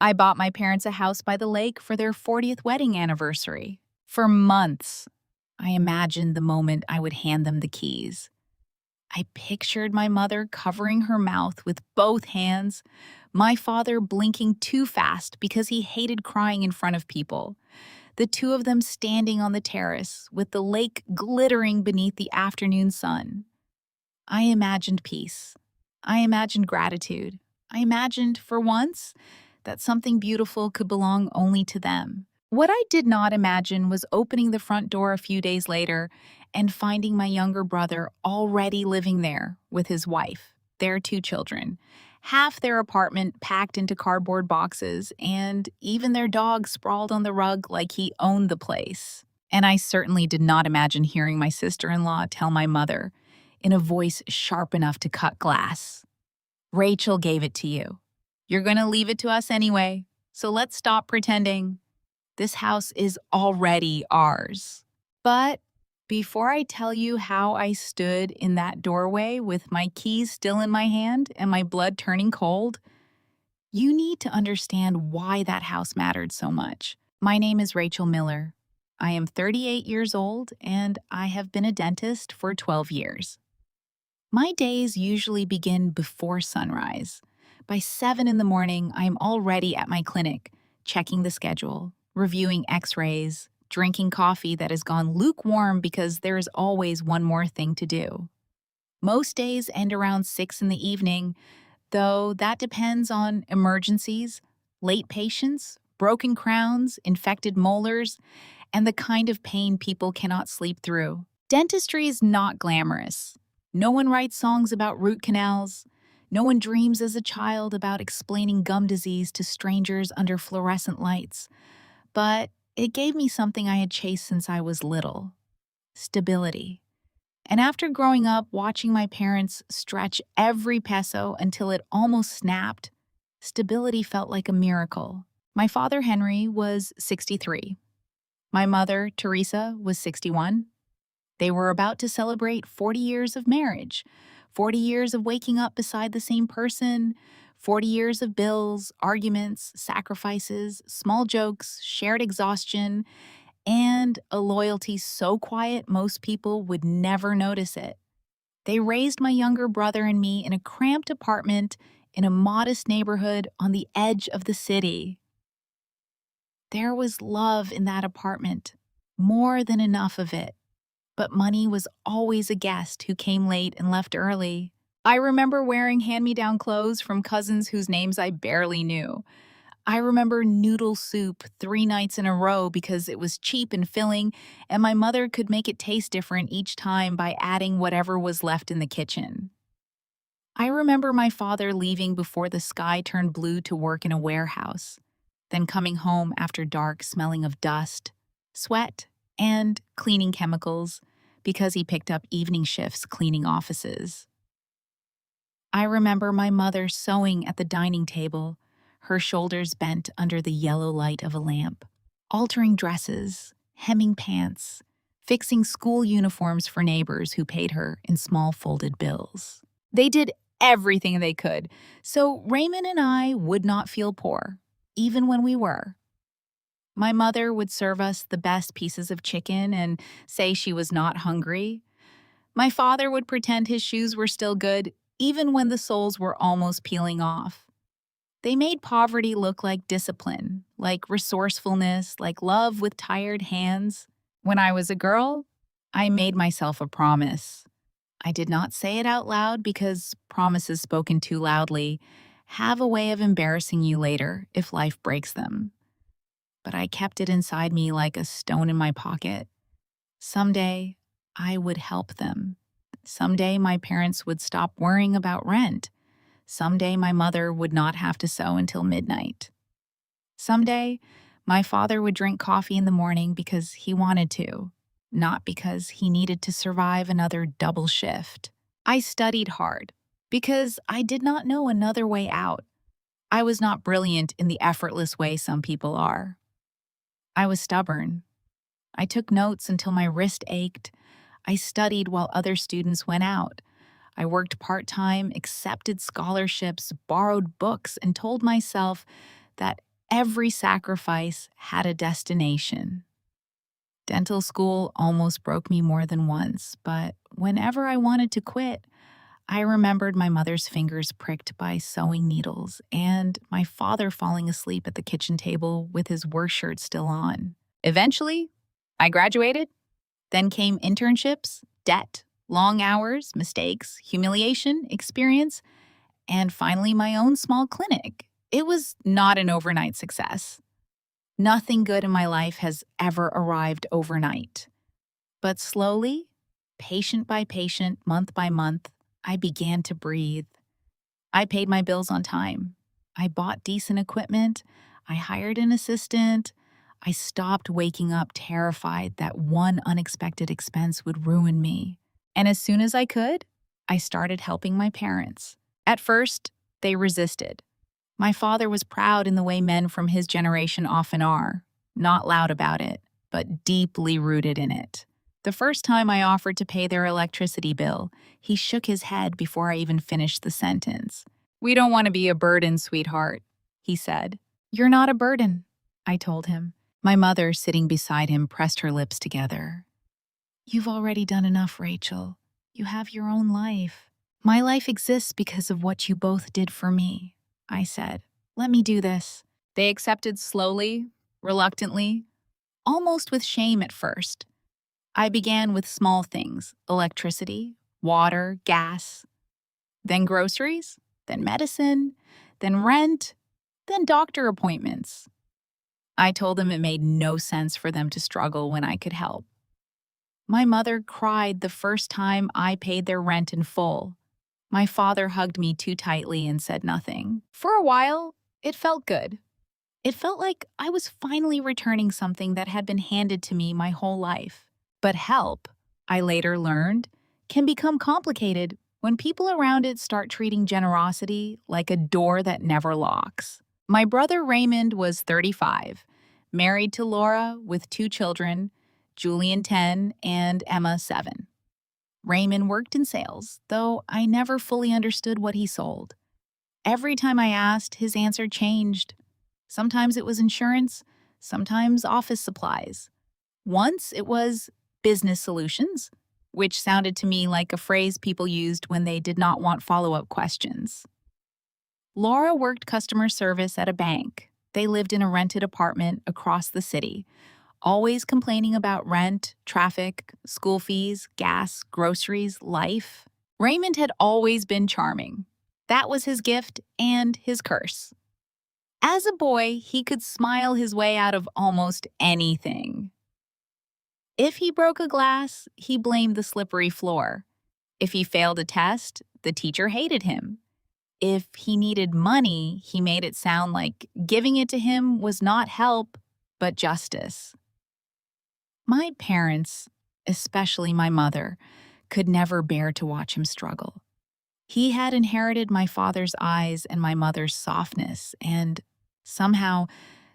I bought my parents a house by the lake for their 40th wedding anniversary. For months, I imagined the moment I would hand them the keys. I pictured my mother covering her mouth with both hands, my father blinking too fast because he hated crying in front of people, the two of them standing on the terrace with the lake glittering beneath the afternoon sun. I imagined peace. I imagined gratitude. I imagined, for once, that something beautiful could belong only to them. What I did not imagine was opening the front door a few days later and finding my younger brother already living there with his wife, their two children, half their apartment packed into cardboard boxes, and even their dog sprawled on the rug like he owned the place. And I certainly did not imagine hearing my sister-in-law tell my mother, in a voice sharp enough to cut glass, "Rachel gave it to you. You're going to leave it to us anyway, so let's stop pretending. This house is already ours." But before I tell you how I stood in that doorway with my keys still in my hand and my blood turning cold, you need to understand why that house mattered so much. My name is Rachel Miller. I am 38 years old and I have been a dentist for 12 years. My days usually begin before sunrise. By 7 in the morning, I am already at my clinic, checking the schedule, reviewing x-rays, drinking coffee that has gone lukewarm because there is always one more thing to do. Most days end around 6 in the evening, though that depends on emergencies, late patients, broken crowns, infected molars, and the kind of pain people cannot sleep through. Dentistry is not glamorous. No one writes songs about root canals. No one dreams as a child about explaining gum disease to strangers under fluorescent lights. But it gave me something I had chased since I was little: stability. And after growing up watching my parents stretch every peso until it almost snapped, stability felt like a miracle. My father, Henry, was 63. My mother, Teresa, was 61. They were about to celebrate 40 years of marriage, 40 years of waking up beside the same person, 40 years of bills, arguments, sacrifices, small jokes, shared exhaustion, and a loyalty so quiet most people would never notice it. They raised my younger brother and me in a cramped apartment in a modest neighborhood on the edge of the city. There was love in that apartment, more than enough of it. But money was always a guest who came late and left early. I remember wearing hand-me-down clothes from cousins whose names I barely knew. I remember noodle soup 3 nights in a row because it was cheap and filling, and my mother could make it taste different each time by adding whatever was left in the kitchen. I remember my father leaving before the sky turned blue to work in a warehouse, then coming home after dark smelling of dust, sweat, and cleaning chemicals because he picked up evening shifts cleaning offices. I remember my mother sewing at the dining table, her shoulders bent under the yellow light of a lamp, altering dresses, hemming pants, fixing school uniforms for neighbors who paid her in small folded bills. They did everything they could, so Raymond and I would not feel poor, even when we were. My mother would serve us the best pieces of chicken and say she was not hungry. My father would pretend his shoes were still good, even when the soles were almost peeling off. They made poverty look like discipline, like resourcefulness, like love with tired hands. When I was a girl, I made myself a promise. I did not say it out loud because promises spoken too loudly have a way of embarrassing you later if life breaks them. But I kept it inside me like a stone in my pocket. Someday, I would help them. Someday, my parents would stop worrying about rent. Someday, my mother would not have to sew until midnight. Someday, my father would drink coffee in the morning because he wanted to, not because he needed to survive another double shift. I studied hard because I did not know another way out. I was not brilliant in the effortless way some people are. I was stubborn. I took notes until my wrist ached. I studied while other students went out. I worked part-time, accepted scholarships, borrowed books, and told myself that Every sacrifice had a destination. Dental school almost broke me more than once, but whenever I wanted to quit, I remembered my mother's fingers pricked by sewing needles and my father falling asleep at the kitchen table with his work shirt still on. Eventually, I graduated. Then came internships, debt, long hours, mistakes, humiliation, experience, and finally my own small clinic. It was not an overnight success. Nothing good in my life has ever arrived overnight. But slowly, patient by patient, month by month, I began to breathe. I paid my bills on time. I bought decent equipment. I hired an assistant. I stopped waking up terrified that one unexpected expense would ruin me. And as soon as I could, I started helping my parents. At first, they resisted. My father was proud in the way men from his generation often are, not loud about it, but deeply rooted in it. The first time I offered to pay their electricity bill, he shook his head before I even finished the sentence. "We don't want to be a burden, sweetheart," he said. "You're not a burden," I told him. My mother, sitting beside him, pressed her lips together. "You've already done enough, Rachel. You have your own life. My life exists because of what you both did for me," I said. "Let me do this." They accepted slowly, reluctantly, almost with shame at first. I began with small things: electricity, water, gas, then groceries, then medicine, then rent, then doctor appointments. I told them it made no sense for them to struggle when I could help. My mother cried the first time I paid their rent in full. My father hugged me too tightly and said nothing. For a while, it felt good. It felt like I was finally returning something that had been handed to me my whole life. But help, I later learned, can become complicated when people around it start treating generosity like a door that never locks. My brother Raymond was 35, married to Laura with 2 children, Julian 10 and Emma 7. Raymond worked in sales, though I never fully understood what he sold. Every time I asked, his answer changed. Sometimes it was insurance, sometimes office supplies. Once it was business solutions, which sounded to me like a phrase people used when they did not want follow-up questions. Laura worked customer service at a bank. They lived in a rented apartment across the city, always complaining about rent, traffic, school fees, gas, groceries, life. Raymond had always been charming. That was his gift and his curse. As a boy, he could smile his way out of almost anything. If he broke a glass, he blamed the slippery floor. If he failed a test, the teacher hated him. If he needed money, he made it sound like giving it to him was not help, but justice. My parents, especially my mother, could never bear to watch him struggle. He had inherited my father's eyes and my mother's softness, and somehow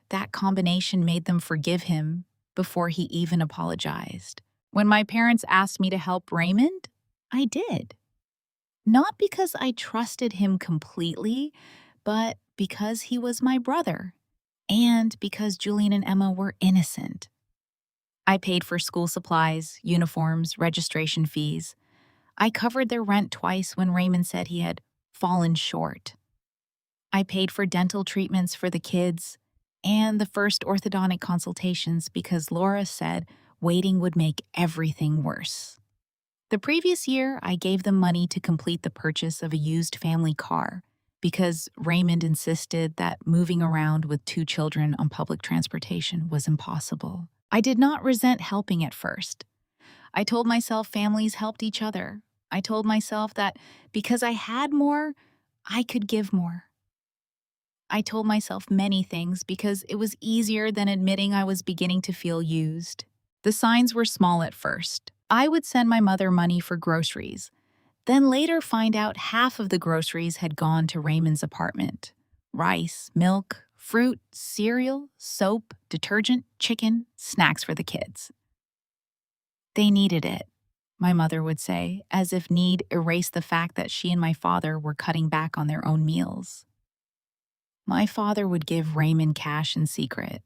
that combination made them forgive him before he even apologized. When my parents asked me to help Raymond, I did. Not because I trusted him completely, but because he was my brother, and because Julian and Emma were innocent. I paid for school supplies, uniforms, registration fees. I covered their rent twice when Raymond said he had fallen short. I paid for dental treatments for the kids and the first orthodontic consultations because Laura said waiting would make everything worse. The previous year, I gave them money to complete the purchase of a used family car because Raymond insisted that moving around with 2 children on public transportation was impossible. I did not resent helping at first. I told myself families helped each other. I told myself that because I had more, I could give more. I told myself many things because it was easier than admitting I was beginning to feel used. The signs were small at first. I would send my mother money for groceries, then later find out half of the groceries had gone to Raymond's apartment. Rice, milk, fruit, cereal, soap, detergent, chicken, snacks for the kids. They needed it, my mother would say, as if need erased the fact that she and my father were cutting back on their own meals. My father would give Raymond cash in secret.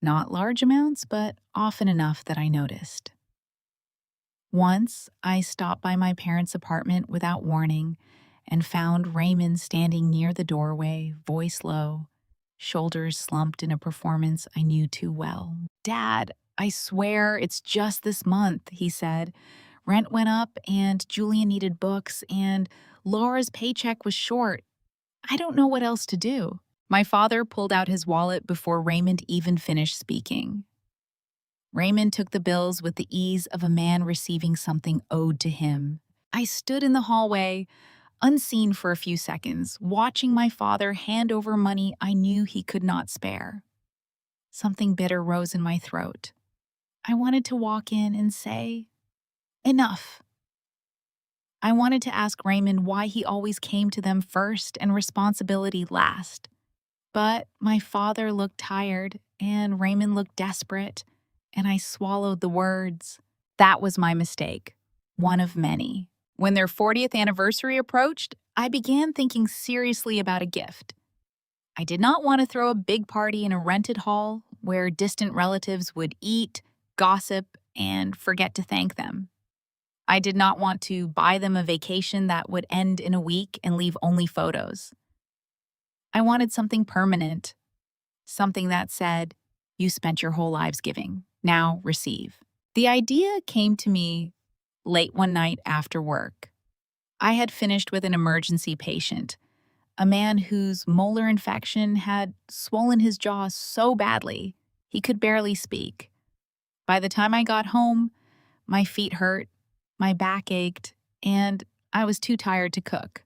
Not large amounts, but often enough that I noticed. Once, I stopped by my parents' apartment without warning and found Raymond standing near the doorway, voice low, shoulders slumped in a performance I knew too well. "Dad, I swear it's just this month," he said. "Rent went up, and Julia needed books, and Laura's paycheck was short. I don't know what else to do." My father pulled out his wallet before Raymond even finished speaking. Raymond took the bills with the ease of a man receiving something owed to him. I stood in the hallway, unseen for a few seconds, watching my father hand over money I knew he could not spare. Something bitter rose in my throat. I wanted to walk in and say, "Enough." I wanted to ask Raymond why he always came to them first and responsibility last. But my father looked tired, and Raymond looked desperate, and I swallowed the words. That was my mistake, one of many. When their 40th anniversary approached, I began thinking seriously about a gift. I did not want to throw a big party in a rented hall where distant relatives would eat, gossip, and forget to thank them. I did not want to buy them a vacation that would end in a week and leave only photos. I wanted something permanent, something that said, "You spent your whole lives giving. Now receive." The idea came to me late one night after work. I had finished with an emergency patient, a man whose molar infection had swollen his jaw so badly he could barely speak. By the time I got home, my feet hurt, my back ached, and I was too tired to cook.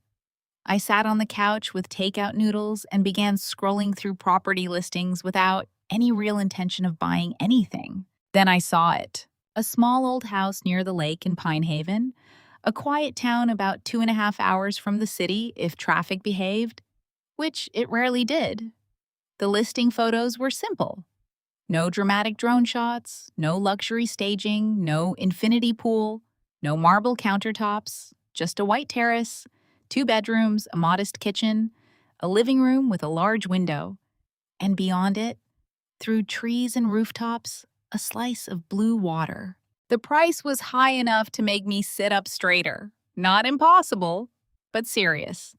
I sat on the couch with takeout noodles and began scrolling through property listings without any real intention of buying anything. Then I saw it. A small old house near the lake in Pine Haven, a quiet town about 2.5 hours from the city if traffic behaved, which it rarely did. The listing photos were simple. No dramatic drone shots, no luxury staging, no infinity pool, no marble countertops, just a white terrace, 2 bedrooms, a modest kitchen, a living room with a large window, and beyond it, through trees and rooftops, a slice of blue water. The price was high enough to make me sit up straighter. Not impossible, but serious.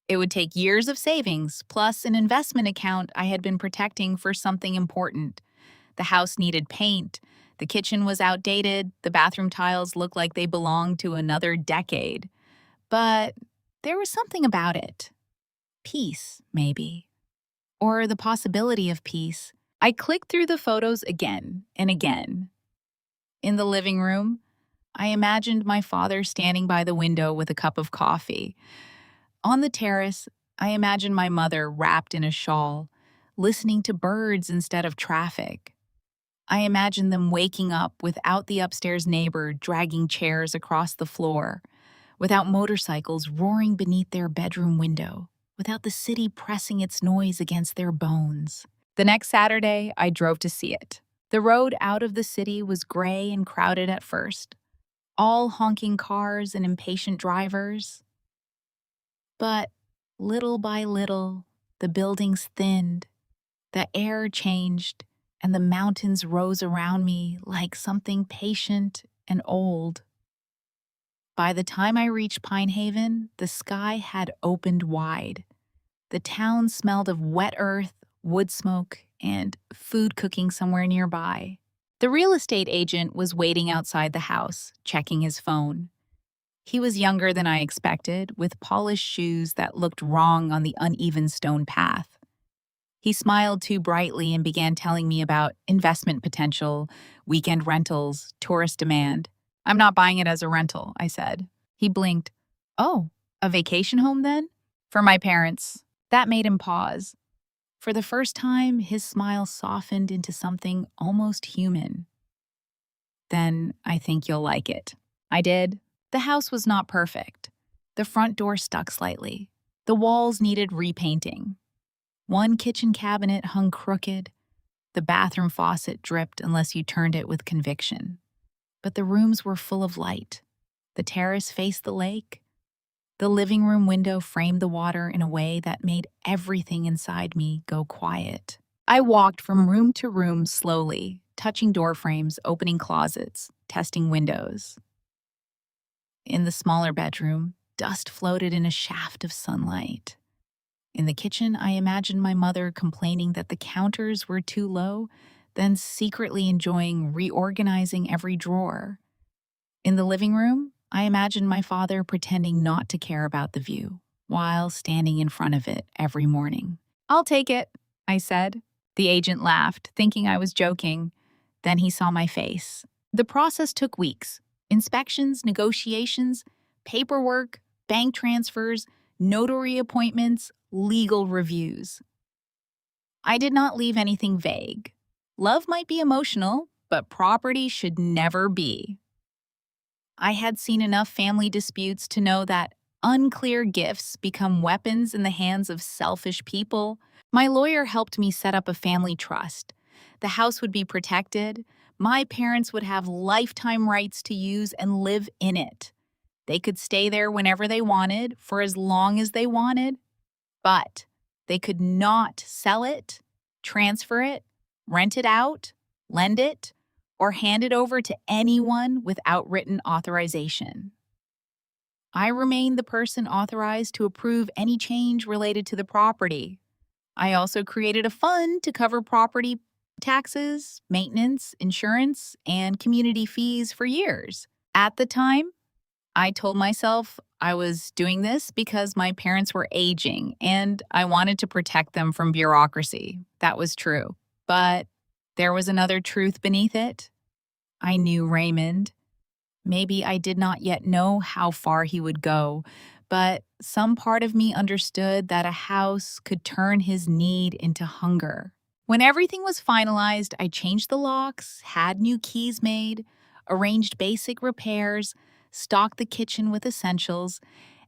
It would take years of savings, plus an investment account I had been protecting for something important. The house needed paint, the kitchen was outdated, the bathroom tiles looked like they belonged to another decade. But there was something about it. Peace, maybe. Or the possibility of peace. I clicked through the photos again and again. In the living room, I imagined my father standing by the window with a cup of coffee. On the terrace, I imagined my mother wrapped in a shawl, listening to birds instead of traffic. I imagined them waking up without the upstairs neighbor dragging chairs across the floor, without motorcycles roaring beneath their bedroom window, without the city pressing its noise against their bones. The next Saturday, I drove to see it. The road out of the city was gray and crowded at first, all honking cars and impatient drivers. But little by little, the buildings thinned, the air changed, and the mountains rose around me like something patient and old. By the time I reached Pine Haven, the sky had opened wide. The town smelled of wet earth, wood smoke, and food cooking somewhere nearby. The real estate agent was waiting outside the house, checking his phone. He was younger than I expected, with polished shoes that looked wrong on the uneven stone path. He smiled too brightly and began telling me about investment potential, weekend rentals, tourist demand. "I'm not buying it as a rental," I said. He blinked. "Oh, a vacation home then?" "For my parents." That made him pause. For the first time, his smile softened into something almost human. "Then I think you'll like it." I did. The house was not perfect. The front door stuck slightly. The walls needed repainting. One kitchen cabinet hung crooked. The bathroom faucet dripped unless you turned it with conviction. But the rooms were full of light. The terrace faced the lake. The living room window framed the water in a way that made everything inside me go quiet. I walked from room to room slowly, touching door frames, opening closets, testing windows. In the smaller bedroom, dust floated in a shaft of sunlight. In the kitchen, I imagined my mother complaining that the counters were too low, then secretly enjoying reorganizing every drawer. In the living room, I imagined my father pretending not to care about the view, while standing in front of it every morning. "I'll take it," I said. The agent laughed, thinking I was joking. Then he saw my face. The process took weeks. Inspections, negotiations, paperwork, bank transfers, notary appointments, legal reviews. I did not leave anything vague. Love might be emotional, but property should never be. I had seen enough family disputes to know that unclear gifts become weapons in the hands of selfish people. My lawyer helped me set up a family trust. The house would be protected. My parents would have lifetime rights to use and live in it. They could stay there whenever they wanted, for as long as they wanted, but they could not sell it, transfer it, rent it out, lend it, or hand it over to anyone without written authorization. I remained the person authorized to approve any change related to the property. I also created a fund to cover property taxes, maintenance, insurance, and community fees for years. At the time, I told myself I was doing this because my parents were aging and I wanted to protect them from bureaucracy. That was true. But there was another truth beneath it. I knew Raymond. Maybe I did not yet know how far he would go, but some part of me understood that a house could turn his need into hunger. When everything was finalized, I changed the locks, had new keys made, arranged basic repairs, stocked the kitchen with essentials,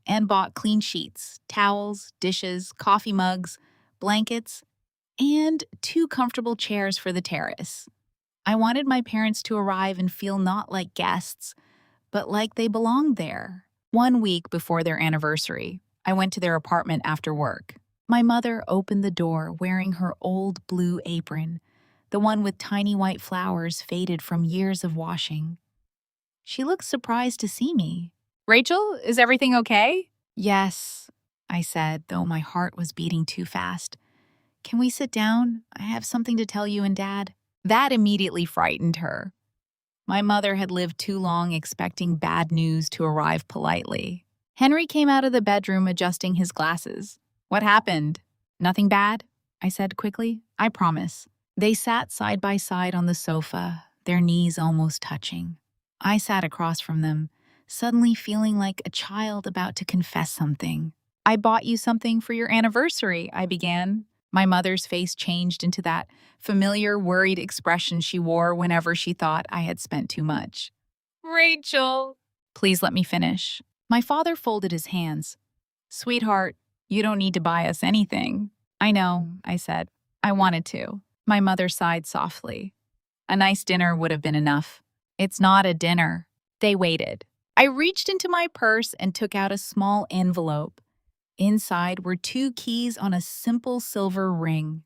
and bought clean sheets, towels, dishes, coffee mugs, blankets, and 2 comfortable chairs for the terrace. I wanted my parents to arrive and feel not like guests, but like they belonged there. 1 week before their anniversary, I went to their apartment after work. My mother opened the door wearing her old blue apron, the one with tiny white flowers faded from years of washing. She looked surprised to see me. "Rachel, is everything okay?" "Yes," I said, though my heart was beating too fast. "Can we sit down? I have something to tell you and Dad." That immediately frightened her. My mother had lived too long expecting bad news to arrive politely. Henry came out of the bedroom adjusting his glasses. "What happened?" "Nothing bad," I said quickly. "I promise." They sat side by side on the sofa, their knees almost touching. I sat across from them, suddenly feeling like a child about to confess something. "I bought you something for your anniversary," I began. My mother's face changed into that familiar, worried expression she wore whenever she thought I had spent too much. "Rachel!" "Please let me finish." My father folded his hands. "Sweetheart, you don't need to buy us anything." "I know," I said. "I wanted to." My mother sighed softly. "A nice dinner would have been enough." "It's not a dinner." They waited. I reached into my purse and took out a small envelope. Inside were 2 keys on a simple silver ring.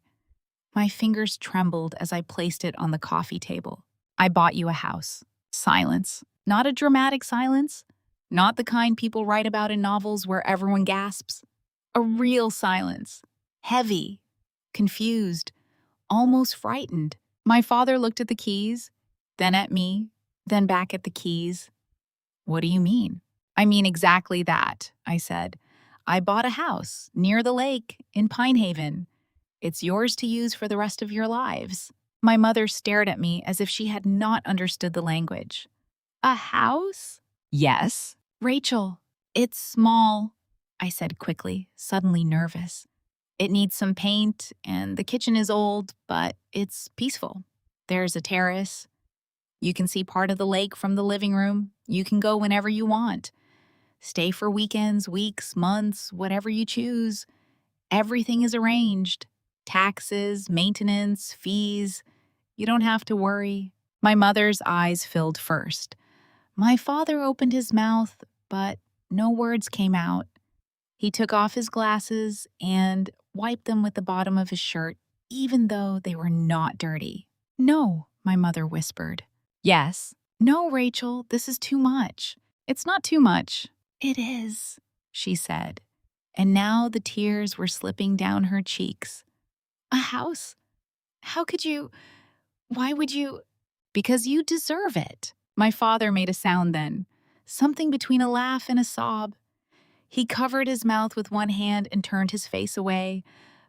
My fingers trembled as I placed it on the coffee table. "I bought you a house." Silence. Not a dramatic silence. Not the kind people write about in novels where everyone gasps. A real silence. Heavy. Confused. Almost frightened. My father looked at the keys, then at me, then back at the keys. "What do you mean?" "I mean exactly that," I said. "I bought a house near the lake in Pine Haven. It's yours to use for the rest of your lives." My mother stared at me as if she had not understood the language. "A house?" "Yes." "Rachel, it's small," I said quickly, suddenly nervous. "It needs some paint, and the kitchen is old, but it's peaceful. There's a terrace. You can see part of the lake from the living room. You can go whenever you want. Stay for weekends, weeks, months, whatever you choose. Everything is arranged. Taxes, maintenance, fees. You don't have to worry." My mother's eyes filled first. My father opened his mouth, but no words came out. He took off his glasses and wiped them with the bottom of his shirt, even though they were not dirty. "No," my mother whispered. "Yes." "No, Rachel, this is too much." "It's not too much." "It is," she said, and now the tears were slipping down her cheeks. "A house? How could you? Why would you?" "Because you deserve it." My father made a sound then, something between a laugh and a sob. He covered his mouth with one hand and turned his face away,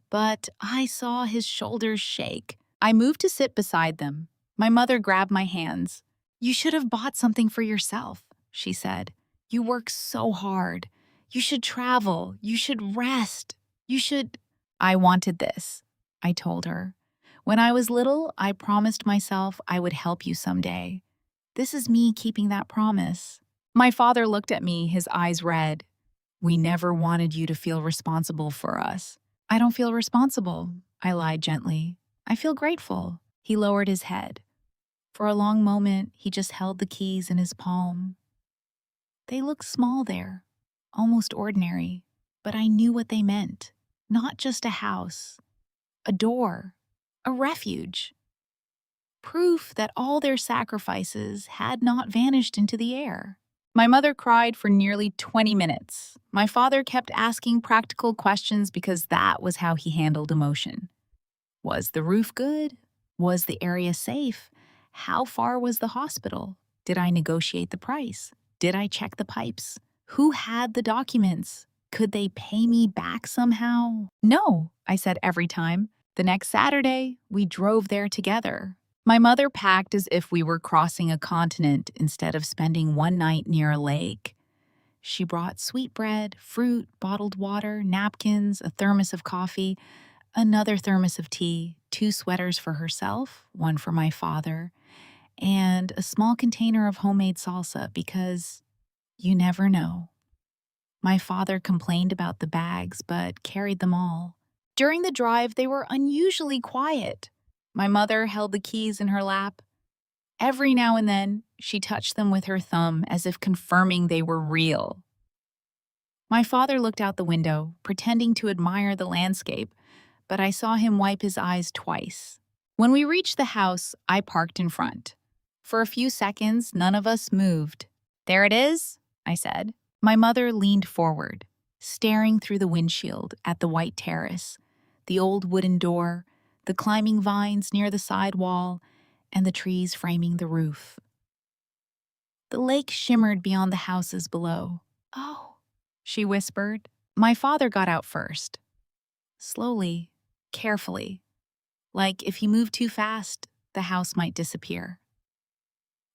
but I saw his shoulders shake. I moved to sit beside them. My mother grabbed my hands. "You should have bought something for yourself," she said. "You work so hard. You should travel. You should rest. You should—" "I wanted this," I told her. "When I was little, I promised myself I would help you someday. This is me keeping that promise." My father looked at me, his eyes red. "We never wanted you to feel responsible for us." "I don't feel responsible," I lied gently. "I feel grateful." He lowered his head. For a long moment, he just held the keys in his palm. They looked small there, almost ordinary, but I knew what they meant. Not just a house, a door, a refuge. Proof that all their sacrifices had not vanished into the air. My mother cried for nearly 20 minutes. My father kept asking practical questions because that was how he handled emotion. Was the roof good? Was the area safe? How far was the hospital? Did I negotiate the price? Did I check the pipes? Who had the documents? Could they pay me back somehow? "No," I said every time. The next Saturday, we drove there together. My mother packed as if we were crossing a continent instead of spending one night near a lake. She brought sweetbread, fruit, bottled water, napkins, a thermos of coffee, another thermos of tea, 2 sweaters for herself, one for my father, and a small container of homemade salsa because you never know. My father complained about the bags but carried them all. During the drive, they were unusually quiet. My mother held the keys in her lap. Every now and then, she touched them with her thumb as if confirming they were real. My father looked out the window, pretending to admire the landscape, but I saw him wipe his eyes twice. When we reached the house, I parked in front. For a few seconds, none of us moved. "There it is," I said. My mother leaned forward, staring through the windshield at the white terrace, the old wooden door, the climbing vines near the side wall, and the trees framing the roof. The lake shimmered beyond the houses below. "Oh," she whispered. My father got out first. Slowly, carefully, like if he moved too fast, the house might disappear.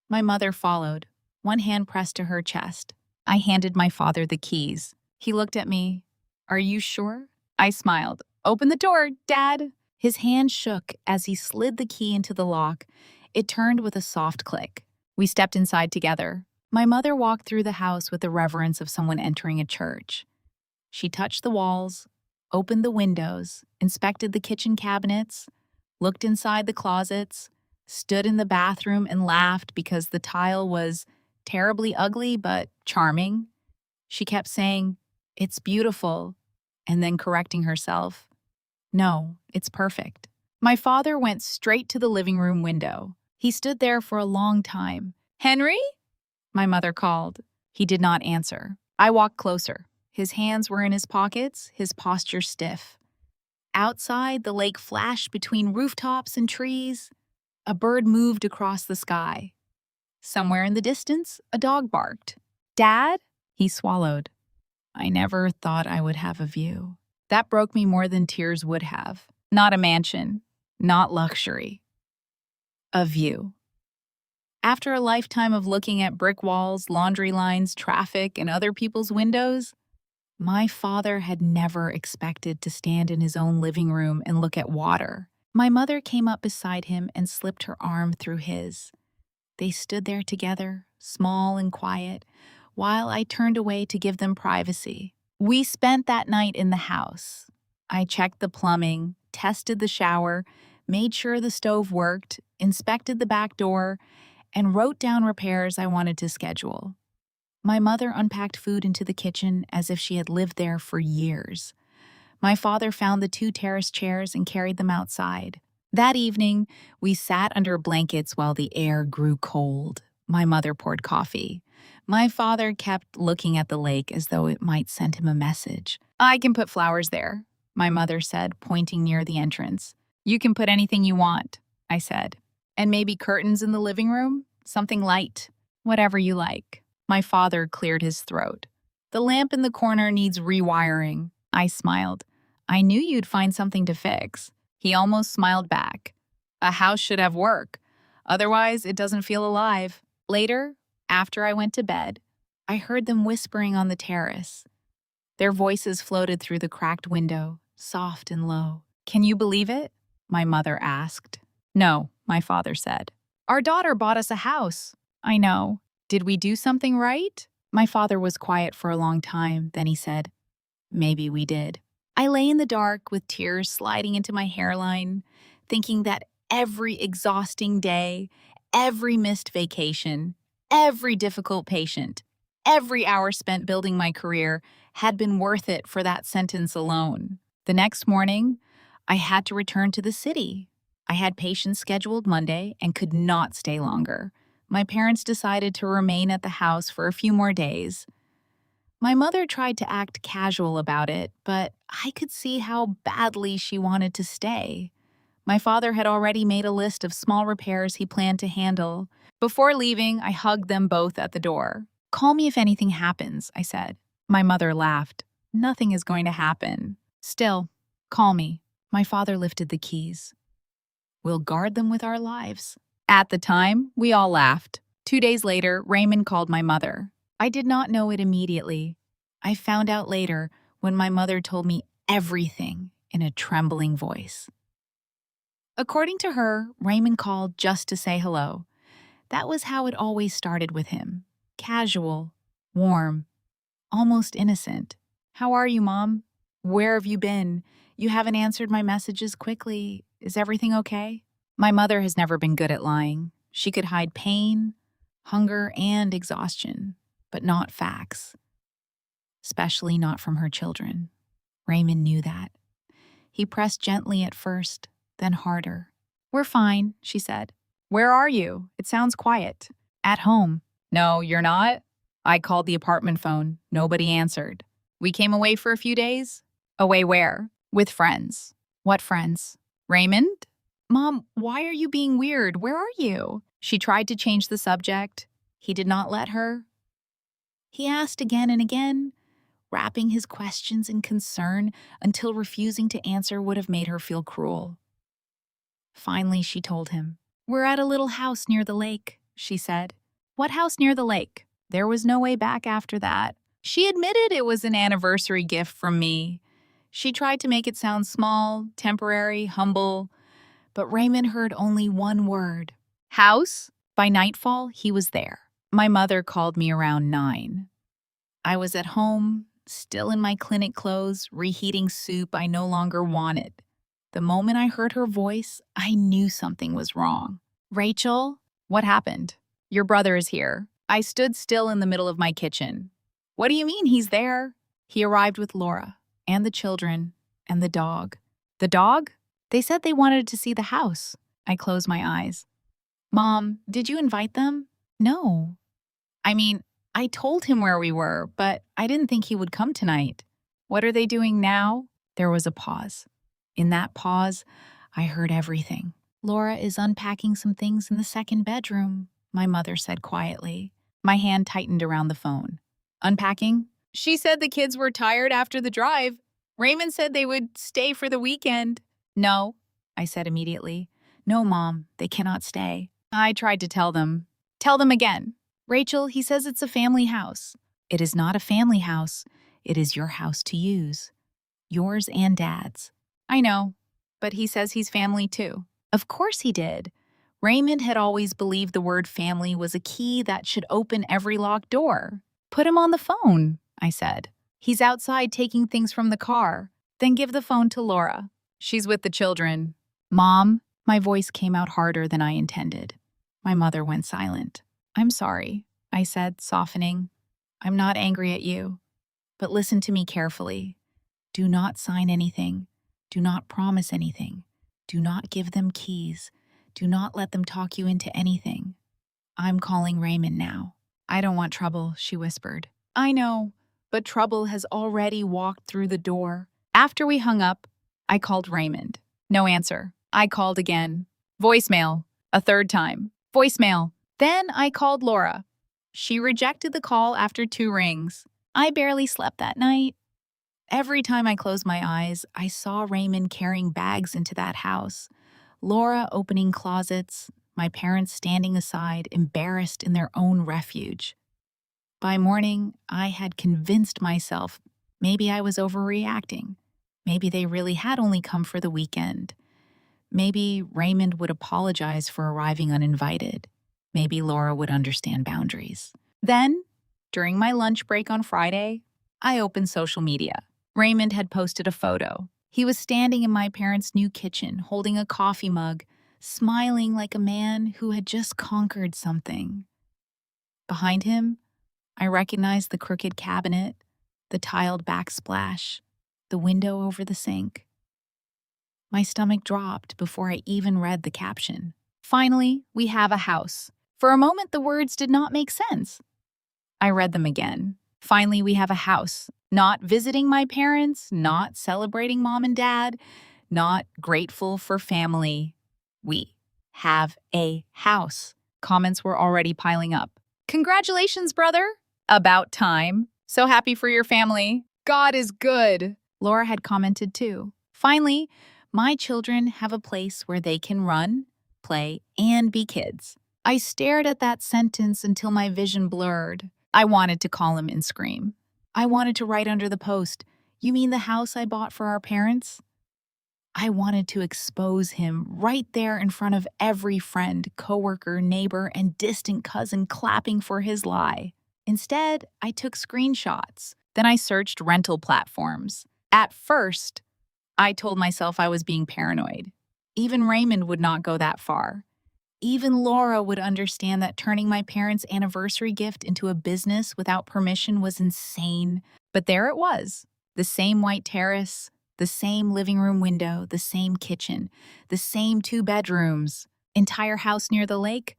My mother followed, one hand pressed to her chest. I handed my father the keys. He looked at me. "Are you sure?" I smiled. "Open the door, Dad." His hand shook as he slid the key into the lock. It turned with a soft click. We stepped inside together. My mother walked through the house with the reverence of someone entering a church. She touched the walls, opened the windows, inspected the kitchen cabinets, looked inside the closets, stood in the bathroom and laughed because the tile was terribly ugly but charming. She kept saying, "It's beautiful," and then correcting herself. "No, it's perfect." My father went straight to the living room window. He stood there for a long time. "Henry?" my mother called. He did not answer. I walked closer. His hands were in his pockets, his posture stiff. Outside, the lake flashed between rooftops and trees. A bird moved across the sky. Somewhere in the distance, a dog barked. "Dad?" He swallowed. I never thought I would have a view. That broke me more than tears would have. Not a mansion, not luxury. A view. After a lifetime of looking at brick walls, laundry lines, traffic, and other people's windows, my father had never expected to stand in his own living room and look at water. My mother came up beside him and slipped her arm through his. They stood there together, small and quiet, while I turned away to give them privacy. We spent that night in the house. I checked the plumbing, tested the shower, made sure the stove worked, inspected the back door, and wrote down repairs I wanted to schedule. My mother unpacked food into the kitchen as if she had lived there for years. My father found the 2 terrace chairs and carried them outside. That evening, we sat under blankets while the air grew cold. My mother poured coffee. My father kept looking at the lake as though it might send him a message. "I can put flowers there," my mother said, pointing near the entrance. "You can put anything you want," I said. "And maybe curtains in the living room? Something light. Whatever you like." My father cleared his throat. "The lamp in the corner needs rewiring." I smiled. "I knew you'd find something to fix." He almost smiled back. "A house should have work. Otherwise, it doesn't feel alive." Later, after I went to bed, I heard them whispering on the terrace. Their voices floated through the cracked window, soft and low. "Can you believe it?" my mother asked. "No," my father said. "Our daughter bought us a house." "I know. Did we do something right?" My father was quiet for a long time, then he said, "Maybe we did." I lay in the dark with tears sliding into my hairline, thinking that every exhausting day, every missed vacation, every difficult patient, every hour spent building my career had been worth it for that sentence alone. The next morning, I had to return to the city. I had patients scheduled Monday and could not stay longer. My parents decided to remain at the house for a few more days. My mother tried to act casual about it, but I could see how badly she wanted to stay. My father had already made a list of small repairs he planned to handle. Before leaving, I hugged them both at the door. "Call me if anything happens," I said. My mother laughed. "Nothing is going to happen. Still, call me." My father lifted the keys. "We'll guard them with our lives." At the time, we all laughed. 2 days later, Raymond called my mother. I did not know it immediately. I found out later when my mother told me everything in a trembling voice. According to her, Raymond called just to say hello. That was how it always started with him. Casual, warm, almost innocent. "How are you, Mom? Where have you been? You haven't answered my messages quickly. Is everything okay?" My mother has never been good at lying. She could hide pain, hunger, and exhaustion, but not facts. Especially not from her children. Raymond knew that. He pressed gently at first, then harder. "We're fine," she said. "Where are you? It sounds quiet." "At home." "No, you're not?" I called the apartment phone. Nobody answered. "We came away for a few days?" "Away where?" "With friends." "What friends?" "Raymond?" "Mom, why are you being weird? Where are you?" She tried to change the subject. He did not let her. He asked again and again, wrapping his questions in concern until refusing to answer would have made her feel cruel. Finally, she told him. "We're at a little house near the lake," she said. "What house near the lake?" There was no way back after that. She admitted it was an anniversary gift from me. She tried to make it sound small, temporary, humble, but Raymond heard only one word. "House?" By nightfall, he was there. My mother called me around 9. I was at home, still in my clinic clothes, reheating soup I no longer wanted. The moment I heard her voice, I knew something was wrong. "Rachel?" "What happened?" "Your brother is here." I stood still in the middle of my kitchen. "What do you mean he's there?" "He arrived with Laura, and the children, and the dog." "The dog?" "They said they wanted to see the house." I closed my eyes. "Mom, did you invite them?" "No." "I mean, I told him where we were, but I didn't think he would come tonight." "What are they doing now?" There was a pause. In that pause, I heard everything. "Laura is unpacking some things in the second bedroom," my mother said quietly. My hand tightened around the phone. "Unpacking?" "She said the kids were tired after the drive. Raymond said they would stay for the weekend." "No," I said immediately. "No, Mom, they cannot stay." I tried to tell them. "Tell them again." "Rachel, he says it's a family house." "It is not a family house. It is your house to use. Yours and Dad's." "I know, but he says he's family too." Of course he did. Raymond had always believed the word family was a key that should open every locked door. "Put him on the phone," I said. "He's outside taking things from the car." "Then give the phone to Laura. She's with the children." "Mom," my voice came out harder than I intended. My mother went silent. "I'm sorry," I said, softening. I'm not angry at you, but listen to me carefully. Do not sign anything. Do not promise anything. Do not give them keys. Do not let them talk you into anything. I'm calling Raymond now. I don't want trouble, she whispered. I know, but trouble has already walked through the door. After we hung up, I called Raymond. No answer. I called again. Voicemail. A third time. Voicemail. Then I called Laura. She rejected the call after 2 rings. I barely slept that night. Every time I closed my eyes, I saw Raymond carrying bags into that house, Laura opening closets, my parents standing aside, embarrassed in their own refuge. By morning, I had convinced myself maybe I was overreacting. Maybe they really had only come for the weekend. Maybe Raymond would apologize for arriving uninvited. Maybe Laura would understand boundaries. Then, during my lunch break on Friday, I opened social media. Raymond had posted a photo. He was standing in my parents' new kitchen, holding a coffee mug, smiling like a man who had just conquered something. Behind him, I recognized the crooked cabinet, the tiled backsplash, the window over the sink. My stomach dropped before I even read the caption. Finally, we have a house. For a moment, the words did not make sense. I read them again. Finally, we have a house. Not visiting my parents, not celebrating mom and dad, not grateful for family. We have a house. Comments were already piling up. Congratulations, brother. About time. So happy for your family. God is good. Laura had commented too. Finally, my children have a place where they can run, play, and be kids. I stared at that sentence until my vision blurred. I wanted to call him and scream. I wanted to write under the post, "You mean the house I bought for our parents?" I wanted to expose him right there in front of every friend, coworker, neighbor, and distant cousin clapping for his lie. Instead, I took screenshots. Then I searched rental platforms. At first, I told myself I was being paranoid. Even Raymond would not go that far. Even Laura would understand that turning my parents' anniversary gift into a business without permission was insane. But there it was, the same white terrace, the same living room window, the same kitchen, the same 2 bedrooms, entire house near the lake,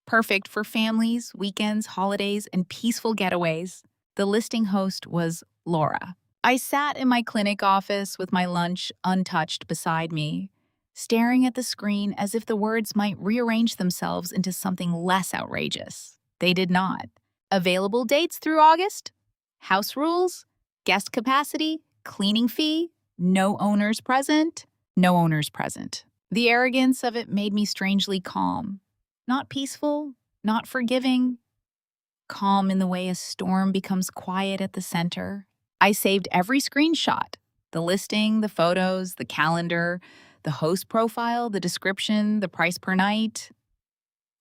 perfect for families, weekends, holidays, and peaceful getaways. The listing host was Laura. I sat in my clinic office with my lunch untouched beside me, staring at the screen as if the words might rearrange themselves into something less outrageous. They did not. Available dates through August? House rules? Guest capacity? Cleaning fee? No owners present? No owners present. The arrogance of it made me strangely calm. Not peaceful, not forgiving. Calm in the way a storm becomes quiet at the center. I saved every screenshot. The listing, the photos, the calendar, the host profile, the description, the price per night.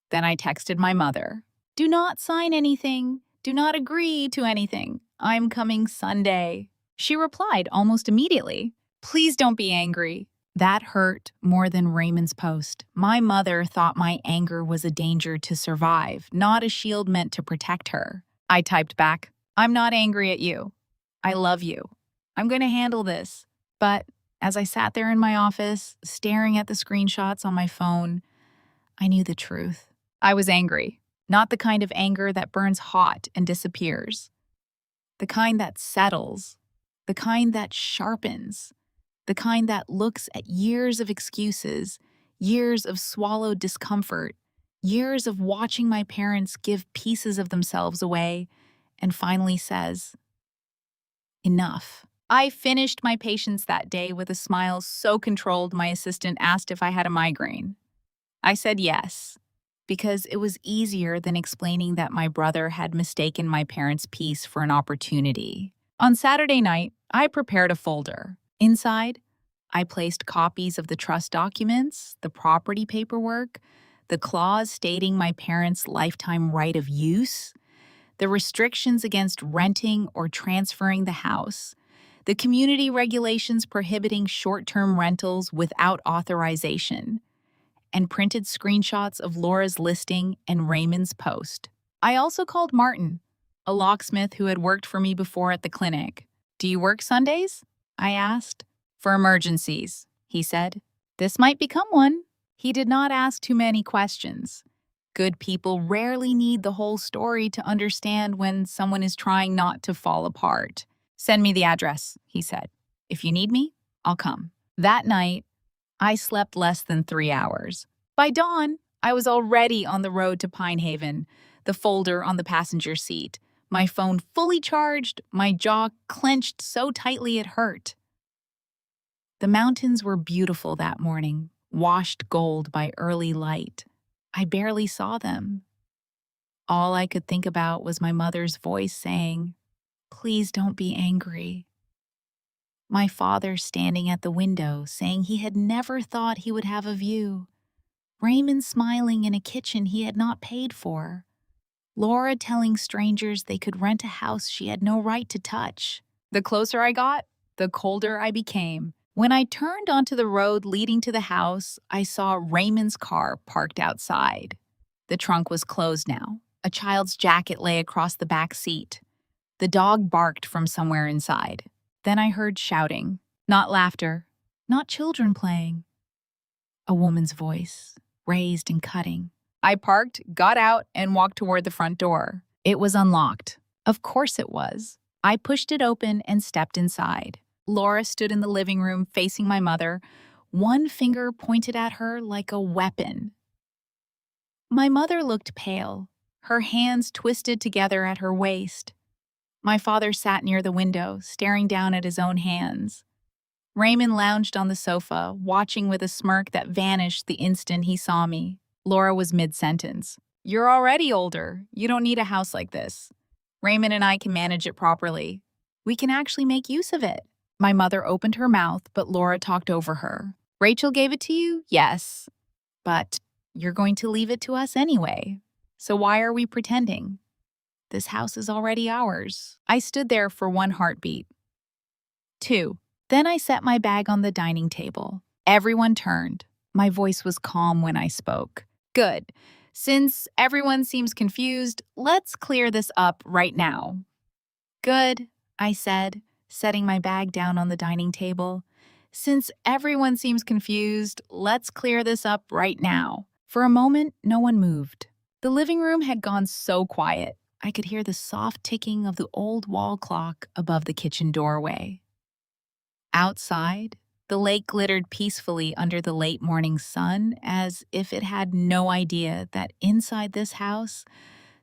Then I texted my mother. Do not sign anything. Do not agree to anything. I'm coming Sunday. She replied almost immediately. Please don't be angry. That hurt more than Raymond's post. My mother thought my anger was a danger to survive, not a shield meant to protect her. I typed back, I'm not angry at you. I love you. I'm going to handle this. But as I sat there in my office, staring at the screenshots on my phone, I knew the truth. I was angry, not the kind of anger that burns hot and disappears. The kind that settles, the kind that sharpens, the kind that looks at years of excuses, years of swallowed discomfort, years of watching my parents give pieces of themselves away, and finally says, enough. I finished my patients that day with a smile so controlled my assistant asked if I had a migraine. I said yes, because it was easier than explaining that my brother had mistaken my parents' peace for an opportunity. On Saturday night, I prepared a folder. Inside, I placed copies of the trust documents, the property paperwork, the clause stating my parents' lifetime right of use, the restrictions against renting or transferring the house, the community regulations prohibiting short-term rentals without authorization, and printed screenshots of Laura's listing and Raymond's post. I also called Martin, a locksmith who had worked for me before at the clinic. Do you work Sundays? I asked. For emergencies, he said. This might become one. He did not ask too many questions. Good people rarely need the whole story to understand when someone is trying not to fall apart. Send me the address, he said. If you need me, I'll come. That night, I slept less than 3 hours. By dawn, I was already on the road to Pine Haven, the folder on the passenger seat, my phone fully charged, my jaw clenched so tightly it hurt. The mountains were beautiful that morning, washed gold by early light. I barely saw them. All I could think about was my mother's voice saying, "Please don't be angry." My father standing at the window saying he had never thought he would have a view. Raymond smiling in a kitchen he had not paid for. Laura telling strangers they could rent a house she had no right to touch. The closer I got, the colder I became. When I turned onto the road leading to the house, I saw Raymond's car parked outside. The trunk was closed now. A child's jacket lay across the back seat. The dog barked from somewhere inside. Then I heard shouting, not laughter, not children playing. A woman's voice, raised and cutting. I parked, got out, and walked toward the front door. It was unlocked. Of course it was. I pushed it open and stepped inside. Laura stood in the living room facing my mother, one finger pointed at her like a weapon. My mother looked pale, her hands twisted together at her waist. My father sat near the window, staring down at his own hands. Raymond lounged on the sofa, watching with a smirk that vanished the instant he saw me. Laura was mid-sentence. You're already older. You don't need a house like this. Raymond and I can manage it properly. We can actually make use of it. My mother opened her mouth, but Laura talked over her. Rachel gave it to you? Yes. But you're going to leave it to us anyway. So why are we pretending? This house is already ours. I stood there for one heartbeat. 2. Then I set my bag on the dining table. Everyone turned. My voice was calm when I spoke. Good. Since everyone seems confused, let's clear this up right now. Good, I said, setting my bag down on the dining table. Since everyone seems confused, let's clear this up right now. For a moment, no one moved. The living room had gone so quiet, I could hear the soft ticking of the old wall clock above the kitchen doorway. Outside, the lake glittered peacefully under the late morning sun, as if it had no idea that inside this house,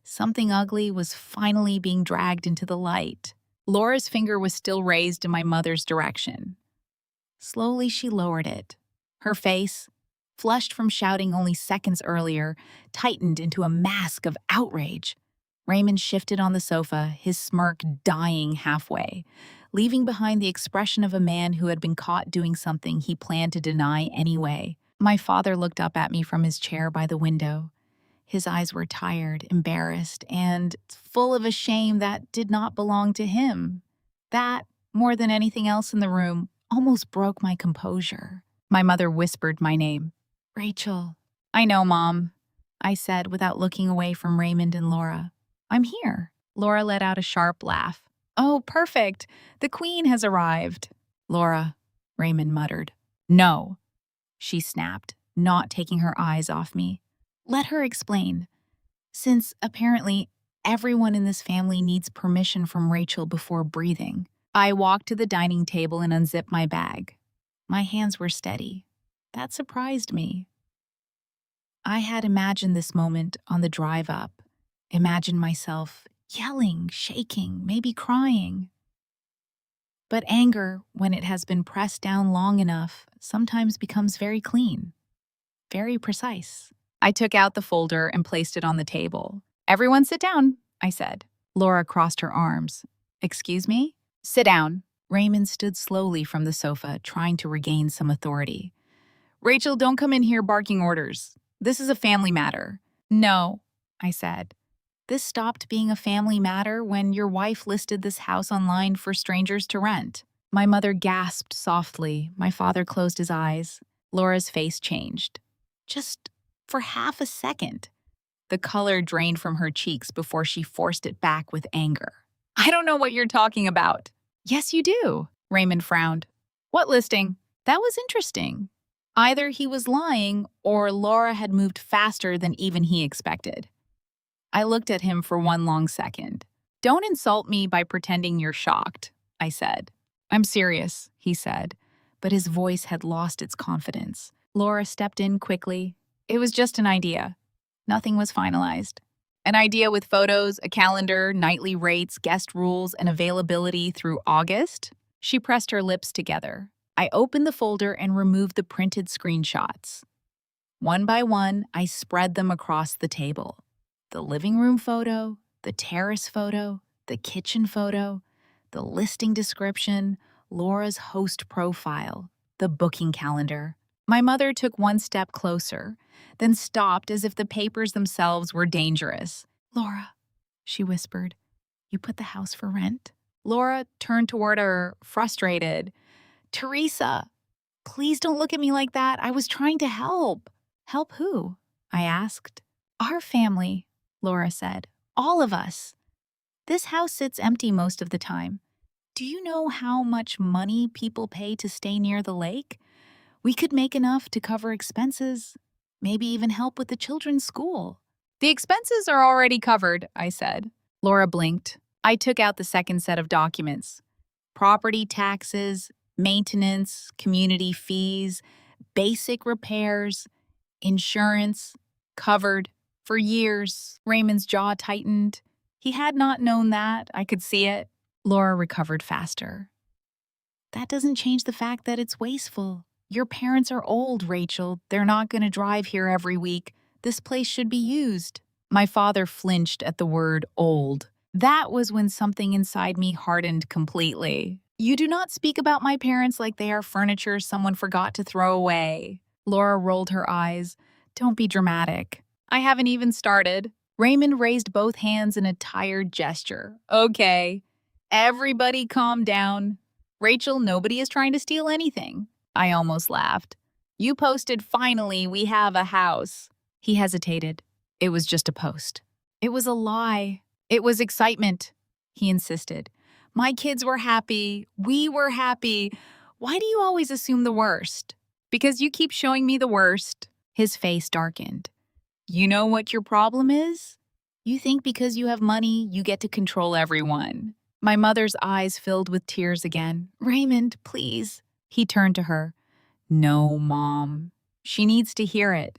something ugly was finally being dragged into the light. Laura's finger was still raised in my mother's direction. Slowly, she lowered it. Her face, flushed from shouting only seconds earlier, tightened into a mask of outrage. Raymond shifted on the sofa, his smirk dying halfway, leaving behind the expression of a man who had been caught doing something he planned to deny anyway. My father looked up at me from his chair by the window. His eyes were tired, embarrassed, and full of a shame that did not belong to him. That, more than anything else in the room, almost broke my composure. My mother whispered my name. Rachel. I know, Mom, I said without looking away from Raymond and Laura. I'm here. Laura let out a sharp laugh. Oh, perfect. The Queen has arrived. Laura, Raymond muttered. No, she snapped, not taking her eyes off me. Let her explain. Since, apparently, everyone in this family needs permission from Rachel before breathing. I walked to the dining table and unzipped my bag. My hands were steady. That surprised me. I had imagined this moment on the drive up. Imagined myself yelling, shaking, maybe crying. But anger, when it has been pressed down long enough, sometimes becomes very clean, very precise. I took out the folder and placed it on the table. Everyone sit down, I said. Laura crossed her arms. Excuse me? Sit down. Raymond stood slowly from the sofa, trying to regain some authority. Rachel, don't come in here barking orders. This is a family matter. No, I said. This stopped being a family matter when your wife listed this house online for strangers to rent. My mother gasped softly. My father closed his eyes. Laura's face changed. Just for half a second. The color drained from her cheeks before she forced it back with anger. I don't know what you're talking about. Yes, you do. Raymond frowned. What listing? That was interesting. Either he was lying or Laura had moved faster than even he expected. I looked at him for one long second. Don't insult me by pretending you're shocked, I said. I'm serious, he said, but his voice had lost its confidence. Laura stepped in quickly. It was just an idea. Nothing was finalized. An idea with photos, a calendar, nightly rates, guest rules, and availability through August? She pressed her lips together. I opened the folder and removed the printed screenshots. One by one, I spread them across the table. The living room photo, the terrace photo, the kitchen photo, the listing description, Laura's host profile, the booking calendar. My mother took one step closer, then stopped as if the papers themselves were dangerous. Laura, she whispered, you put the house for rent? Laura turned toward her, frustrated. Teresa, please don't look at me like that. I was trying to help. Help who? I asked. Our family, Laura said. All of us. This house sits empty most of the time. Do you know how much money people pay to stay near the lake? We could make enough to cover expenses, maybe even help with the children's school. The expenses are already covered, I said. Laura blinked. I took out the second set of documents. Property taxes, maintenance, community fees, basic repairs, insurance, covered. For years, Raymond's jaw tightened. He had not known that. I could see it. Laura recovered faster. That doesn't change the fact that it's wasteful. Your parents are old, Rachel. They're not going to drive here every week. This place should be used. My father flinched at the word old. That was when something inside me hardened completely. You do not speak about my parents like they are furniture someone forgot to throw away. Laura rolled her eyes. Don't be dramatic. I haven't even started. Raymond raised both hands in a tired gesture. Okay. Everybody calm down. Rachel, nobody is trying to steal anything. I almost laughed. You posted, finally, we have a house. He hesitated. It was just a post. It was a lie. It was excitement, he insisted. My kids were happy. We were happy. Why do you always assume the worst? Because you keep showing me the worst. His face darkened. You know what your problem is? You think because you have money, you get to control everyone. My mother's eyes filled with tears again. Raymond, please. He turned to her. No, Mom. She needs to hear it.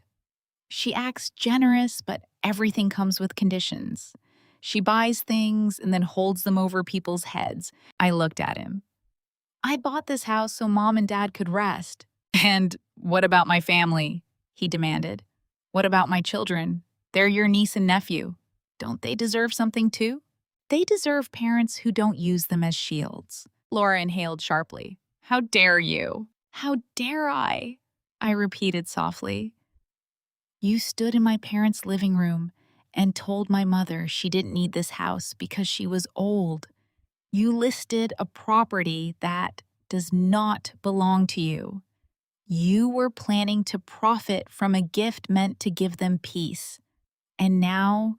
She acts generous, but everything comes with conditions. She buys things and then holds them over people's heads. I looked at him. I bought this house so Mom and Dad could rest. And what about my family? He demanded. What about my children? They're your niece and nephew. Don't they deserve something too? They deserve parents who don't use them as shields. Laura inhaled sharply. How dare you? How dare I? I repeated softly. You stood in my parents' living room and told my mother she didn't need this house because she was old. You listed a property that does not belong to you. You were planning to profit from a gift meant to give them peace. And now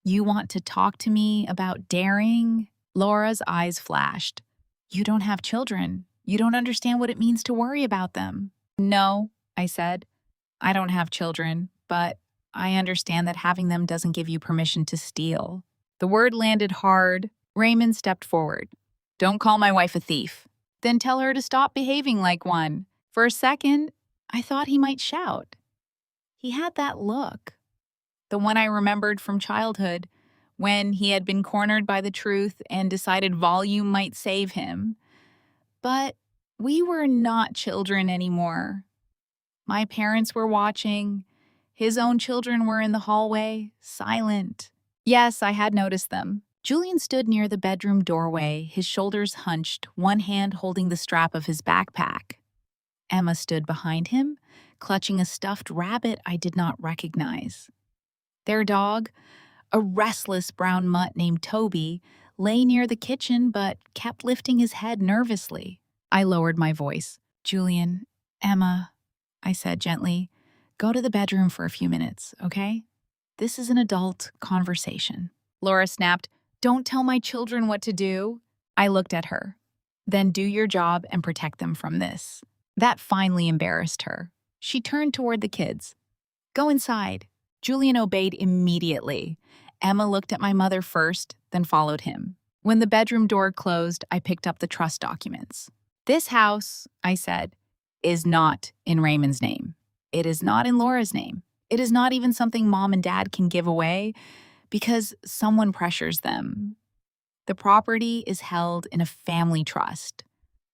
you want to talk to me about daring? Laura's eyes flashed. You don't have children. You don't understand what it means to worry about them. No, I said. I don't have children, but I understand that having them doesn't give you permission to steal. The word landed hard. Raymond stepped forward. Don't call my wife a thief. Then tell her to stop behaving like one. For a second, I thought he might shout. He had that look. The one I remembered from childhood, when he had been cornered by the truth and decided volume might save him. But we were not children anymore. My parents were watching. His own children were in the hallway, silent. Yes, I had noticed them. Julian stood near the bedroom doorway, his shoulders hunched, one hand holding the strap of his backpack. Emma stood behind him, clutching a stuffed rabbit I did not recognize. Their dog, a restless brown mutt named Toby, lay near the kitchen but kept lifting his head nervously. I lowered my voice. Julian, Emma, I said gently, go to the bedroom for a few minutes, okay? This is an adult conversation. Laura snapped, "Don't tell my children what to do." I looked at her. "Then do your job and protect them from this." That finally embarrassed her. She turned toward the kids. "Go inside." Julian obeyed immediately. Emma looked at my mother first, then followed him. When the bedroom door closed, I picked up the trust documents. "This house," I said, "is not in Raymond's name. It is not in Laura's name. It is not even something Mom and Dad can give away because someone pressures them. The property is held in a family trust.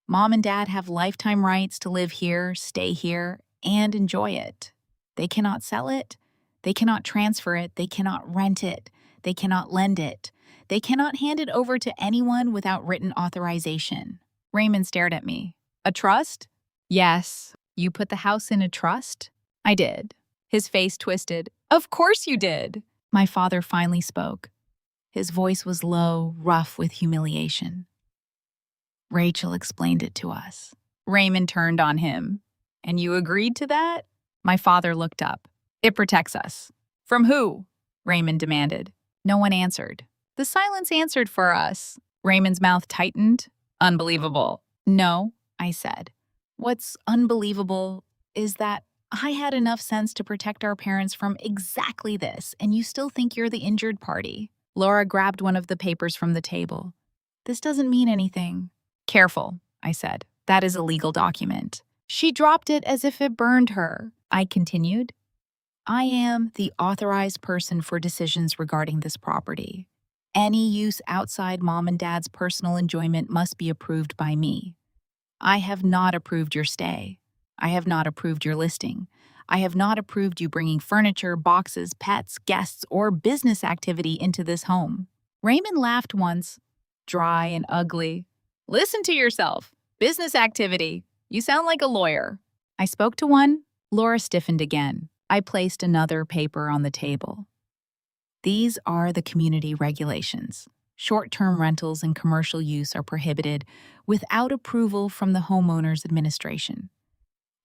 Mom and Dad have lifetime rights to live here, stay here, and enjoy it. They cannot sell it. They cannot transfer it. They cannot rent it. They cannot lend it. They cannot hand it over to anyone without written authorization." Raymond stared at me. "A trust?" "Yes. You put the house in a trust?" "I did." His face twisted. "Of course you did." My father finally spoke. His voice was low, rough with humiliation. "Rachel explained it to us." Raymond turned on him. "And you agreed to that?" My father looked up. "It protects us." "From who?" Raymond demanded. No one answered. The silence answered for us. Raymond's mouth tightened. "Unbelievable." "No," I said. "What's unbelievable is that I had enough sense to protect our parents from exactly this, and you still think you're the injured party." Laura grabbed one of the papers from the table. "This doesn't mean anything." "Careful," I said. "That is a legal document." She dropped it as if it burned her. I continued. "I am the authorized person for decisions regarding this property. Any use outside Mom and Dad's personal enjoyment must be approved by me. I have not approved your stay. I have not approved your listing. I have not approved you bringing furniture, boxes, pets, guests, or business activity into this home." Raymond laughed once, dry and ugly. "Listen to yourself. Business activity. You sound like a lawyer." I spoke to one. Laura stiffened again. I placed another paper on the table. "These are the community regulations. Short-term rentals and commercial use are prohibited without approval from the homeowner's administration.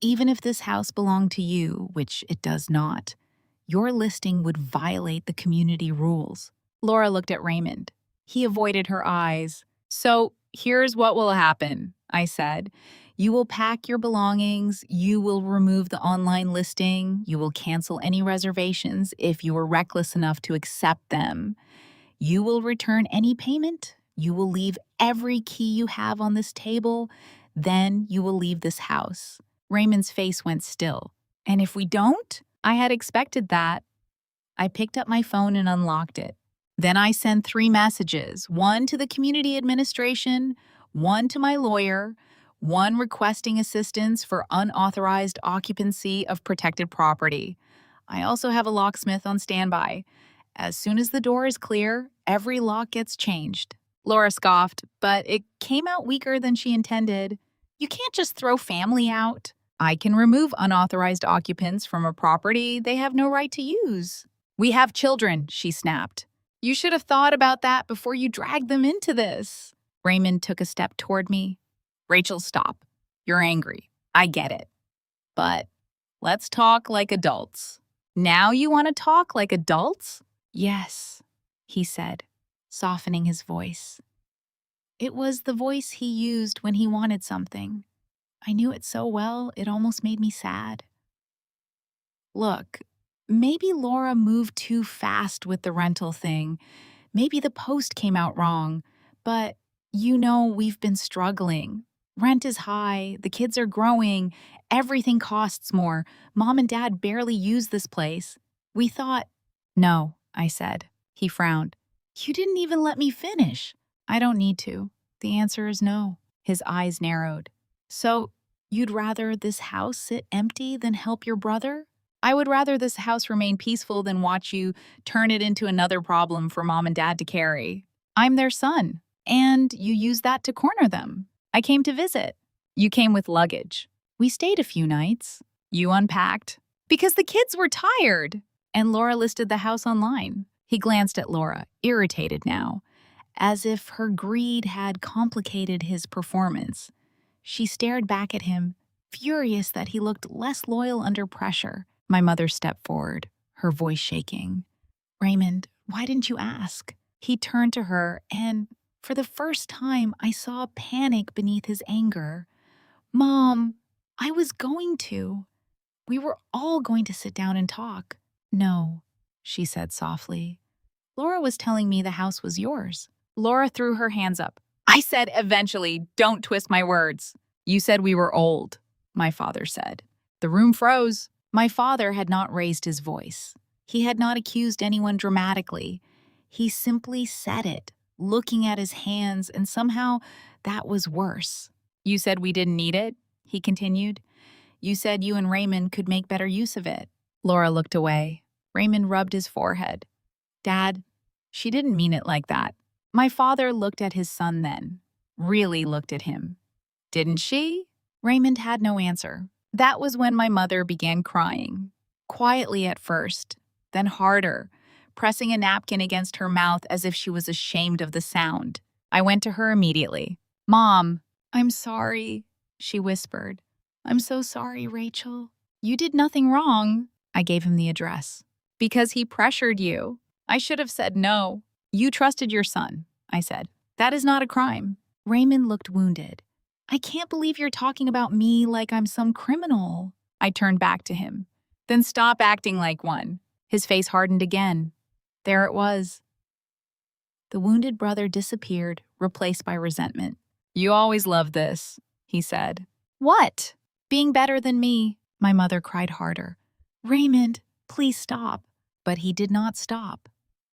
Even if this house belonged to you, which it does not, your listing would violate the community rules." Laura looked at Raymond. He avoided her eyes. "So here's what will happen," I said. "You will pack your belongings, you will remove the online listing, you will cancel any reservations if you were reckless enough to accept them. You will return any payment, you will leave every key you have on this table, then you will leave this house." Raymond's face went still. "And if we don't?" I had expected that. I picked up my phone and unlocked it. Then I sent 3 messages, one to the community administration, one to my lawyer, one requesting assistance for unauthorized occupancy of protected property. I also have a locksmith on standby. As soon as the door is clear, every lock gets changed." Laura scoffed, but it came out weaker than she intended. "You can't just throw family out." "I can remove unauthorized occupants from a property they have no right to use." "We have children," she snapped. "You should have thought about that before you dragged them into this." Raymond took a step toward me. "Rachel, stop. You're angry. I get it. But let's talk like adults." "Now you want to talk like adults?" "Yes," he said, softening his voice. It was the voice he used when he wanted something. I knew it so well, it almost made me sad. "Look, maybe Laura moved too fast with the rental thing. Maybe the post came out wrong. But, we've been struggling. Rent is high, the kids are growing, everything costs more. Mom and Dad barely use this place. We thought—" "No," I said. He frowned. "You didn't even let me finish." "I don't need to. The answer is no." His eyes narrowed. "So, you'd rather this house sit empty than help your brother?" "I would rather this house remain peaceful than watch you turn it into another problem for Mom and Dad to carry. I'm their son, and you use that to corner them. I came to visit. You came with luggage. We stayed a few nights. You unpacked. Because the kids were tired." And Laura listed the house online. He glanced at Laura, irritated now, as if her greed had complicated his performance. She stared back at him, furious that he looked less loyal under pressure. My mother stepped forward, her voice shaking. Raymond, why didn't you ask? He turned to her, and for the first time, I saw panic beneath his anger. Mom, I was going to. We were all going to sit down and talk. No, she said softly. Laura was telling me the house was yours. Laura threw her hands up. I said eventually, don't twist my words. You said we were old, my father said. The room froze. My father had not raised his voice. He had not accused anyone dramatically. He simply said it, looking at his hands, and somehow that was worse. You said we didn't need it, he continued. You said you and Raymond could make better use of it. Laura looked away. Raymond rubbed his forehead. Dad, she didn't mean it like that. My father looked at his son then, really looked at him. Didn't she? Raymond had no answer. That was when my mother began crying. Quietly at first, then harder, pressing a napkin against her mouth as if she was ashamed of the sound. I went to her immediately. Mom, I'm sorry, she whispered. I'm so sorry, Rachel. You did nothing wrong. I gave him the address. Because he pressured you. I should have said no. You trusted your son, I said. That is not a crime. Raymond looked wounded. I can't believe you're talking about me like I'm some criminal. I turned back to him. Then stop acting like one. His face hardened again. There it was. The wounded brother disappeared, replaced by resentment. You always loved this, he said. What? Being better than me, my mother cried harder. Raymond, please stop. But he did not stop.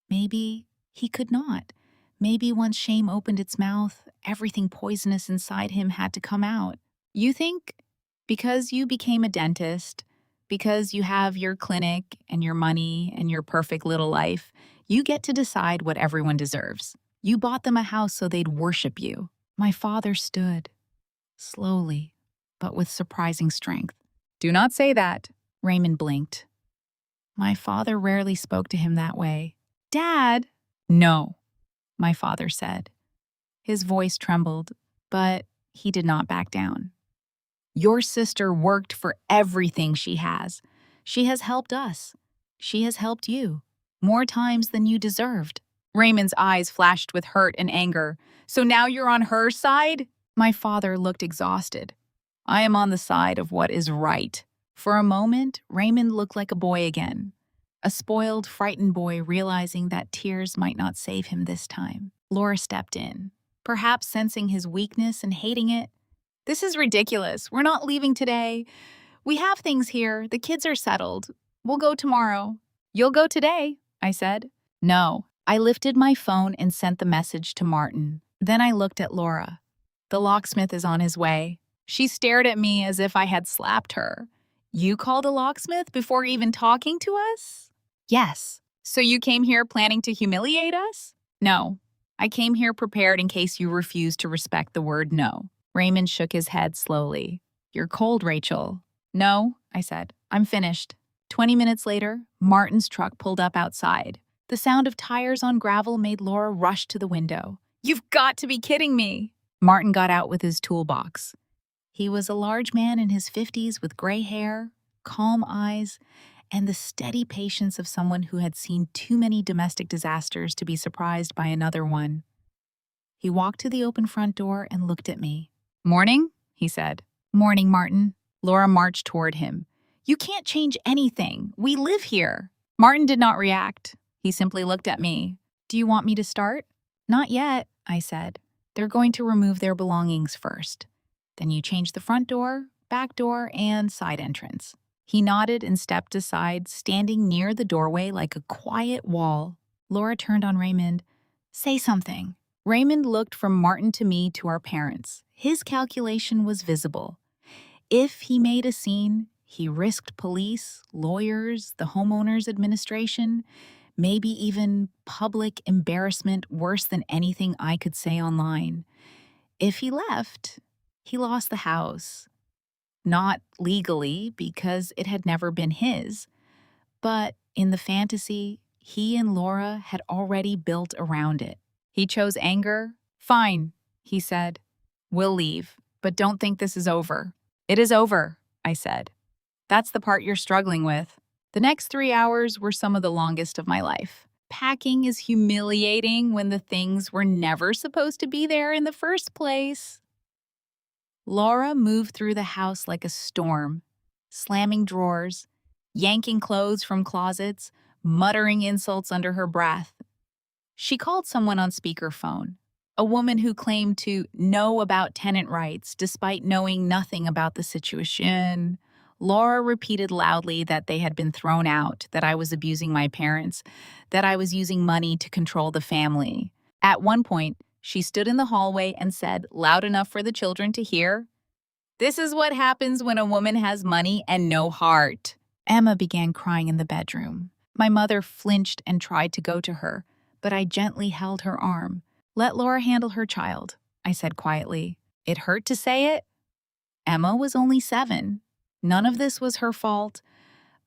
Maybe he could not. Maybe once shame opened its mouth, everything poisonous inside him had to come out. You think because you became a dentist, because you have your clinic and your money and your perfect little life, you get to decide what everyone deserves. You bought them a house so they'd worship you. My father stood, slowly, but with surprising strength. Do not say that. Raymond blinked. My father rarely spoke to him that way. Dad! No, my father said. His voice trembled, but he did not back down. Your sister worked for everything she has. She has helped us. She has helped you. More times than you deserved. Raymond's eyes flashed with hurt and anger. So now you're on her side? My father looked exhausted. I am on the side of what is right. For a moment, Raymond looked like a boy again. A spoiled, frightened boy realizing that tears might not save him this time. Laura stepped in, perhaps sensing his weakness and hating it. This is ridiculous. We're not leaving today. We have things here. The kids are settled. We'll go tomorrow. You'll go today, I said. No. I lifted my phone and sent the message to Martin. Then I looked at Laura. The locksmith is on his way. She stared at me as if I had slapped her. You called a locksmith before even talking to us? Yes. So you came here planning to humiliate us? No. I came here prepared in case you refuse to respect the word no. Raymond shook his head slowly. You're cold, Rachel. No, I said. I'm finished. 20 minutes later, Martin's truck pulled up outside. The sound of tires on gravel made Laura rush to the window. You've got to be kidding me. Martin got out with his toolbox. He was a large man in his 50s with gray hair, calm eyes, and the steady patience of someone who had seen too many domestic disasters to be surprised by another one. He walked to the open front door and looked at me. Morning, he said. Morning, Martin. Laura marched toward him. You can't change anything. We live here. Martin did not react. He simply looked at me. Do you want me to start? Not yet, I said. They're going to remove their belongings first. Then you change the front door, back door, and side entrance. He nodded and stepped aside, standing near the doorway like a quiet wall. Laura turned on Raymond. Say something. Raymond looked from Martin to me to our parents. His calculation was visible. If he made a scene, he risked police, lawyers, the homeowners administration, maybe even public embarrassment worse than anything I could say online. If he left, he lost the house. Not legally, because it had never been his, but in the fantasy, he and Laura had already built around it. He chose anger. Fine, he said. We'll leave, but don't think this is over. It is over, I said. That's the part you're struggling with. The next 3 hours were some of the longest of my life. Packing is humiliating when the things were never supposed to be there in the first place. Laura moved through the house like a storm, slamming drawers, yanking clothes from closets, muttering insults under her breath. She called someone on speakerphone, a woman who claimed to know about tenant rights despite knowing nothing about the situation. Laura repeated loudly that they had been thrown out, that I was abusing my parents, that I was using money to control the family. At one point, she stood in the hallway and said, loud enough for the children to hear, "This is what happens when a woman has money and no heart." Emma began crying in the bedroom. My mother flinched and tried to go to her, but I gently held her arm. "Let Laura handle her child," I said quietly. It hurt to say it. Emma was only 7. None of this was her fault,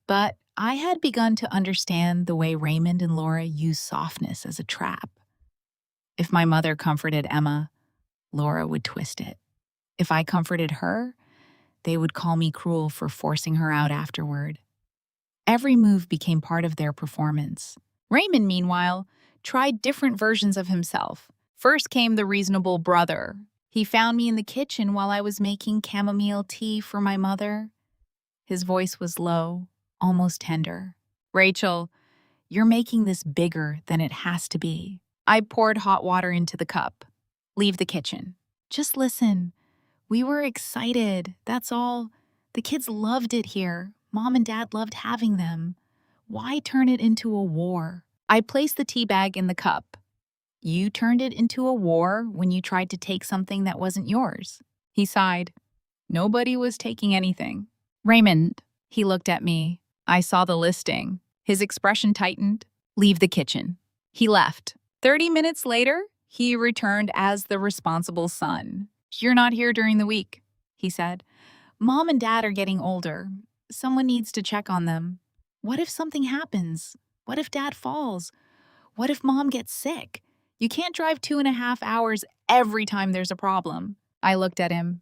but I had begun to understand the way Raymond and Laura use softness as a trap. If my mother comforted Emma, Laura would twist it. If I comforted her, they would call me cruel for forcing her out afterward. Every move became part of their performance. Raymond, meanwhile, tried different versions of himself. First came the reasonable brother. He found me in the kitchen while I was making chamomile tea for my mother. His voice was low, almost tender. "Rachel, you're making this bigger than it has to be." I poured hot water into the cup. "Leave the kitchen. Just listen. We were excited, that's all. The kids loved it here. Mom and Dad loved having them. Why turn it into a war?" I placed the tea bag in the cup. "You turned it into a war when you tried to take something that wasn't yours." He sighed. "Nobody was taking anything." "Raymond," he looked at me. I saw the listing. His expression tightened. "Leave the kitchen." He left. 30 minutes later, he returned as the responsible son. "You're not here during the week," he said. "Mom and Dad are getting older. Someone needs to check on them. What if something happens? What if Dad falls? What if Mom gets sick? You can't drive 2.5 hours every time there's a problem." I looked at him.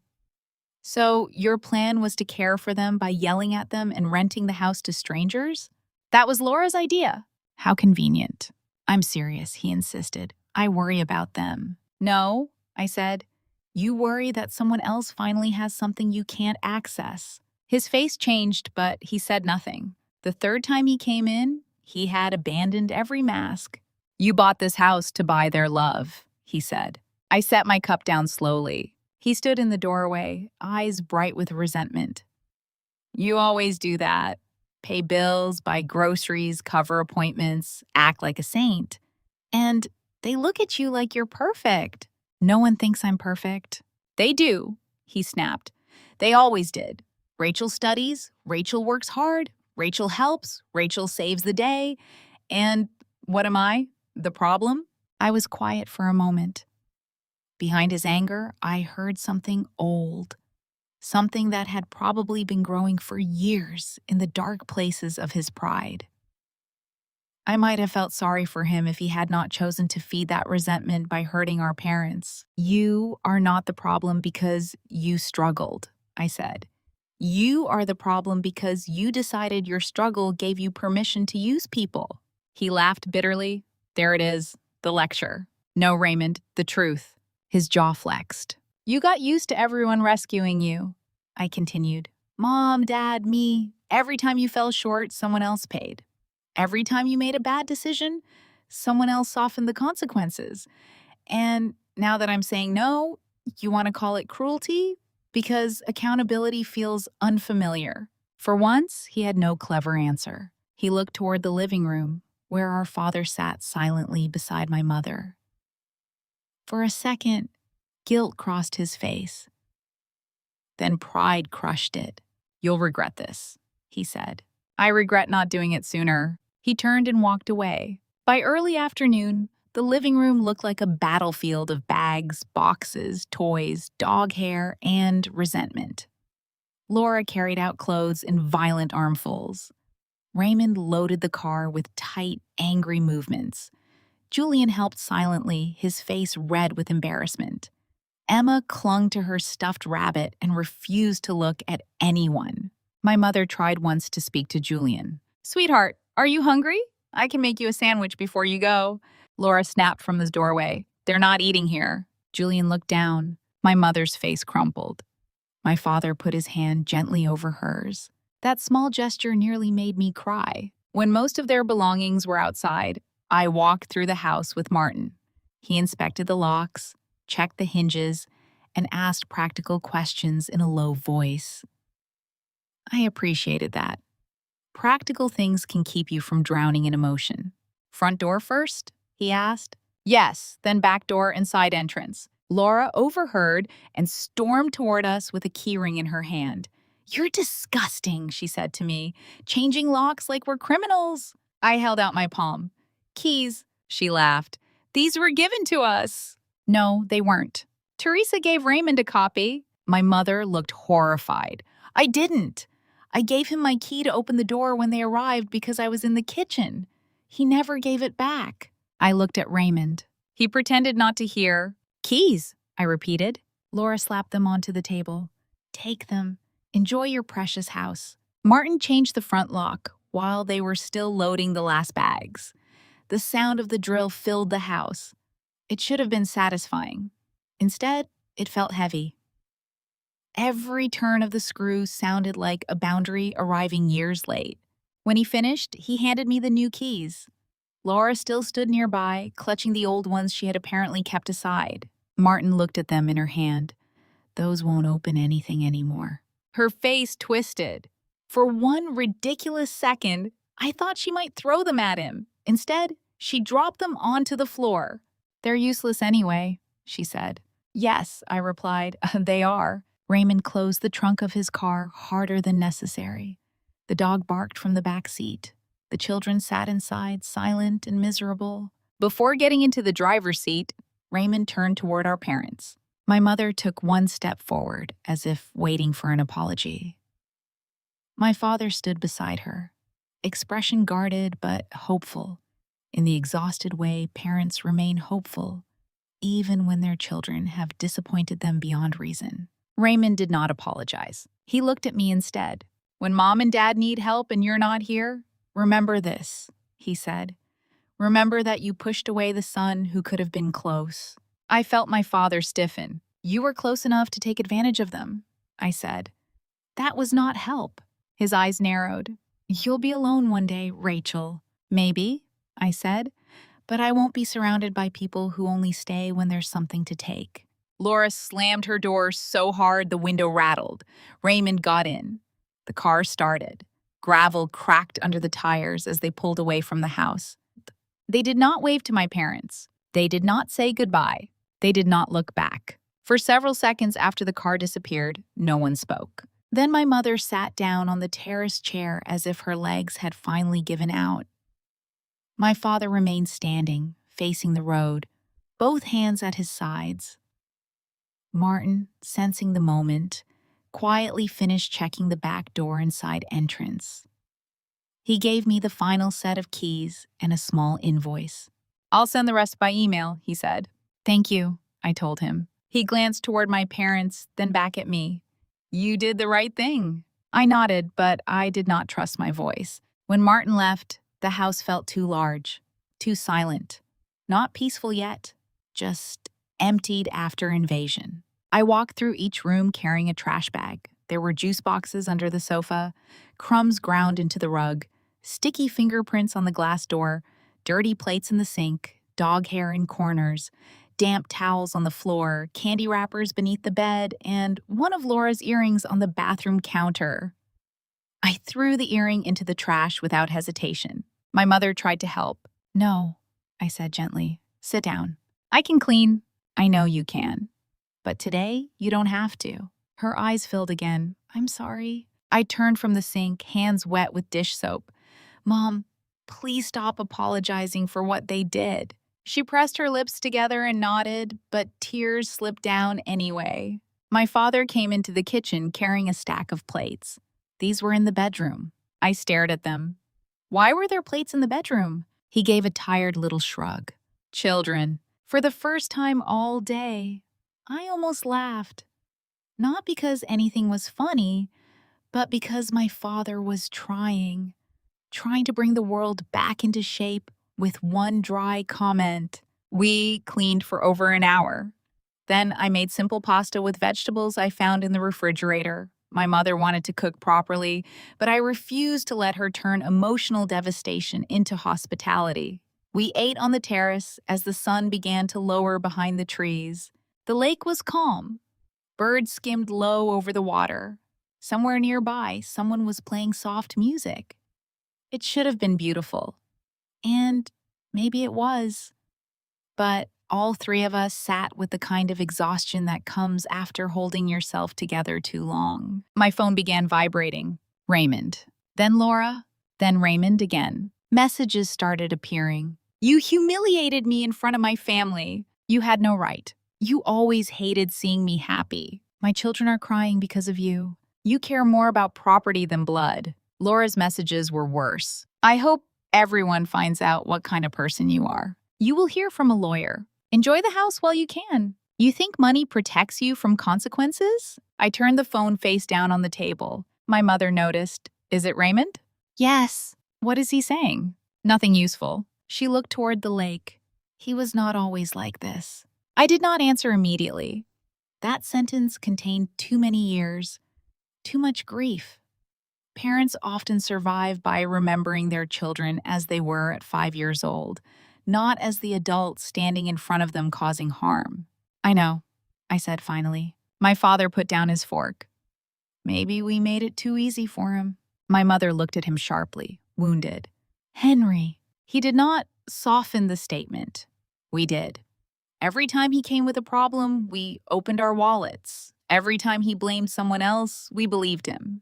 "So your plan was to care for them by yelling at them and renting the house to strangers?" "That was Laura's idea." "How convenient." "I'm serious," he insisted. "I worry about them." "No," I said. "You worry that someone else finally has something you can't access." His face changed, but he said nothing. The third time he came in, he had abandoned every mask. "You bought this house to buy their love," he said. I set my cup down slowly. He stood in the doorway, eyes bright with resentment. "You always do that. Pay bills, buy groceries, cover appointments, act like a saint. And they look at you like you're perfect." "No one thinks I'm perfect." "They do," he snapped. "They always did. Rachel studies, Rachel works hard, Rachel helps, Rachel saves the day. And what am I? The problem?" I was quiet for a moment. Behind his anger, I heard something old. Something that had probably been growing for years in the dark places of his pride. I might have felt sorry for him if he had not chosen to feed that resentment by hurting our parents. "You are not the problem because you struggled," I said. "You are the problem because you decided your struggle gave you permission to use people." He laughed bitterly. "There it is, the lecture." "No, Raymond, the truth." His jaw flexed. "You got used to everyone rescuing you," I continued. "Mom, Dad, me. Every time you fell short, someone else paid. Every time you made a bad decision, someone else softened the consequences. And now that I'm saying no, you want to call it cruelty? Because accountability feels unfamiliar." For once, he had no clever answer. He looked toward the living room, where our father sat silently beside my mother. For a second, guilt crossed his face. Then pride crushed it. "You'll regret this," he said. "I regret not doing it sooner." He turned and walked away. By early afternoon, the living room looked like a battlefield of bags, boxes, toys, dog hair, and resentment. Laura carried out clothes in violent armfuls. Raymond loaded the car with tight, angry movements. Julian helped silently, his face red with embarrassment. Emma clung to her stuffed rabbit and refused to look at anyone. My mother tried once to speak to Julian. "Sweetheart, are you hungry?" I can make you a sandwich before you go. Laura snapped from the doorway. They're not eating here. Julian looked down. My mother's face crumpled. My father put his hand gently over hers. That small gesture nearly made me cry. When most of their belongings were outside, I walked through the house with Martin. He inspected the locks, checked the hinges, and asked practical questions in a low voice. I appreciated that. Practical things can keep you from drowning in emotion. Front door first? He asked. Yes, then back door and side entrance. Laura overheard and stormed toward us with a keyring in her hand. You're disgusting, she said to me, changing locks like we're criminals. I held out my palm. Keys, she laughed. These were given to us. No, they weren't. Teresa gave Raymond a copy. My mother looked horrified. I didn't. I gave him my key to open the door when they arrived because I was in the kitchen. He never gave it back. I looked at Raymond. He pretended not to hear. Keys, I repeated. Laura slapped them onto the table. Take them. Enjoy your precious house. Martin changed the front lock while they were still loading the last bags. The sound of the drill filled the house. It should have been satisfying. Instead, it felt heavy. Every turn of the screw sounded like a boundary arriving years late. When he finished, he handed me the new keys. Laura still stood nearby, clutching the old ones she had apparently kept aside. Martin looked at them in her hand. Those won't open anything anymore. Her face twisted. For one ridiculous second, I thought she might throw them at him. Instead, she dropped them onto the floor. They're useless anyway, she said. Yes, I replied, they are. Raymond closed the trunk of his car harder than necessary. The dog barked from the back seat. The children sat inside, silent and miserable. Before getting into the driver's seat, Raymond turned toward our parents. My mother took one step forward, as if waiting for an apology. My father stood beside her, expression guarded but hopeful. In the exhausted way parents remain hopeful, even when their children have disappointed them beyond reason. Raymond did not apologize. He looked at me instead. When Mom and Dad need help and you're not here, remember this, he said. Remember that you pushed away the son who could have been close. I felt my father stiffen. You were close enough to take advantage of them, I said. That was not help. His eyes narrowed. You'll be alone one day, Rachel. Maybe, I said, but I won't be surrounded by people who only stay when there's something to take. Laura slammed her door so hard the window rattled. Raymond got in. The car started. Gravel cracked under the tires as they pulled away from the house. They did not wave to my parents. They did not say goodbye. They did not look back. For several seconds after the car disappeared, no one spoke. Then my mother sat down on the terrace chair as if her legs had finally given out. My father remained standing, facing the road, both hands at his sides. Martin, sensing the moment, quietly finished checking the back door and side entrance. He gave me the final set of keys and a small invoice. I'll send the rest by email, he said. Thank you, I told him. He glanced toward my parents, then back at me. You did the right thing. I nodded, but I did not trust my voice. When Martin left, the house felt too large, too silent. Not peaceful yet, just emptied after invasion. I walked through each room carrying a trash bag. There were juice boxes under the sofa, crumbs ground into the rug, sticky fingerprints on the glass door, dirty plates in the sink, dog hair in corners, damp towels on the floor, candy wrappers beneath the bed, and one of Laura's earrings on the bathroom counter. I threw the earring into the trash without hesitation. My mother tried to help. No, I said gently. Sit down. I can clean. I know you can. But today, you don't have to. Her eyes filled again. I'm sorry. I turned from the sink, hands wet with dish soap. Mom, please stop apologizing for what they did. She pressed her lips together and nodded, but tears slipped down anyway. My father came into the kitchen carrying a stack of plates. These were in the bedroom. I stared at them. Why were there plates in the bedroom? He gave a tired little shrug. Children. For the first time all day, I almost laughed. Not because anything was funny, but because my father was trying trying to bring the world back into shape with one dry comment. We cleaned for over an hour. Then I made simple pasta with vegetables I found in the refrigerator. My mother wanted to cook properly, but I refused to let her turn emotional devastation into hospitality. We ate on the terrace as the sun began to lower behind the trees. The lake was calm. Birds skimmed low over the water. Somewhere nearby, someone was playing soft music. It should have been beautiful. And maybe it was. But all three of us sat with the kind of exhaustion that comes after holding yourself together too long. My phone began vibrating. Raymond. Then Laura. Then Raymond again. Messages started appearing. You humiliated me in front of my family. You had no right. You always hated seeing me happy. My children are crying because of you. You care more about property than blood. Laura's messages were worse. I hope everyone finds out what kind of person you are. You will hear from a lawyer. Enjoy the house while you can. You think money protects you from consequences? I turned the phone face down on the table. My mother noticed. Is it Raymond? Yes. What is he saying? Nothing useful. She looked toward the lake. He was not always like this. I did not answer immediately. That sentence contained too many years, too much grief. Parents often survive by remembering their children as they were at 5 years old, not as the adult standing in front of them causing harm. I know, I said finally. My father put down his fork. Maybe we made it too easy for him. My mother looked at him sharply, wounded. Henry. He did not soften the statement. We did. Every time he came with a problem, we opened our wallets. Every time he blamed someone else, we believed him.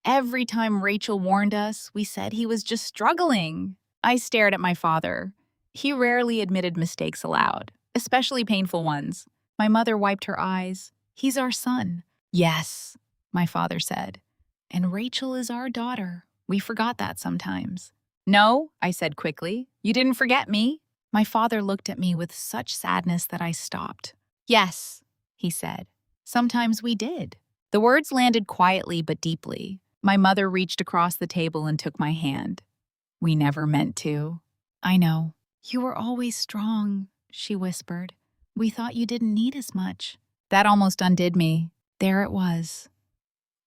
Every time Rachel warned us, we said he was just struggling. I stared at my father. He rarely admitted mistakes aloud, especially painful ones. My mother wiped her eyes. He's our son. Yes, my father said. And Rachel is our daughter. We forgot that sometimes. No, I said quickly. You didn't forget me. My father looked at me with such sadness that I stopped. Yes, he said. Sometimes we did. The words landed quietly but deeply. My mother reached across the table and took my hand. We never meant to. I know. You were always strong, she whispered. We thought you didn't need as much. That almost undid me. There it was.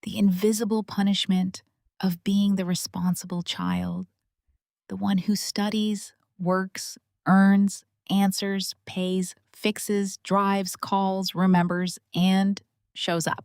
The invisible punishment of being the responsible child. The one who studies, works, earns, answers, pays, fixes, drives, calls, remembers, and shows up.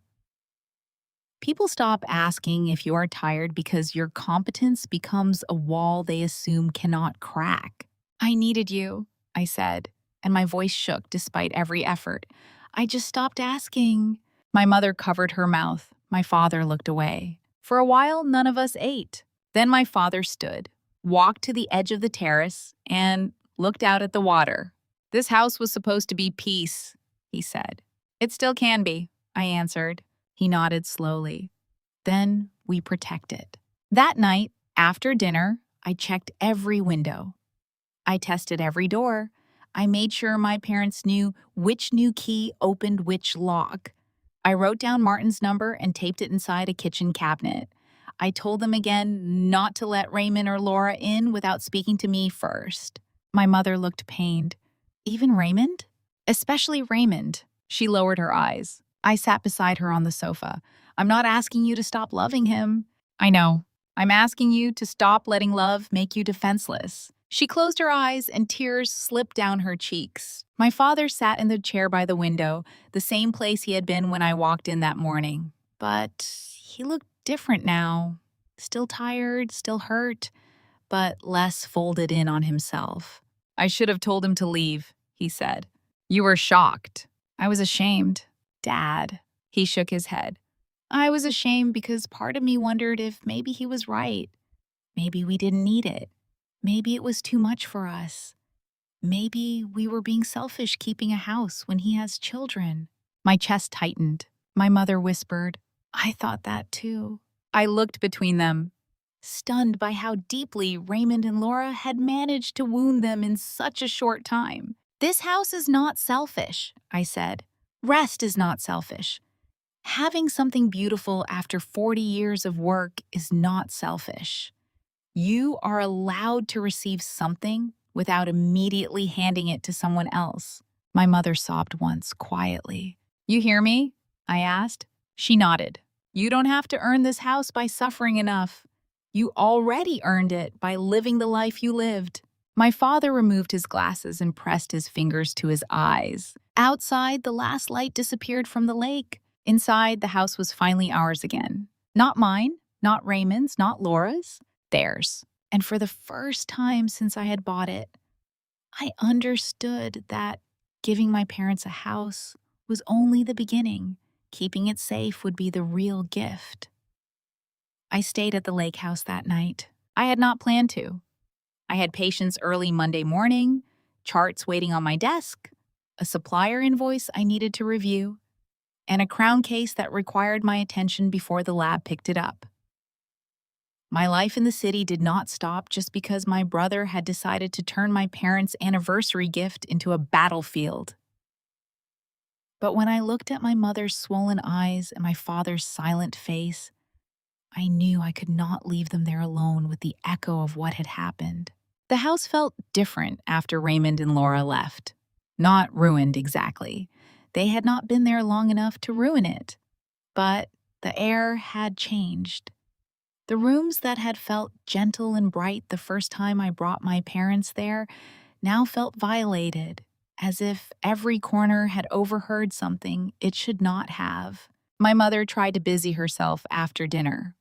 People stop asking if you are tired because your competence becomes a wall they assume cannot crack. I needed you, I said, and my voice shook despite every effort. I just stopped asking. My mother covered her mouth. My father looked away. For a while, none of us ate. Then my father stood, walked to the edge of the terrace, and looked out at the water. This house was supposed to be peace, he said. It still can be, I answered. He nodded slowly. Then we protect it. That night, after dinner, I checked every window. I tested every door. I made sure my parents knew which new key opened which lock. I wrote down Martin's number and taped it inside a kitchen cabinet. I told them again not to let Raymond or Laura in without speaking to me first. My mother looked pained. Even Raymond? Especially Raymond. She lowered her eyes. I sat beside her on the sofa. I'm not asking you to stop loving him. I know. I'm asking you to stop letting love make you defenseless. She closed her eyes and tears slipped down her cheeks. My father sat in the chair by the window, the same place he had been when I walked in that morning. But he looked different now. Still tired, still hurt, but less folded in on himself. I should have told him to leave, he said. You were shocked. I was ashamed. Dad. He shook his head. I was ashamed because part of me wondered if maybe he was right. Maybe we didn't need it. Maybe it was too much for us. Maybe we were being selfish keeping a house when he has children. My chest tightened. My mother whispered, I thought that too. I looked between them, stunned by how deeply Raymond and Laura had managed to wound them in such a short time. This house is not selfish, I said. Rest is not selfish. Having something beautiful after 40 years of work is not selfish. You are allowed to receive something without immediately handing it to someone else. My mother sobbed once, quietly. You hear me? I asked. She nodded. You don't have to earn this house by suffering enough. You already earned it by living the life you lived. My father removed his glasses and pressed his fingers to his eyes. Outside, the last light disappeared from the lake. Inside, the house was finally ours again. Not mine, not Raymond's, not Laura's. Theirs. And for the first time since I had bought it, I understood that giving my parents a house was only the beginning. Keeping it safe would be the real gift. I stayed at the lake house that night. I had not planned to. I had patients early Monday morning, charts waiting on my desk, a supplier invoice I needed to review, and a crown case that required my attention before the lab picked it up. My life in the city did not stop just because my brother had decided to turn my parents' anniversary gift into a battlefield. But when I looked at my mother's swollen eyes and my father's silent face, I knew I could not leave them there alone with the echo of what had happened. The house felt different after Raymond and Laura left. Not ruined exactly. They had not been there long enough to ruin it. But the air had changed. The rooms that had felt gentle and bright the first time I brought my parents there now felt violated, as if every corner had overheard something it should not have. My mother tried to busy herself after dinner.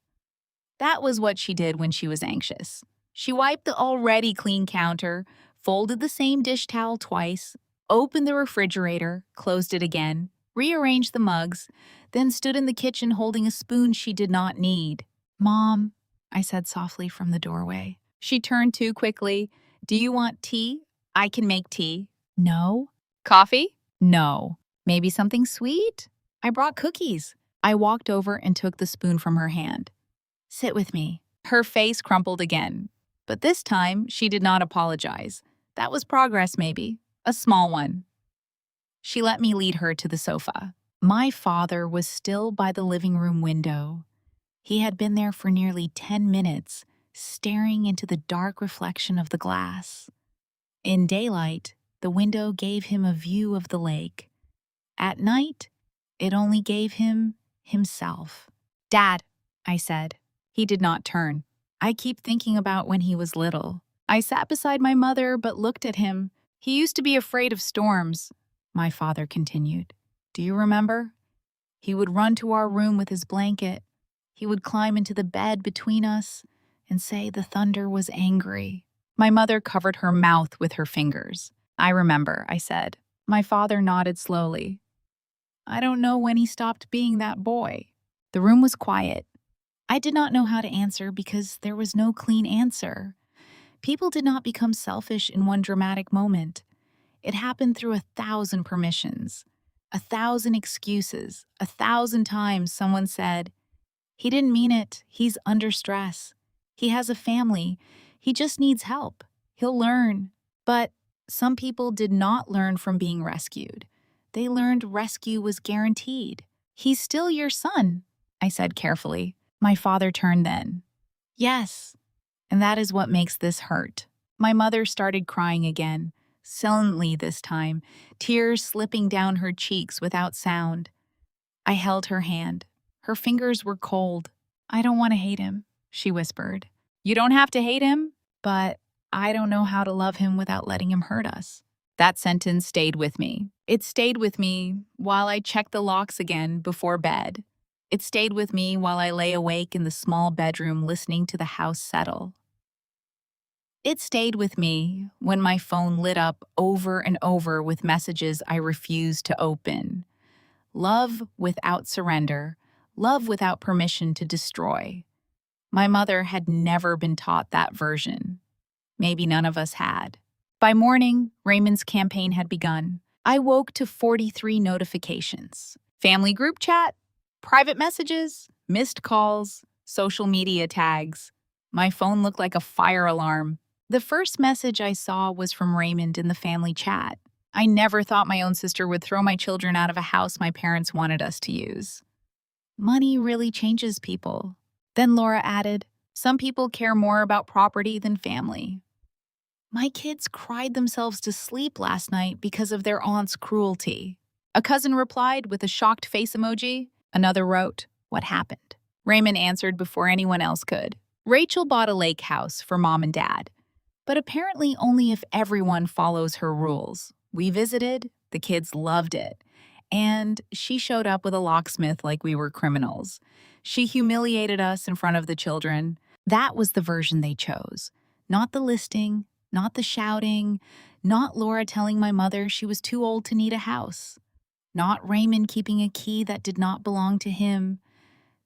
That was what she did when she was anxious. She wiped the already clean counter, folded the same dish towel twice, opened the refrigerator, closed it again, rearranged the mugs, then stood in the kitchen holding a spoon she did not need. Mom, I said softly from the doorway. She turned to quickly. Do you want tea? I can make tea. No. Coffee? No. Maybe something sweet? I brought cookies. I walked over and took the spoon from her hand. Sit with me. Her face crumpled again. But this time, she did not apologize. That was progress, maybe. A small one. She let me lead her to the sofa. My father was still by the living room window. He had been there for nearly 10 minutes, staring into the dark reflection of the glass. In daylight, the window gave him a view of the lake. At night, it only gave him himself. Dad, I said. He did not turn. I keep thinking about when he was little. I sat beside my mother but looked at him. He used to be afraid of storms, my father continued. Do you remember? He would run to our room with his blanket. He would climb into the bed between us and say the thunder was angry. My mother covered her mouth with her fingers. I remember, I said. My father nodded slowly. I don't know when he stopped being that boy. The room was quiet. I did not know how to answer because there was no clean answer. People did not become selfish in one dramatic moment. It happened through 1,000 permissions, 1,000 excuses, 1,000 times someone said, he didn't mean it. He's under stress. He has a family. He just needs help. He'll learn. But some people did not learn from being rescued. They learned rescue was guaranteed. He's still your son, I said carefully. My father turned then. Yes, and that is what makes this hurt. My mother started crying again, silently this time, tears slipping down her cheeks without sound. I held her hand. Her fingers were cold. I don't want to hate him, she whispered. You don't have to hate him, but I don't know how to love him without letting him hurt us. That sentence stayed with me. It stayed with me while I checked the locks again before bed. It stayed with me while I lay awake in the small bedroom listening to the house settle. It stayed with me when my phone lit up over and over with messages I refused to open. Love without surrender. Love without permission to destroy. My mother had never been taught that version. Maybe none of us had. By morning, Raymond's campaign had begun. I woke to 43 notifications. Family group chat, private messages, missed calls, social media tags. My phone looked like a fire alarm. The first message I saw was from Raymond in the family chat. I never thought my own sister would throw my children out of a house my parents wanted us to use. Money really changes people. Then Laura added, Some people care more about property than family. My kids cried themselves to sleep last night because of their aunt's cruelty. A cousin replied with a shocked face emoji. Another wrote, "What happened?" Raymond answered before anyone else could. Rachel bought a lake house for mom and dad, but apparently only if everyone follows her rules. We visited, the kids loved it, and she showed up with a locksmith like we were criminals. She humiliated us in front of the children. That was the version they chose. Not the listing, not the shouting, not Laura telling my mother she was too old to need a house, not Raymond keeping a key that did not belong to him,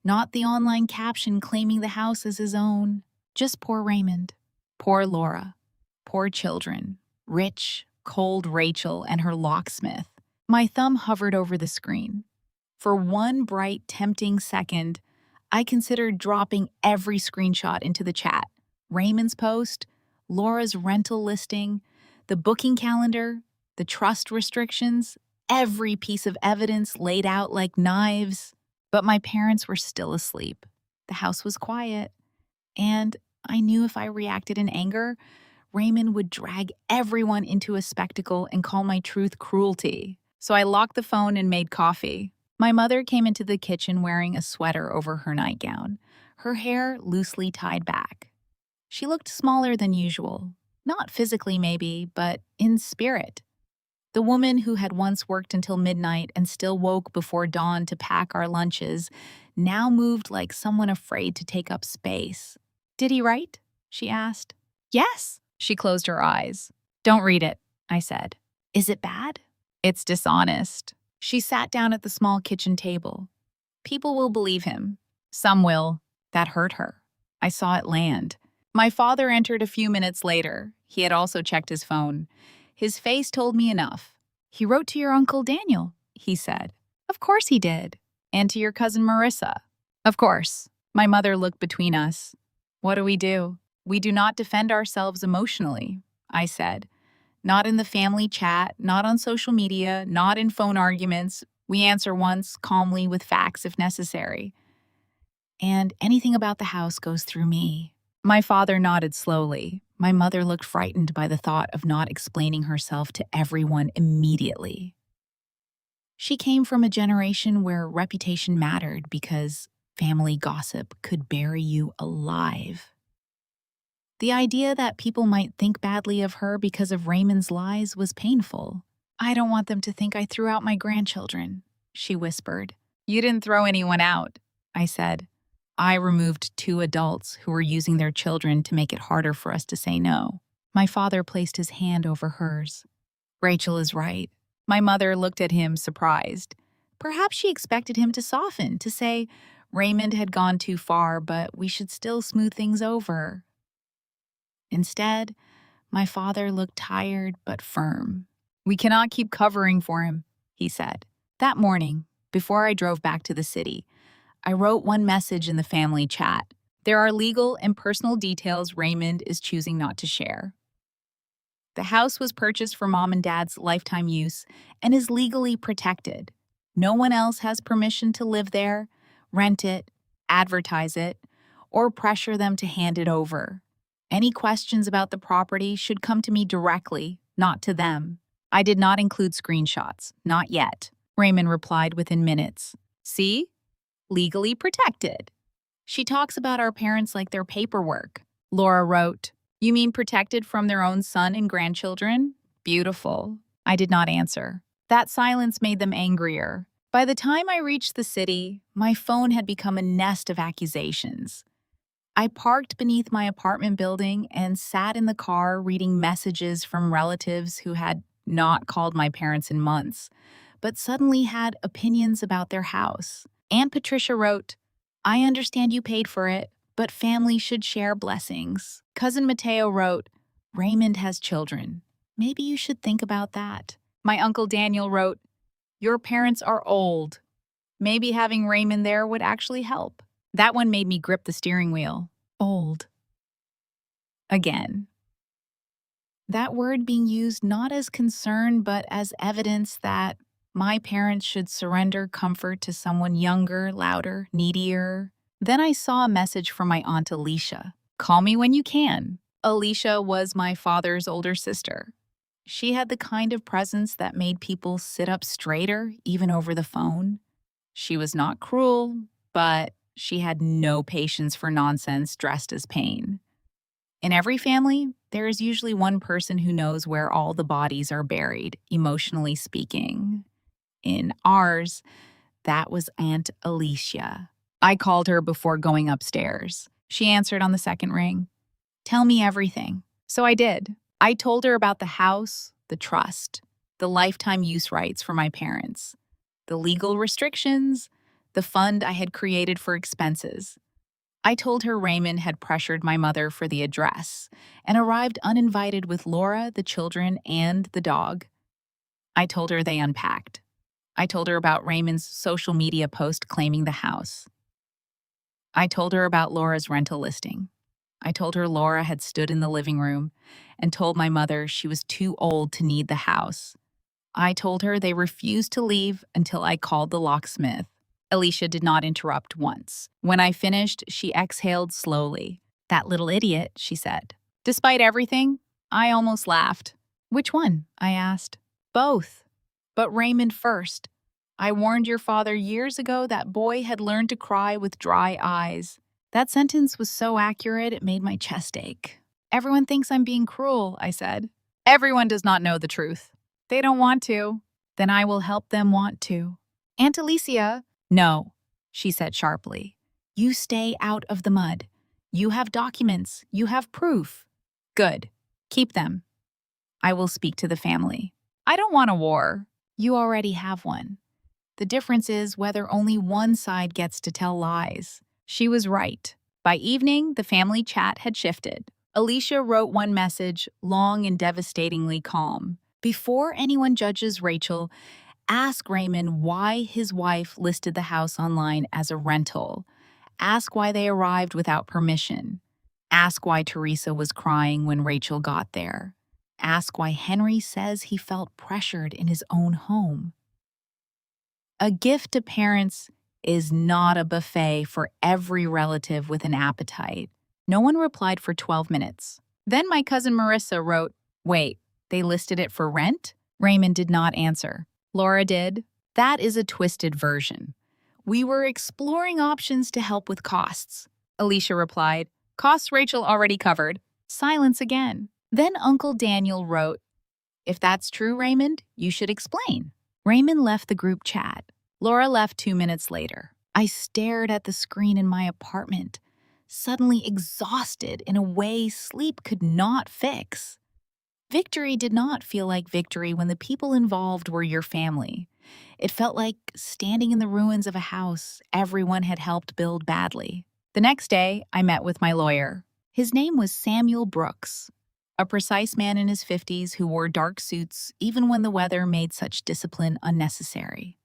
not the online caption claiming the house as his own. Just poor Raymond, poor Laura, poor children, rich, cold Rachel and her locksmith. My thumb hovered over the screen. For one bright, tempting second, I considered dropping every screenshot into the chat. Raymond's post, Laura's rental listing, the booking calendar, the trust restrictions, every piece of evidence laid out like knives. But my parents were still asleep. The house was quiet, and I knew if I reacted in anger, Raymond would drag everyone into a spectacle and call my truth cruelty. So I locked the phone and made coffee. My mother came into the kitchen wearing a sweater over her nightgown, her hair loosely tied back. She looked smaller than usual, not physically maybe, but in spirit. The woman who had once worked until midnight and still woke before dawn to pack our lunches now moved like someone afraid to take up space. "Did he write?" she asked. "Yes." She closed her eyes. "Don't read it," I said. "Is it bad?" "It's dishonest." She sat down at the small kitchen table. "People will believe him. Some will." That hurt her. I saw it land. My father entered a few minutes later. He had also checked his phone. His face told me enough. "He wrote to your Uncle Daniel," he said. "Of course he did. And to your cousin Marissa." "Of course." My mother looked between us. "What do? We do not defend ourselves emotionally," I said. "Not in the family chat, not on social media, not in phone arguments. We answer once, calmly, with facts if necessary. And anything about the house goes through me." My father nodded slowly. My mother looked frightened by the thought of not explaining herself to everyone immediately. She came from a generation where reputation mattered because family gossip could bury you alive. The idea that people might think badly of her because of Raymond's lies was painful. "I don't want them to think I threw out my grandchildren," she whispered. "You didn't throw anyone out," I said. "I removed 2 adults who were using their children to make it harder for us to say no." My father placed his hand over hers. "Rachel is right." My mother looked at him, surprised. Perhaps she expected him to soften, to say Raymond had gone too far, but we should still smooth things over. Instead, my father looked tired but firm. "We cannot keep covering for him," he said. That morning, before I drove back to the city, I wrote one message in the family chat. There are legal and personal details Raymond is choosing not to share. The house was purchased for mom and dad's lifetime use and is legally protected. No one else has permission to live there, rent it, advertise it, or pressure them to hand it over. Any questions about the property should come to me directly, not to them. I did not include screenshots, not yet. Raymond replied within minutes. "See? Legally protected." "She talks about our parents like they're paperwork." Laura wrote, "You mean protected from their own son and grandchildren? Beautiful." I did not answer. That silence made them angrier. By the time I reached the city, my phone had become a nest of accusations. I parked beneath my apartment building and sat in the car reading messages from relatives who had not called my parents in months, but suddenly had opinions about their house. Aunt Patricia wrote, "I understand you paid for it, but family should share blessings." Cousin Mateo wrote, "Raymond has children. Maybe you should think about that." My Uncle Daniel wrote, "Your parents are old. Maybe having Raymond there would actually help." That one made me grip the steering wheel. Old. Again. That word being used not as concern, but as evidence that my parents should surrender comfort to someone younger, louder, needier. Then I saw a message from my Aunt Alicia. Call me when you can. Alicia was my father's older sister. She had the kind of presence that made people sit up straighter, even over the phone. She was not cruel, but she had no patience for nonsense dressed as pain. In every family, there is usually one person who knows where all the bodies are buried, emotionally speaking. In ours, that was Aunt Alicia. I called her before going upstairs. She answered on the second ring. Tell me everything. So I did. I told her about the house, the trust, the lifetime use rights for my parents, the legal restrictions, the fund I had created for expenses. I told her Raymond had pressured my mother for the address and arrived uninvited with Laura, the children, and the dog. I told her they unpacked. I told her about Raymond's social media post claiming the house. I told her about Laura's rental listing. I told her Laura had stood in the living room and told my mother she was too old to need the house. I told her they refused to leave until I called the locksmith. Alicia did not interrupt once. When I finished, she exhaled slowly. That little idiot, she said. Despite everything, I almost laughed. Which one? I asked. Both. But Raymond first. I warned your father years ago that boy had learned to cry with dry eyes. That sentence was so accurate it made my chest ache. Everyone thinks I'm being cruel, I said. Everyone does not know the truth. They don't want to. Then I will help them want to. Aunt Alicia. No, she said sharply. You stay out of the mud. You have documents. You have proof. Good. Keep them. I will speak to the family. I don't want a war. You already have one. The difference is whether only one side gets to tell lies. She was right. By evening, the family chat had shifted. Alicia wrote one message, long and devastatingly calm. Before anyone judges Rachel, ask Raymond why his wife listed the house online as a rental. Ask why they arrived without permission. Ask why Teresa was crying when Rachel got there. Ask why Henry says he felt pressured in his own home. A gift to parents is not a buffet for every relative with an appetite. No one replied for 12 minutes. Then my cousin Marissa wrote, Wait, they listed it for rent? Raymond did not answer. Laura did. That is a twisted version. We were exploring options to help with costs. Alicia replied, Costs Rachel already covered. Silence again. Then Uncle Daniel wrote, If that's true, Raymond, you should explain. Raymond left the group chat. Laura left 2 minutes later. I stared at the screen in my apartment, suddenly exhausted in a way sleep could not fix. Victory did not feel like victory when the people involved were your family. It felt like standing in the ruins of a house everyone had helped build badly. The next day, I met with my lawyer. His name was Samuel Brooks, a precise man in his 50s who wore dark suits even when the weather made such discipline unnecessary.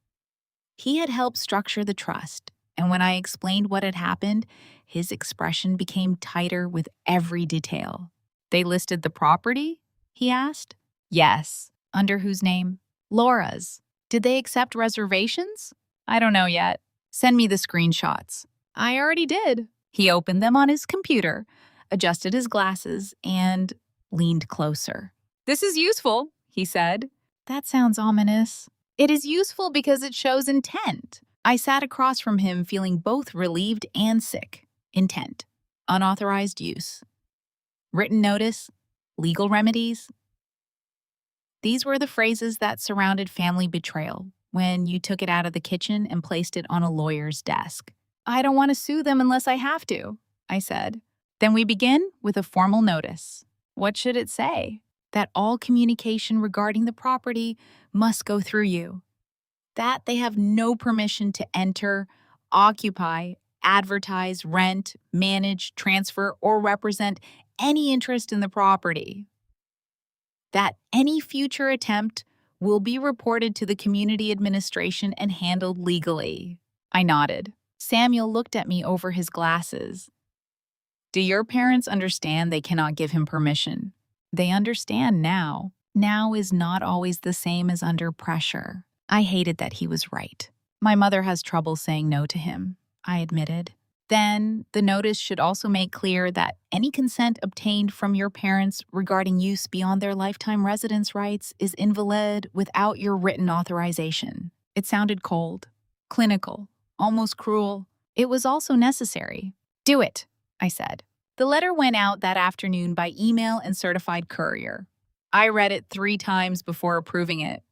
He had helped structure the trust, and when I explained what had happened, his expression became tighter with every detail. They listed the property? He asked. Yes. Under whose name? Laura's. Did they accept reservations? I don't know yet. Send me the screenshots. I already did. He opened them on his computer, adjusted his glasses, and leaned closer. This is useful, he said. That sounds ominous. It is useful because it shows intent. I sat across from him feeling both relieved and sick. Intent. Unauthorized use. Written notice. Legal remedies. These were the phrases that surrounded family betrayal when you took it out of the kitchen and placed it on a lawyer's desk. I don't want to sue them unless I have to, I said. Then we begin with a formal notice. What should it say? That all communication regarding the property must go through you. That they have no permission to enter, occupy, advertise, rent, manage, transfer, or represent any interest in the property. That any future attempt will be reported to the community administration and handled legally. I nodded. Samuel looked at me over his glasses. Do your parents understand they cannot give him permission? They understand now. Now is not always the same as under pressure. I hated that he was right. My mother has trouble saying no to him, I admitted. Then, the notice should also make clear that any consent obtained from your parents regarding use beyond their lifetime residence rights is invalid without your written authorization. It sounded cold, clinical, almost cruel. It was also necessary. Do it, I said. The letter went out that afternoon by email and certified courier. I read it 3 times before approving it.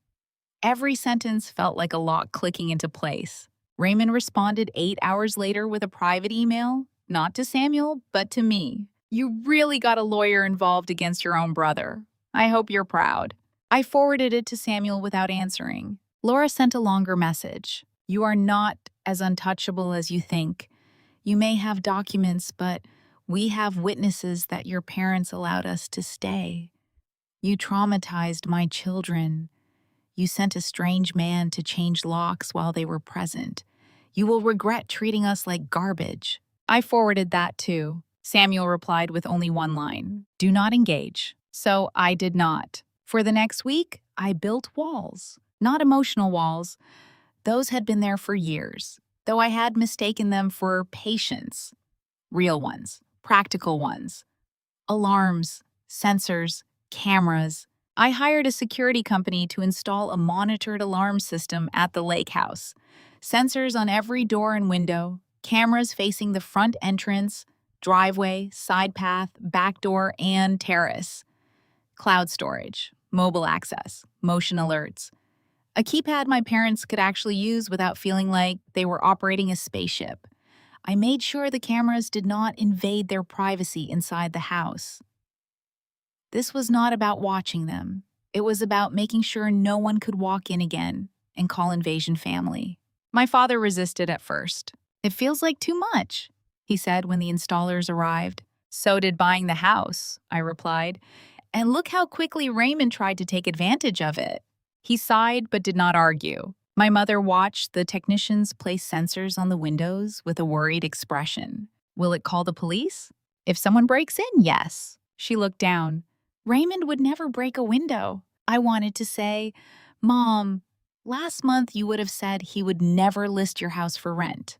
Every sentence felt like a lock clicking into place. Raymond responded 8 hours later with a private email, not to Samuel, but to me. You really got a lawyer involved against your own brother. I hope you're proud. I forwarded it to Samuel without answering. Laura sent a longer message. You are not as untouchable as you think. You may have documents, but we have witnesses that your parents allowed us to stay. You traumatized my children. You sent a strange man to change locks while they were present. You will regret treating us like garbage. I forwarded that too. Samuel replied with only one line. Do not engage. So I did not. For the next week, I built walls. Not emotional walls. Those had been there for years, though I had mistaken them for patience. Real ones, practical ones. Alarms, sensors, cameras. I hired a security company to install a monitored alarm system at the lake house. Sensors on every door and window, cameras facing the front entrance, driveway, side path, back door, and terrace. Cloud storage, mobile access, motion alerts. A keypad my parents could actually use without feeling like they were operating a spaceship. I made sure the cameras did not invade their privacy inside the house. This was not about watching them. It was about making sure no one could walk in again and call invasion family. My father resisted at first. It feels like too much, he said when the installers arrived. So did buying the house, I replied. And look how quickly Raymond tried to take advantage of it. He sighed but did not argue. My mother watched the technicians place sensors on the windows with a worried expression. Will it call the police? If someone breaks in, yes. She looked down. Raymond would never break a window. I wanted to say, Mom, last month you would have said he would never list your house for rent.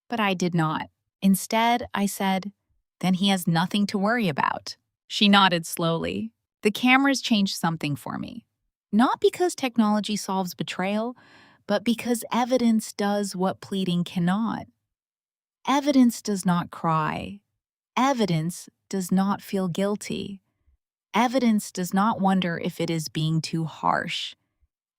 But I did not. Instead, I said, then he has nothing to worry about. She nodded slowly. The cameras changed something for me. Not because technology solves betrayal, but because evidence does what pleading cannot. Evidence does not cry. Evidence does not feel guilty. Evidence does not wonder if it is being too harsh.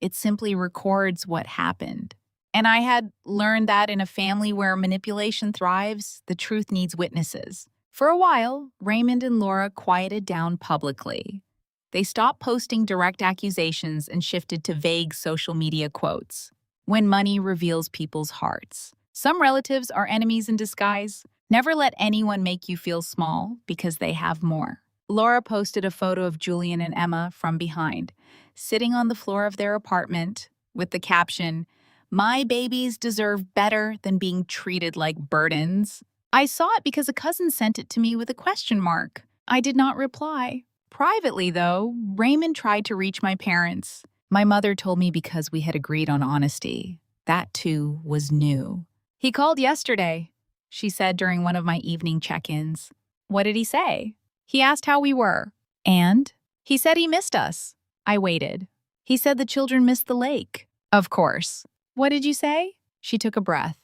It simply records what happened. And I had learned that in a family where manipulation thrives, the truth needs witnesses. For a while, Raymond and Laura quieted down publicly. They stopped posting direct accusations and shifted to vague social media quotes. When money reveals people's hearts. Some relatives are enemies in disguise. Never let anyone make you feel small because they have more. Laura posted a photo of Julian and Emma from behind, sitting on the floor of their apartment with the caption, "My babies deserve better than being treated like burdens." I saw it because a cousin sent it to me with a question mark. I did not reply. Privately, though, Raymond tried to reach my parents. My mother told me because we had agreed on honesty. That, too, was new. He called yesterday, she said during one of my evening check-ins. What did he say? He asked how we were. And? He said he missed us. I waited. He said the children missed the lake. Of course. What did you say? She took a breath.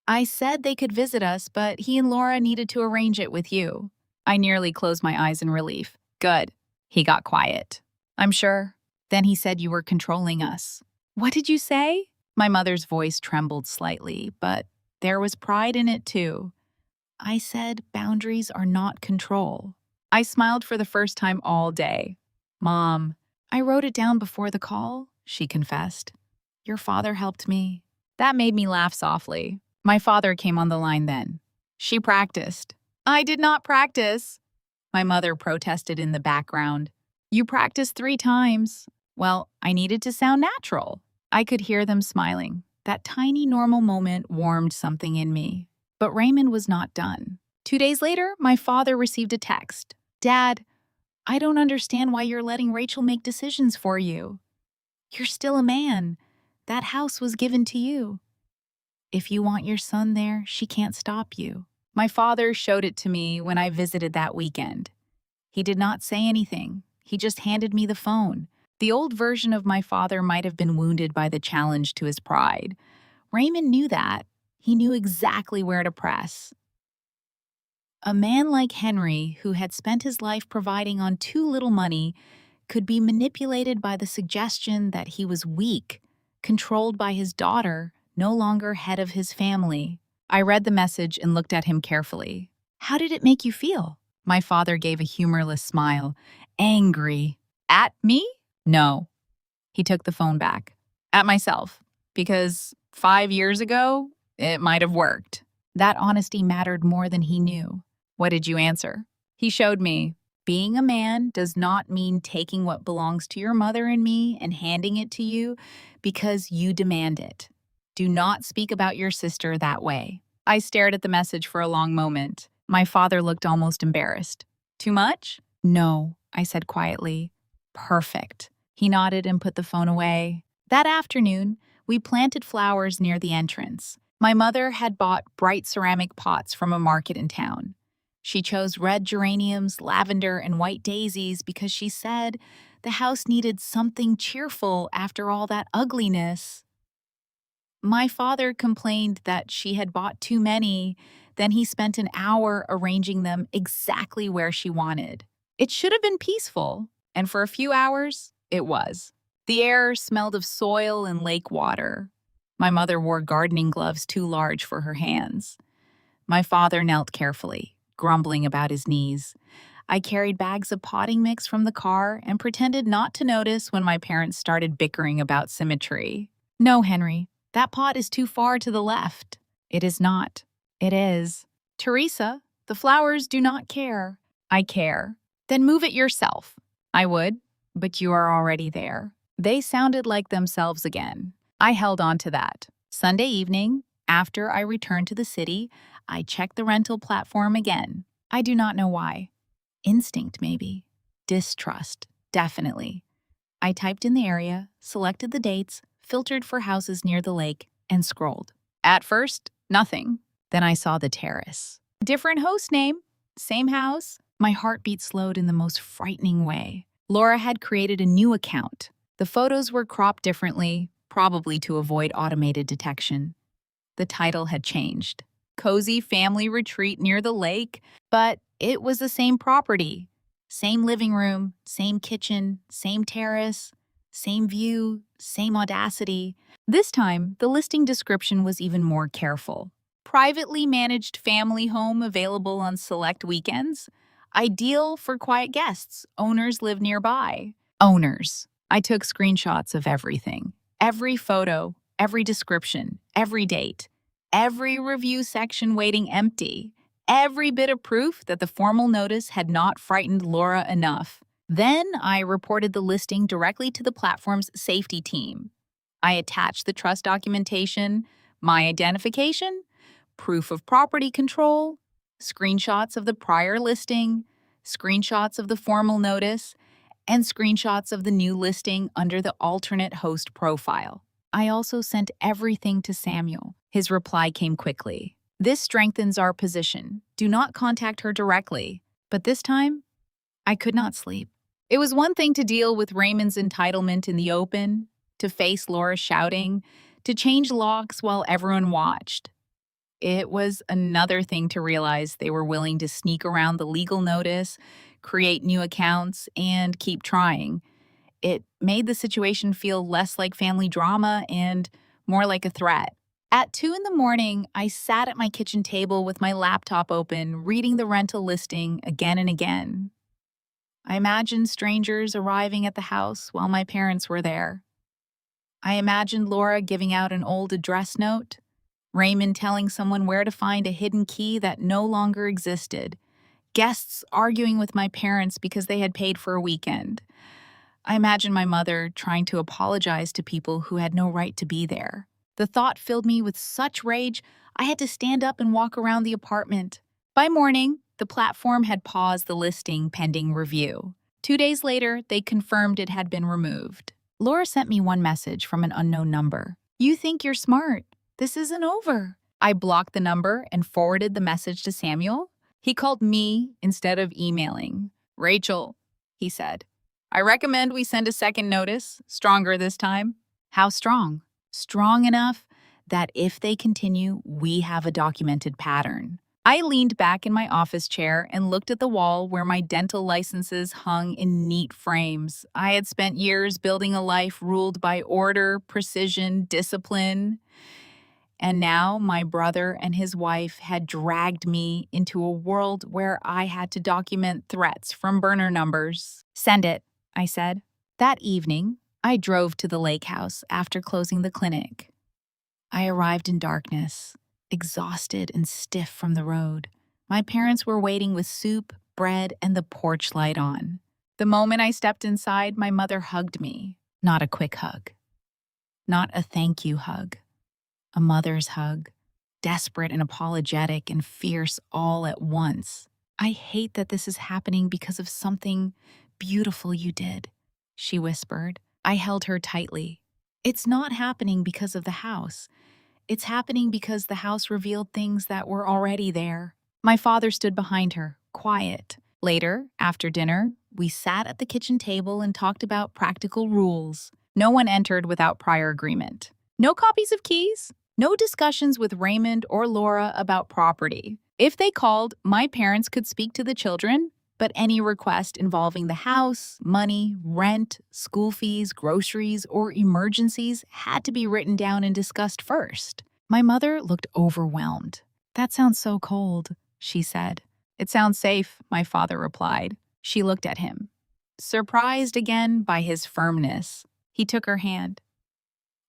I said they could visit us, but he and Laura needed to arrange it with you. I nearly closed my eyes in relief. Good. He got quiet. I'm sure. Then he said you were controlling us. What did you say? My mother's voice trembled slightly, but there was pride in it too. I said boundaries are not control. I smiled for the first time all day. Mom, I wrote it down before the call, she confessed. Your father helped me. That made me laugh softly. My father came on the line then. She practiced. I did not practice. My mother protested in the background. You practiced 3 times. Well, I needed to sound natural. I could hear them smiling. That tiny normal moment warmed something in me. But Raymond was not done. 2 days later, my father received a text. Dad, I don't understand why you're letting Rachel make decisions for you. You're still a man. That house was given to you. If you want your son there, she can't stop you. My father showed it to me when I visited that weekend. He did not say anything. He just handed me the phone. The old version of my father might have been wounded by the challenge to his pride. Raymond knew that. He knew exactly where to press. A man like Henry, who had spent his life providing on too little money, could be manipulated by the suggestion that he was weak, controlled by his daughter, no longer head of his family. I read the message and looked at him carefully. How did it make you feel? My father gave a humorless smile. Angry. At me? No. He took the phone back. At myself. Because 5 years ago, it might have worked. That honesty mattered more than he knew. What did you answer? He showed me. Being a man does not mean taking what belongs to your mother and me and handing it to you because you demand it. Do not speak about your sister that way. I stared at the message for a long moment. My father looked almost embarrassed. Too much? No, I said quietly. Perfect. He nodded and put the phone away. That afternoon, we planted flowers near the entrance. My mother had bought bright ceramic pots from a market in town. She chose red geraniums, lavender, and white daisies because she said the house needed something cheerful after all that ugliness. My father complained that she had bought too many. Then he spent an hour arranging them exactly where she wanted. It should have been peaceful, and for a few hours, it was. The air smelled of soil and lake water. My mother wore gardening gloves too large for her hands. My father knelt carefully, grumbling about his knees. I carried bags of potting mix from the car and pretended not to notice when my parents started bickering about symmetry. No, Henry, that pot is too far to the left. It is not. It is. Teresa, the flowers do not care. I care. Then move it yourself. I would, but you are already there. They sounded like themselves again. I held on to that. Sunday evening, after I returned to the city, I checked the rental platform again. I do not know why. Instinct, maybe. Distrust, definitely. I typed in the area, selected the dates, filtered for houses near the lake, and scrolled. At first, nothing. Then I saw the terrace. Different host name, same house. My heartbeat slowed in the most frightening way. Laura had created a new account. The photos were cropped differently, probably to avoid automated detection. The title had changed. Cozy family retreat near the lake, but it was the same property. Same living room, same kitchen, same terrace, same view, same audacity. This time, the listing description was even more careful. Privately managed family home available on select weekends. Ideal for quiet guests. Owners live nearby. Owners. I took screenshots of everything. Every photo, every description, every date. Every review section waiting empty. Every bit of proof that the formal notice had not frightened Laura enough. Then I reported the listing directly to the platform's safety team. I attached the trust documentation, my identification, proof of property control, screenshots of the prior listing, screenshots of the formal notice, and screenshots of the new listing under the alternate host profile. I also sent everything to Samuel. His reply came quickly. This strengthens our position. Do not contact her directly. But this time, I could not sleep. It was one thing to deal with Raymond's entitlement in the open, to face Laura shouting, to change locks while everyone watched. It was another thing to realize they were willing to sneak around the legal notice, create new accounts, and keep trying. It made the situation feel less like family drama and more like a threat. At 2 in the morning, I sat at my kitchen table with my laptop open, reading the rental listing again and again. I imagined strangers arriving at the house while my parents were there. I imagined Laura giving out an old address note, Raymond telling someone where to find a hidden key that no longer existed, guests arguing with my parents because they had paid for a weekend. I imagined my mother trying to apologize to people who had no right to be there. The thought filled me with such rage, I had to stand up and walk around the apartment. By morning, the platform had paused the listing pending review. 2 days later, they confirmed it had been removed. Laura sent me one message from an unknown number. You think you're smart. This isn't over. I blocked the number and forwarded the message to Samuel. He called me instead of emailing. "Rachel," he said, "I recommend we send a second notice, stronger this time." "How strong?" "Strong enough that if they continue, we have a documented pattern." I leaned back in my office chair and looked at the wall where my dental licenses hung in neat frames. I had spent years building a life ruled by order, precision, discipline. And now my brother and his wife had dragged me into a world where I had to document threats from burner numbers. "Send it," I said. That evening, I drove to the lake house after closing the clinic. I arrived in darkness, exhausted and stiff from the road. My parents were waiting with soup, bread, and the porch light on. The moment I stepped inside, my mother hugged me. Not a quick hug. Not a thank you hug. A mother's hug, desperate and apologetic and fierce all at once. "I hate that this is happening because of something beautiful you did," she whispered. I held her tightly. "It's not happening because of the house. It's happening because the house revealed things that were already there." My father stood behind her, quiet. Later, after dinner, we sat at the kitchen table and talked about practical rules. No one entered without prior agreement. No copies of keys. No discussions with Raymond or Laura about property. If they called, my parents could speak to the children, but any request involving the house, money, rent, school fees, groceries, or emergencies had to be written down and discussed first. My mother looked overwhelmed. "That sounds so cold," she said. "It sounds safe," my father replied. She looked at him, surprised again by his firmness. He took her hand.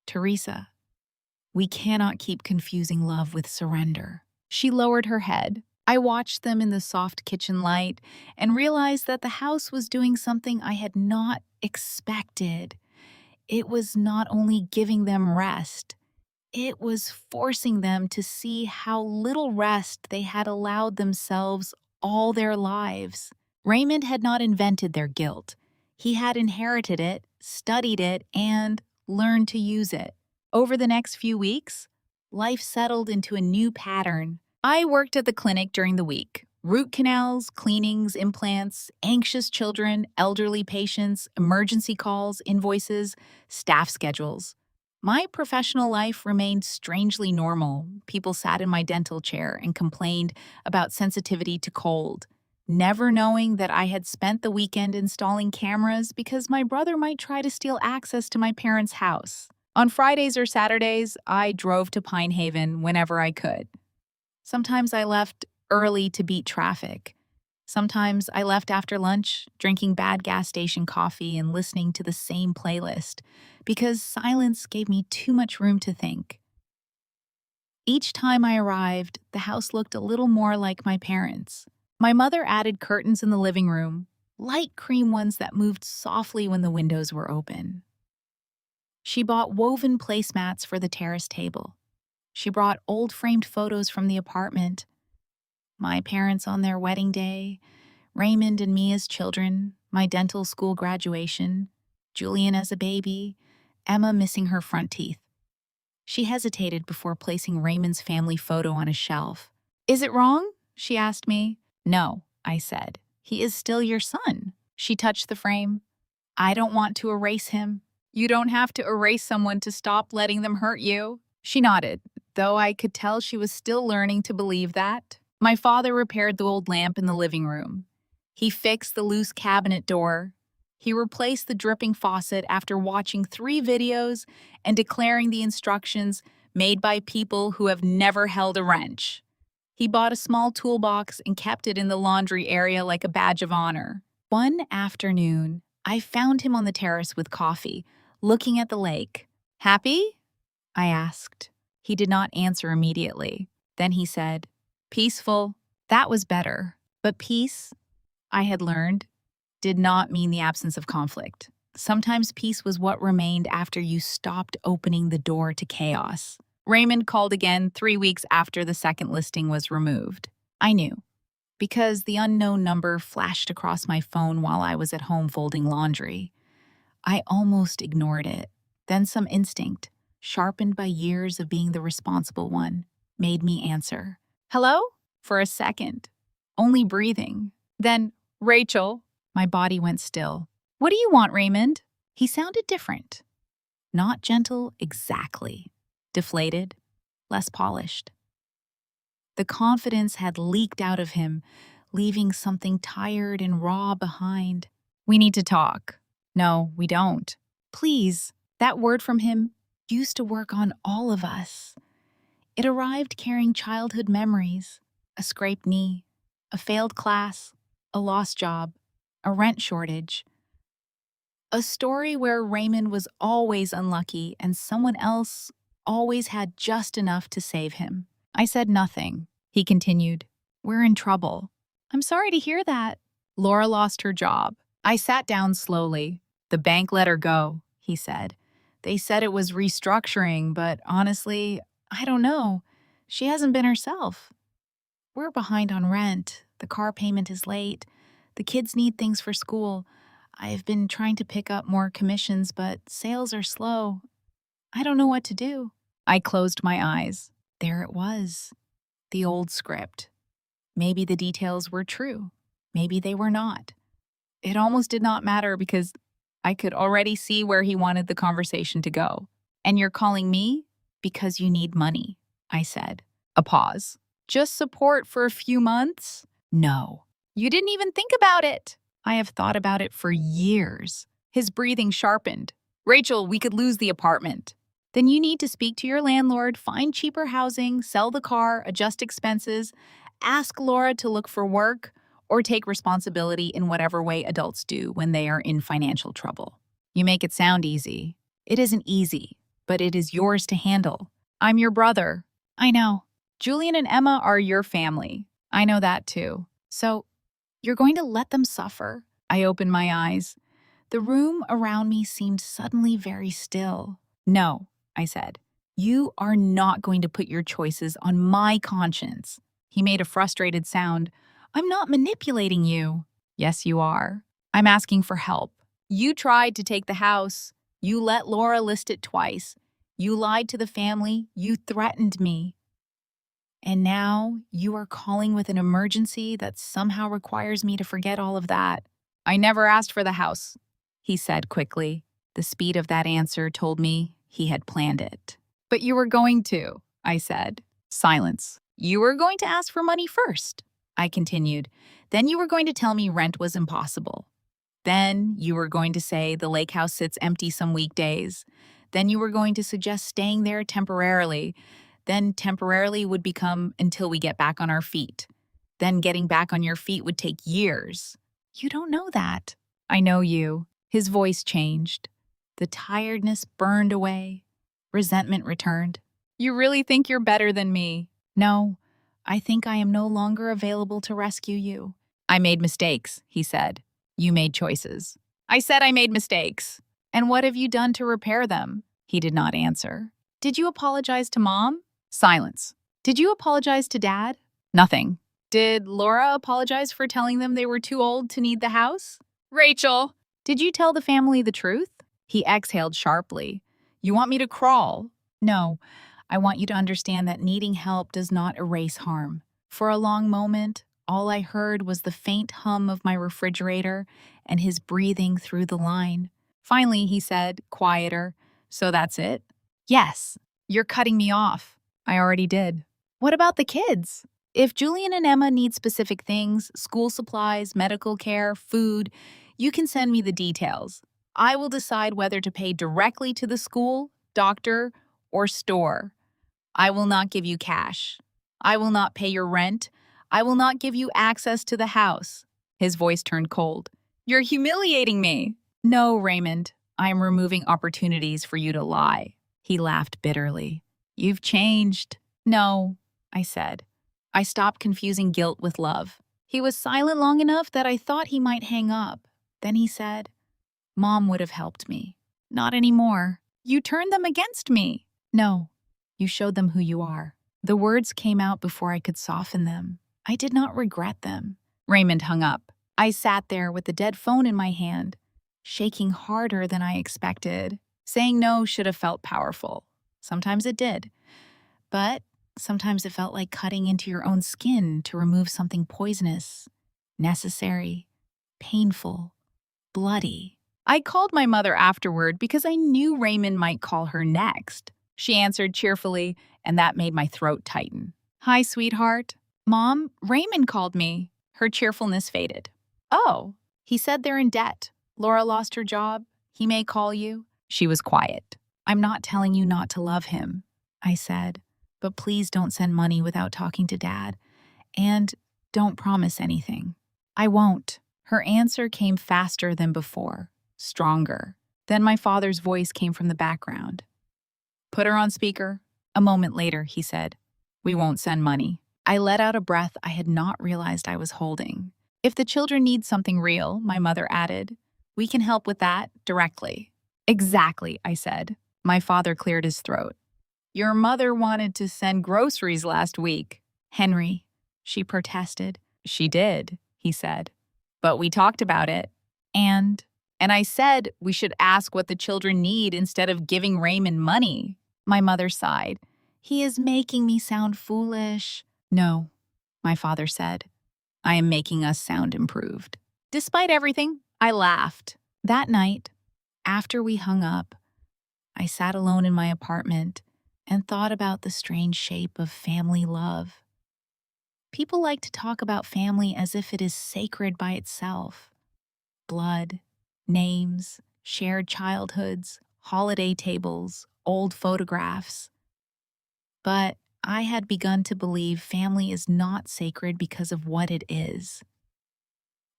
"Teresa, we cannot keep confusing love with surrender." She lowered her head. I watched them in the soft kitchen light and realized that the house was doing something I had not expected. It was not only giving them rest, it was forcing them to see how little rest they had allowed themselves all their lives. Raymond had not invented their guilt. He had inherited it, studied it, and learned to use it. Over the next few weeks, life settled into a new pattern. I worked at the clinic during the week. Root canals, cleanings, implants, anxious children, elderly patients, emergency calls, invoices, staff schedules. My professional life remained strangely normal. People sat in my dental chair and complained about sensitivity to cold, never knowing that I had spent the weekend installing cameras because my brother might try to steal access to my parents' house. On Fridays or Saturdays, I drove to Pine Haven whenever I could. Sometimes I left early to beat traffic. Sometimes I left after lunch, drinking bad gas station coffee and listening to the same playlist, because silence gave me too much room to think. Each time I arrived, the house looked a little more like my parents. My mother added curtains in the living room, light cream ones that moved softly when the windows were open. She bought woven placemats for the terrace table. She brought old framed photos from the apartment. My parents on their wedding day, Raymond and me as children, my dental school graduation, Julian as a baby, Emma missing her front teeth. She hesitated before placing Raymond's family photo on a shelf. "Is it wrong?" she asked me. "No," I said. "He is still your son." She touched the frame. "I don't want to erase him." "You don't have to erase someone to stop letting them hurt you." She nodded, though I could tell she was still learning to believe that. My father repaired the old lamp in the living room. He fixed the loose cabinet door. He replaced the dripping faucet after watching 3 videos and declaring the instructions made by people who have never held a wrench. He bought a small toolbox and kept it in the laundry area like a badge of honor. One afternoon, I found him on the terrace with coffee, looking at the lake. "Happy?" I asked. He did not answer immediately. Then he said, "Peaceful." That was better. But peace, I had learned, did not mean the absence of conflict. Sometimes peace was what remained after you stopped opening the door to chaos. Raymond called again 3 weeks after the second listing was removed. I knew, because the unknown number flashed across my phone while I was at home folding laundry. I almost ignored it. Then some instinct, sharpened by years of being the responsible one, made me answer. Hello? For a second. Only breathing. Then, Rachel. My body went still. What do you want, Raymond? He sounded different. Not gentle exactly. Deflated, less polished. The confidence had leaked out of him, leaving something tired and raw behind. We need to talk. No, we don't. Please. That word from him used to work on all of us. It arrived carrying childhood memories, a scraped knee, a failed class, a lost job, a rent shortage. A story where Raymond was always unlucky and someone else always had just enough to save him. I said nothing. He continued, We're in trouble. I'm sorry to hear that. Laura lost her job. I sat down slowly. The bank let her go, he said. They said it was restructuring, but honestly, I don't know. She hasn't been herself. We're behind on rent. The car payment is late. The kids need things for school. I've been trying to pick up more commissions, but sales are slow. I don't know what to do. I closed my eyes. There it was. The old script. Maybe the details were true. Maybe they were not. It almost did not matter because I could already see where he wanted the conversation to go. And you're calling me because you need money, I said. A pause. Just support for a few months? No. You didn't even think about it. I have thought about it for years. His breathing sharpened. Rachel, we could lose the apartment. Then you need to speak to your landlord, find cheaper housing, sell the car, adjust expenses, ask Laura to look for work, or take responsibility in whatever way adults do when they are in financial trouble. You make it sound easy. It isn't easy, but it is yours to handle. I'm your brother. I know. Julian and Emma are your family. I know that too. So, you're going to let them suffer? I opened my eyes. The room around me seemed suddenly very still. No, I said. You are not going to put your choices on my conscience. He made a frustrated sound. I'm not manipulating you. Yes, you are. I'm asking for help. You tried to take the house. You let Laura list it twice. You lied to the family. You threatened me. And now you are calling with an emergency that somehow requires me to forget all of that. I never asked for the house, he said quickly. The speed of that answer told me he had planned it. But you were going to, I said. Silence. You were going to ask for money first, I continued. Then you were going to tell me rent was impossible. Then you were going to say the lake house sits empty some weekdays. Then you were going to suggest staying there temporarily. Then temporarily would become until we get back on our feet. Then getting back on your feet would take years. You don't know that. I know you. His voice changed. The tiredness burned away. Resentment returned. You really think you're better than me? No, I think I am no longer available to rescue you. I made mistakes, he said. You made choices. I said I made mistakes. And what have you done to repair them? He did not answer. Did you apologize to Mom? Silence. Did you apologize to Dad? Nothing. Did Laura apologize for telling them they were too old to need the house? Rachel! Did you tell the family the truth? He exhaled sharply. You want me to crawl? No. I want you to understand that needing help does not erase harm. For a long moment, all I heard was the faint hum of my refrigerator and his breathing through the line. Finally, he said, quieter, So that's it? Yes. You're cutting me off. I already did. What about the kids? If Julian and Emma need specific things, school supplies, medical care, food, you can send me the details. I will decide whether to pay directly to the school, doctor, or store. I will not give you cash. I will not pay your rent. I will not give you access to the house. His voice turned cold. You're humiliating me. No, Raymond. I am removing opportunities for you to lie. He laughed bitterly. You've changed. No, I said. I stopped confusing guilt with love. He was silent long enough that I thought he might hang up. Then he said, Mom would have helped me. Not anymore. You turned them against me. No, you showed them who you are. The words came out before I could soften them. I did not regret them. Raymond hung up. I sat there with the dead phone in my hand, shaking harder than I expected. Saying no should have felt powerful. Sometimes it did. But Sometimes it felt like cutting into your own skin to remove something poisonous, necessary, painful, bloody. I called my mother afterward because I knew Raymond might call her next. She answered cheerfully, and that made my throat tighten. "Hi, sweetheart." "Mom, Raymond called me." Her cheerfulness faded. "Oh, he said they're in debt. Laura lost her job. He may call you." She was quiet. "I'm not telling you not to love him," I said, "but please don't send money without talking to Dad. And don't promise anything." "I won't." Her answer came faster than before, stronger. Then my father's voice came from the background. "Put her on speaker." A moment later, he said, "We won't send money." I let out a breath I had not realized I was holding. "If the children need something real," my mother added, "we can help with that directly." "Exactly," I said. My father cleared his throat. "Your mother wanted to send groceries last week." "Henry," she protested. "She did," he said. "But we talked about it. And I said we should ask what the children need instead of giving Raymond money." My mother sighed. "He is making me sound foolish." "No," my father said. "I am making us sound improved." Despite everything, I laughed. That night, after we hung up, I sat alone in my apartment and thought about the strange shape of family love. People like to talk about family as if it is sacred by itself. Blood, names, shared childhoods, holiday tables, old photographs. But I had begun to believe family is not sacred because of what it is.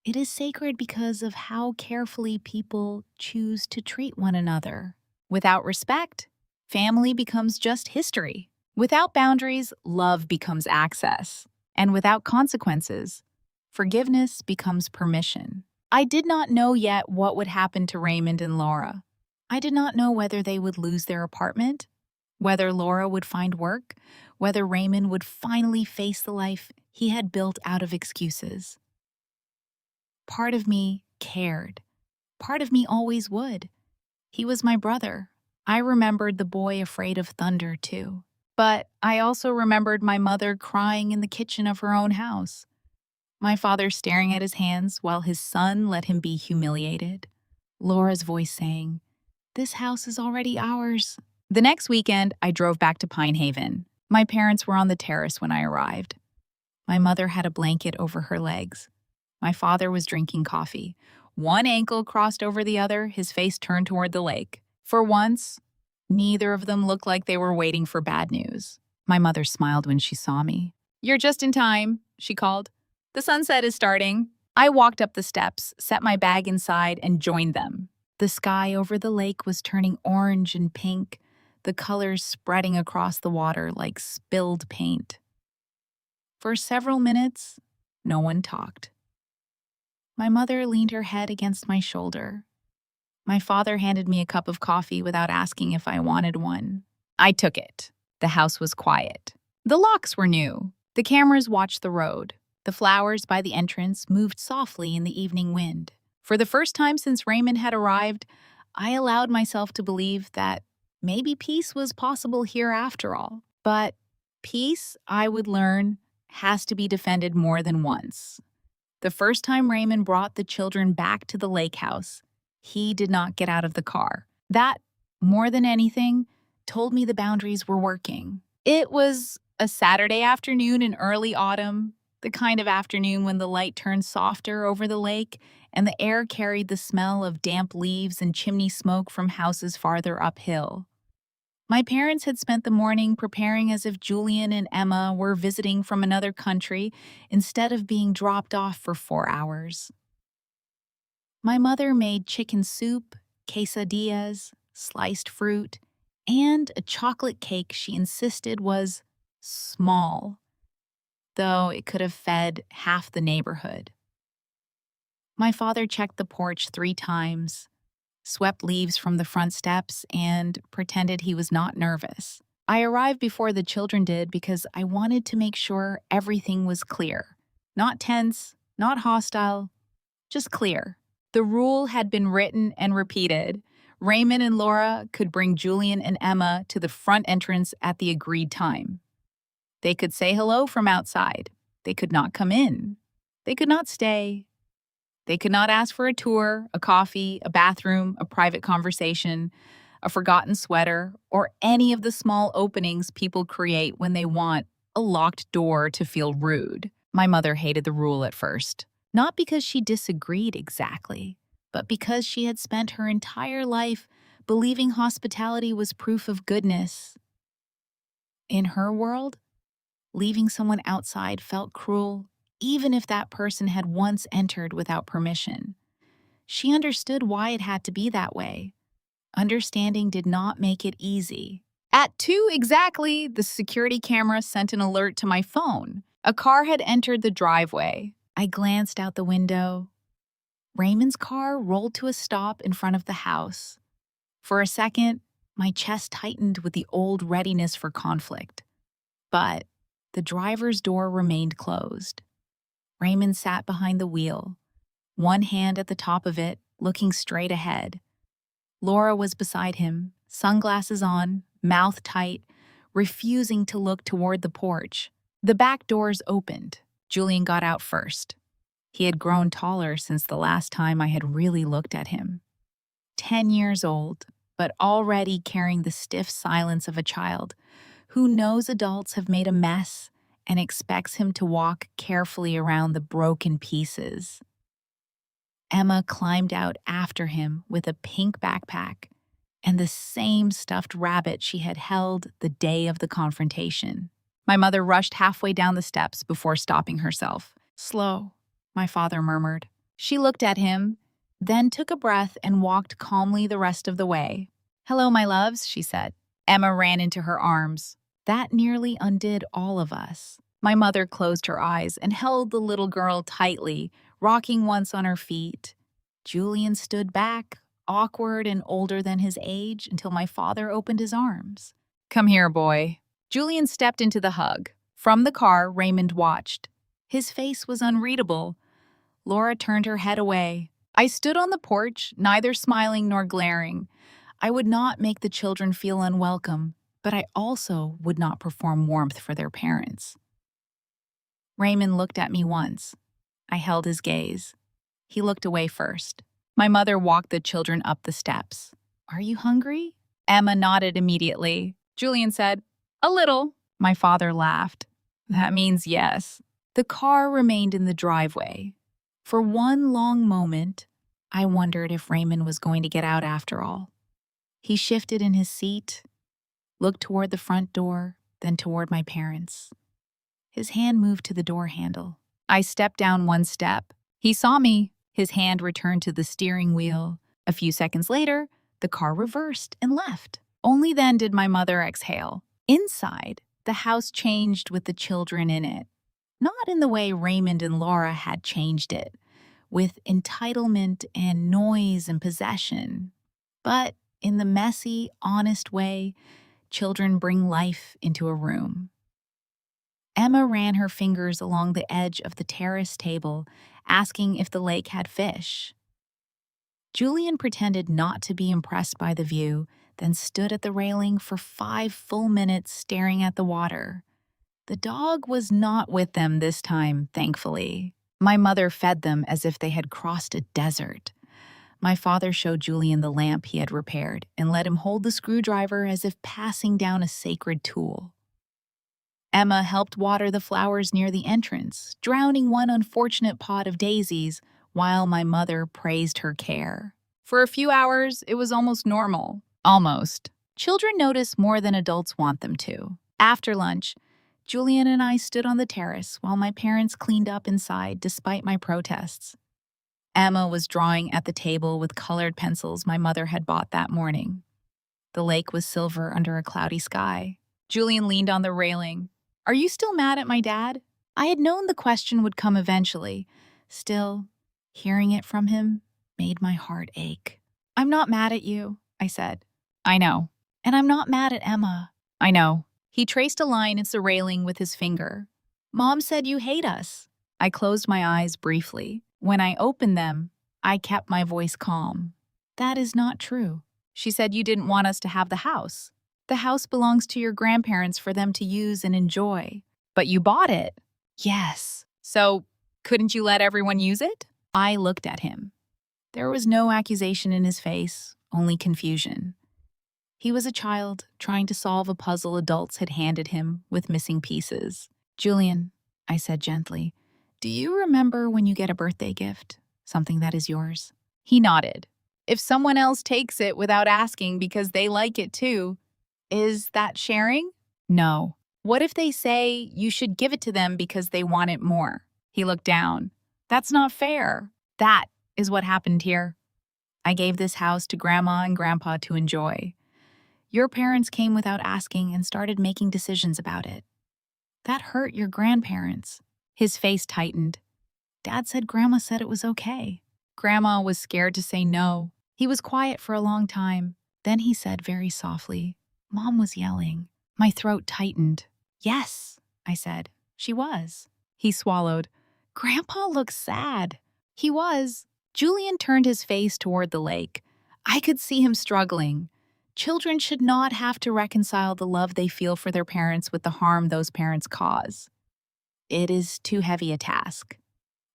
It is sacred because of how carefully people choose to treat one another. Without respect, family becomes just history. Without boundaries, love becomes access. And without consequences, forgiveness becomes permission. I did not know yet what would happen to Raymond and Laura. I did not know whether they would lose their apartment, whether Laura would find work, whether Raymond would finally face the life he had built out of excuses. Part of me cared. Part of me always would. He was my brother. I remembered the boy afraid of thunder, too. But I also remembered my mother crying in the kitchen of her own house, my father staring at his hands while his son let him be humiliated, Laura's voice saying, "This house is already ours." The next weekend, I drove back to Pine Haven. My parents were on the terrace when I arrived. My mother had a blanket over her legs. My father was drinking coffee. One ankle crossed over the other, his face turned toward the lake. For once, neither of them looked like they were waiting for bad news. My mother smiled when she saw me. "You're just in time," she called. "The sunset is starting." I walked up the steps, set my bag inside, and joined them. The sky over the lake was turning orange and pink, the colors spreading across the water like spilled paint. For several minutes, no one talked. My mother leaned her head against my shoulder. My father handed me a cup of coffee without asking if I wanted one. I took it. The house was quiet. The locks were new. The cameras watched the road. The flowers by the entrance moved softly in the evening wind. For the first time since Raymond had arrived, I allowed myself to believe that maybe peace was possible here after all. But peace, I would learn, has to be defended more than once. The first time Raymond brought the children back to the lake house, he did not get out of the car. That, more than anything, told me the boundaries were working. It was a Saturday afternoon in early autumn, the kind of afternoon when the light turned softer over the lake and the air carried the smell of damp leaves and chimney smoke from houses farther uphill. My parents had spent the morning preparing as if Julian and Emma were visiting from another country instead of being dropped off for 4 hours. My mother made chicken soup, quesadillas, sliced fruit, and a chocolate cake she insisted was small, though it could have fed half the neighborhood. My father checked the porch 3 times, swept leaves from the front steps, and pretended he was not nervous. I arrived before the children did because I wanted to make sure everything was clear. Not tense, not hostile, just clear. The rule had been written and repeated. Raymond and Laura could bring Julian and Emma to the front entrance at the agreed time. They could say hello from outside. They could not come in. They could not stay. They could not ask for a tour, a coffee, a bathroom, a private conversation, a forgotten sweater, or any of the small openings people create when they want a locked door to feel rude. My mother hated the rule at first, not because she disagreed exactly, but because she had spent her entire life believing hospitality was proof of goodness. In her world, leaving someone outside felt cruel, even if that person had once entered without permission. She understood why it had to be that way. Understanding did not make it easy. At 2 exactly, the security camera sent an alert to my phone. A car had entered the driveway. I glanced out the window. Raymond's car rolled to a stop in front of the house. For a second, my chest tightened with the old readiness for conflict. But the driver's door remained closed. Raymond sat behind the wheel, one hand at the top of it, looking straight ahead. Laura was beside him, sunglasses on, mouth tight, refusing to look toward the porch. The back doors opened. Julian got out first. He had grown taller since the last time I had really looked at him. 10 years old, but already carrying the stiff silence of a child who knows adults have made a mess and expects him to walk carefully around the broken pieces. Emma climbed out after him with a pink backpack and the same stuffed rabbit she had held the day of the confrontation. My mother rushed halfway down the steps before stopping herself. "Slow," my father murmured. She looked at him, then took a breath and walked calmly the rest of the way. "Hello, my loves," she said. Emma ran into her arms. That nearly undid all of us. My mother closed her eyes and held the little girl tightly, rocking once on her feet. Julian stood back, awkward and older than his age, until my father opened his arms. "Come here, boy." Julian stepped into the hug. From the car, Raymond watched. His face was unreadable. Laura turned her head away. I stood on the porch, neither smiling nor glaring. I would not make the children feel unwelcome, but I also would not perform warmth for their parents. Raymond looked at me once. I held his gaze. He looked away first. My mother walked the children up the steps. "Are you hungry?" Emma nodded immediately. Julian said, "A little." My father laughed. "That means yes." The car remained in the driveway. For one long moment, I wondered if Raymond was going to get out after all. He shifted in his seat, looked toward the front door, then toward my parents. His hand moved to the door handle. I stepped down one step. He saw me. His hand returned to the steering wheel. A few seconds later, the car reversed and left. Only then did my mother exhale. Inside, the house changed with the children in it. Not in the way Raymond and Laura had changed it, with entitlement and noise and possession, but in the messy, honest way children bring life into a room. Emma ran her fingers along the edge of the terrace table, asking if the lake had fish. Julian pretended not to be impressed by the view, then stood at the railing for 5 full minutes staring at the water. The dog was not with them this time, thankfully. My mother fed them as if they had crossed a desert. My father showed Julian the lamp he had repaired and let him hold the screwdriver as if passing down a sacred tool. Emma helped water the flowers near the entrance, drowning one unfortunate pot of daisies while my mother praised her care. For a few hours, it was almost normal. Almost. Children notice more than adults want them to. After lunch, Julian and I stood on the terrace while my parents cleaned up inside despite my protests. Emma was drawing at the table with colored pencils my mother had bought that morning. The lake was silver under a cloudy sky. Julian leaned on the railing. "Are you still mad at my dad?" I had known the question would come eventually. Still, hearing it from him made my heart ache. "I'm not mad at you," I said. "I know." "And I'm not mad at Emma." "I know." He traced a line into the railing with his finger. "Mom said you hate us." I closed my eyes briefly. When I opened them, I kept my voice calm. "That is not true. She said you didn't want us to have the house. The house belongs to your grandparents for them to use and enjoy. But you bought it. Yes. So, couldn't you let everyone use it? I looked at him. There was no accusation in his face, only confusion. He was a child trying to solve a puzzle adults had handed him with missing pieces. Julian, I said gently, do you remember when you get a birthday gift? Something that is yours? He nodded. If someone else takes it without asking because they like it too, is that sharing? No. What if they say you should give it to them because they want it more? He looked down. That's not fair. That is what happened here. I gave this house to Grandma and Grandpa to enjoy. Your parents came without asking and started making decisions about it. That hurt your grandparents. His face tightened. Dad said Grandma said it was okay. Grandma was scared to say no. He was quiet for a long time. Then he said very softly, Mom was yelling. My throat tightened. Yes, I said. She was. He swallowed. Grandpa looks sad. He was. Julian turned his face toward the lake. I could see him struggling. Children should not have to reconcile the love they feel for their parents with the harm those parents cause. It is too heavy a task.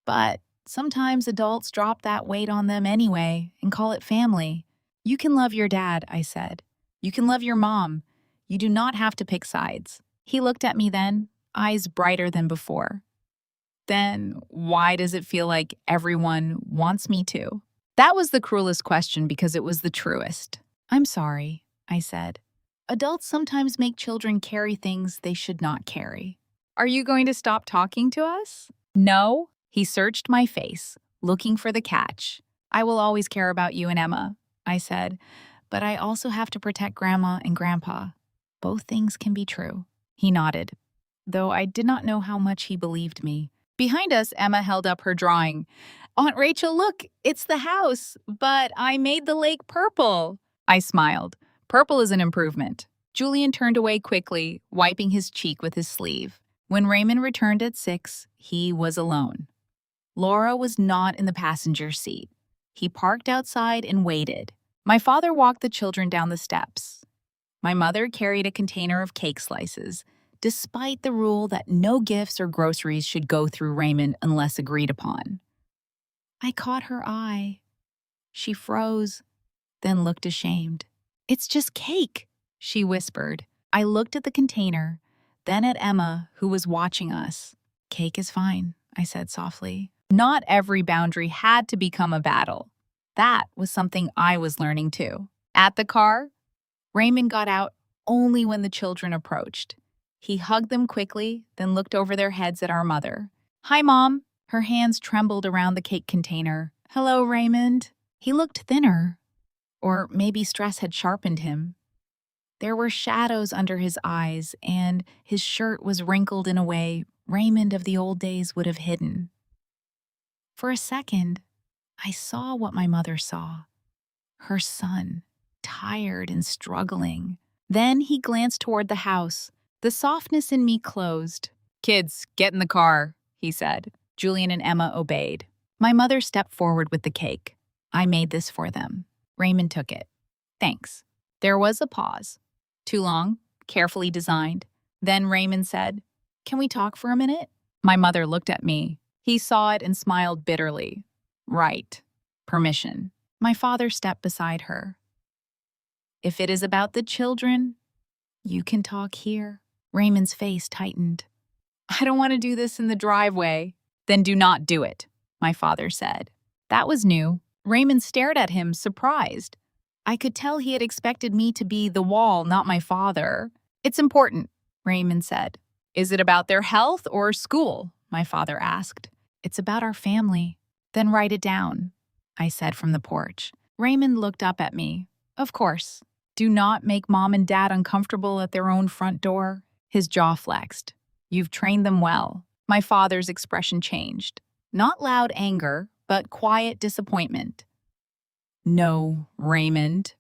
But sometimes adults drop that weight on them anyway and call it family. You can love your dad, I said. You can love your mom. You do not have to pick sides. He looked at me then, eyes brighter than before. Then why does it feel like everyone wants me to? That was the cruelest question because it was the truest. I'm sorry, I said. Adults sometimes make children carry things they should not carry. Are you going to stop talking to us? No. He searched my face, looking for the catch. I will always care about you and Emma, I said, but I also have to protect Grandma and Grandpa. Both things can be true. He nodded, though I did not know how much he believed me. Behind us, Emma held up her drawing. Aunt Rachel, look, it's the house, but I made the lake purple. I smiled. Purple is an improvement. Julian turned away quickly, wiping his cheek with his sleeve. When Raymond returned at 6, he was alone. Laura was not in the passenger seat. He parked outside and waited. My father walked the children down the steps. My mother carried a container of cake slices, despite the rule that no gifts or groceries should go through Raymond unless agreed upon. I caught her eye. She froze, then looked ashamed. It's just cake, she whispered. I looked at the container, then at Emma, who was watching us. Cake is fine, I said softly. Not every boundary had to become a battle. That was something I was learning too. At the car, Raymond got out only when the children approached. He hugged them quickly, then looked over their heads at our mother. Hi, Mom. Her hands trembled around the cake container. Hello, Raymond. He looked thinner, or maybe stress had sharpened him. There were shadows under his eyes, and his shirt was wrinkled in a way Raymond of the old days would have hidden. For a second, I saw what my mother saw. Her son, tired and struggling. Then he glanced toward the house. The softness in me closed. Kids, get in the car, he said. Julian and Emma obeyed. My mother stepped forward with the cake. I made this for them. Raymond took it. Thanks. There was a pause. Too long, carefully designed. Then Raymond said, Can we talk for a minute? My mother looked at me. He saw it and smiled bitterly. Right. Permission. My father stepped beside her. If it is about the children, you can talk here. Raymond's face tightened. I don't want to do this in the driveway. Then do not do it, my father said. That was new. Raymond stared at him, surprised. I could tell he had expected me to be the wall, not my father. It's important, Raymond said. Is it about their health or school? My father asked. It's about our family. Then write it down, I said from the porch. Raymond looked up at me. Of course. Do not make Mom and Dad uncomfortable at their own front door. His jaw flexed. You've trained them well. My father's expression changed. Not loud anger, but quiet disappointment. No, Raymond.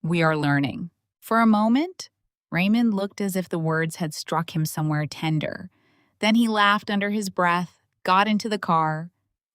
We are learning. For a moment, Raymond looked as if the words had struck him somewhere tender. Then he laughed under his breath, got into the car,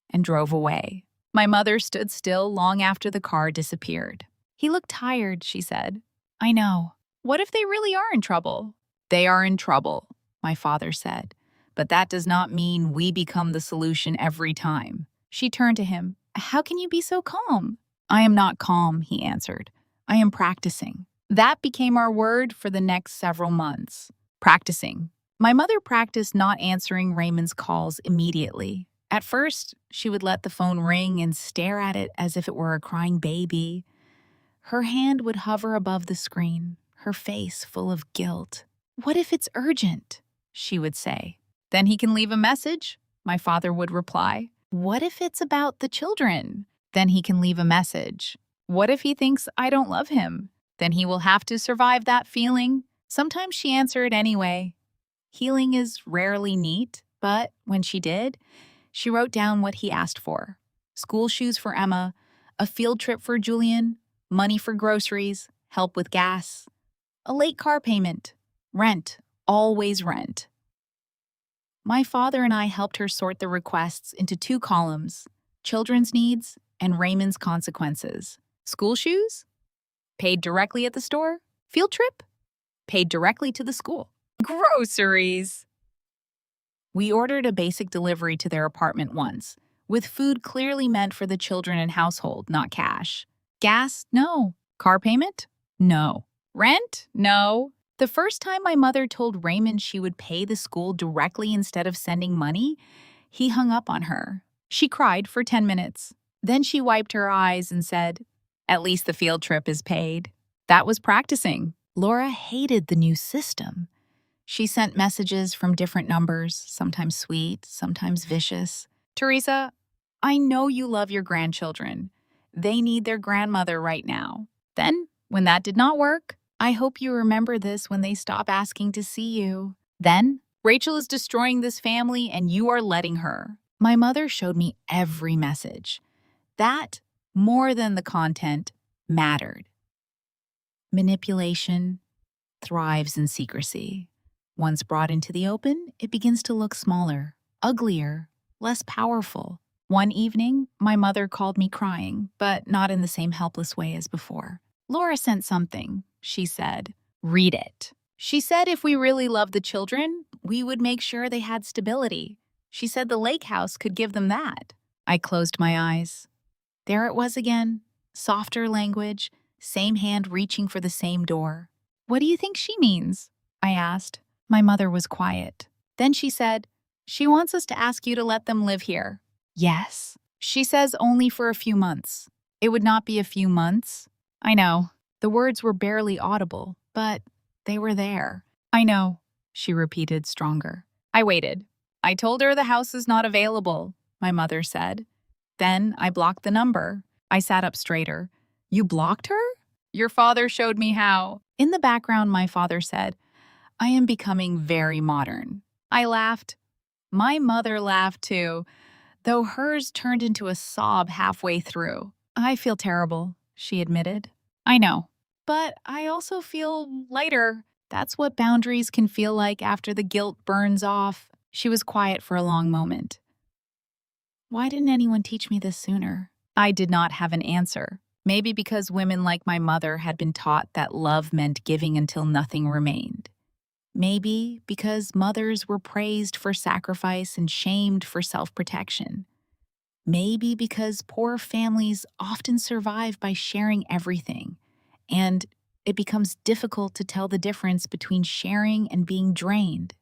and drove away. My mother stood still long after the car disappeared. He looked tired, she said. I know. What if they really are in trouble? They are in trouble, my father said. but that does not mean we become the solution every time. She turned to him. How can you be so calm? I am not calm, he answered. I am practicing. That became our word for the next several months. Practicing. My mother practiced not answering Raymond's calls immediately. At first, she would let the phone ring and stare at it as if it were a crying baby. Her hand would hover above the screen, her face full of guilt. What if it's urgent? She would say. Then he can leave a message, my father would reply. What if it's about the children? Then he can leave a message. What if he thinks I don't love him? Then he will have to survive that feeling. Sometimes she answered anyway. Healing is rarely neat, but when she did, she wrote down what he asked for. School shoes for Emma, a field trip for Julian, money for groceries, help with gas, a late car payment, rent, always rent. My father and I helped her sort the requests into 2 columns, children's needs and Raymond's consequences. School shoes? Paid directly at the store. Field trip? Paid directly to the school. Groceries. We ordered a basic delivery to their apartment once, with food clearly meant for the children and household, not cash. Gas? No. Car payment? No. Rent? No. The first time my mother told Raymond she would pay the school directly instead of sending money, he hung up on her. She cried for 10 minutes. Then she wiped her eyes and said, "At least the field trip is paid." That was practicing. Laura hated the new system. She sent messages from different numbers, sometimes sweet, sometimes vicious. Teresa, I know you love your grandchildren. They need their grandmother right now. Then, when that did not work, I hope you remember this when they stop asking to see you. Then, Rachel is destroying this family and you are letting her. My mother showed me every message. That, more than the content, mattered. Manipulation thrives in secrecy. Once brought into the open, it begins to look smaller, uglier, less powerful. One evening, my mother called me crying, but not in the same helpless way as before. Laura sent something, she said. Read it. She said if we really loved the children, we would make sure they had stability. She said the lake house could give them that. I closed my eyes. There it was again, softer language, same hand reaching for the same door. What do you think she means? I asked. My mother was quiet. Then she said, she wants us to ask you to let them live here. Yes. She says only for a few months. It would not be a few months. I know. The words were barely audible, but they were there. I know, she repeated stronger. I waited. I told her the house is not available, my mother said. Then I blocked the number. I sat up straighter. You blocked her? Your father showed me how. In the background, my father said, I am becoming very modern. I laughed. My mother laughed too, though hers turned into a sob halfway through. I feel terrible, she admitted. I know, but I also feel lighter. That's what boundaries can feel like after the guilt burns off. She was quiet for a long moment. Why didn't anyone teach me this sooner? I did not have an answer. Maybe because women like my mother had been taught that love meant giving until nothing remained. Maybe because mothers were praised for sacrifice and shamed for self-protection. Maybe because poor families often survive by sharing everything, and it becomes difficult to tell the difference between sharing and being drained.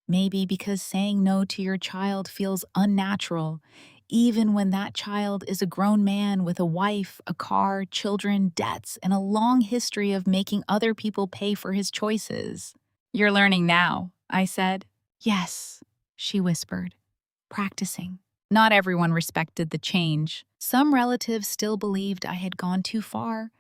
Maybe because saying no to your child feels unnatural, even when that child is a grown man with a wife, a car, children, debts, and a long history of making other people pay for his choices. You're learning now, I said. Yes, she whispered, practicing. Not everyone respected the change. Some relatives still believed I had gone too far.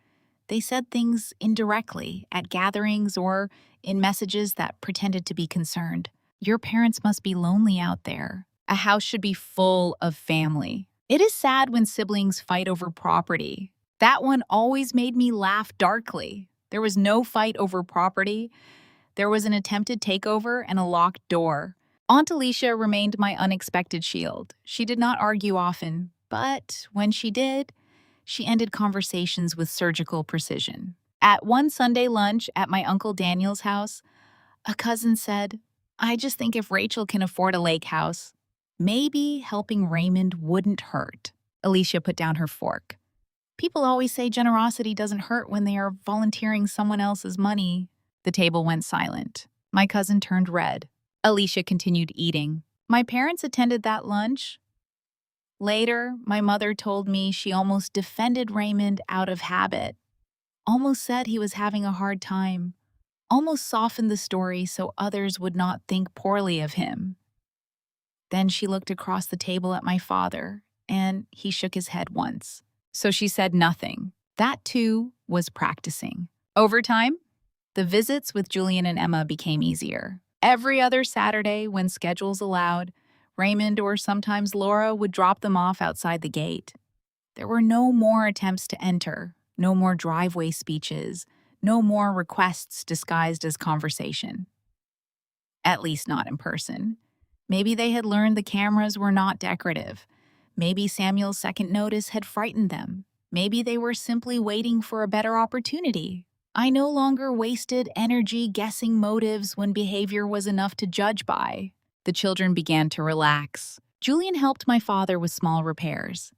They said things indirectly at gatherings or in messages that pretended to be concerned. Your parents must be lonely out there. A house should be full of family. It is sad when siblings fight over property. That one always made me laugh darkly. There was no fight over property. There was an attempted takeover and a locked door. Aunt Alicia remained my unexpected shield. She did not argue often, but when she did, she ended conversations with surgical precision. At one Sunday lunch at my Uncle Daniel's house, a cousin said, I just think if Rachel can afford a lake house, maybe helping Raymond wouldn't hurt. Alicia put down her fork. People always say generosity doesn't hurt when they are volunteering someone else's money. The table went silent. My cousin turned red. Alicia continued eating. My parents attended that lunch. Later, my mother told me she almost defended Raymond out of habit, almost said he was having a hard time, almost softened the story so others would not think poorly of him. Then she looked across the table at my father, and he shook his head once. So she said nothing. That, too, was practicing. Over time, the visits with Julian and Emma became easier. Every other Saturday, when schedules allowed, Raymond or sometimes Laura would drop them off outside the gate. There were no more attempts to enter, no more driveway speeches, no more requests disguised as conversation. At least not in person. Maybe they had learned the cameras were not decorative. Maybe Samuel's second notice had frightened them. Maybe they were simply waiting for a better opportunity. I no longer wasted energy guessing motives when behavior was enough to judge by. The children began to relax. Julian helped my father with small repairs.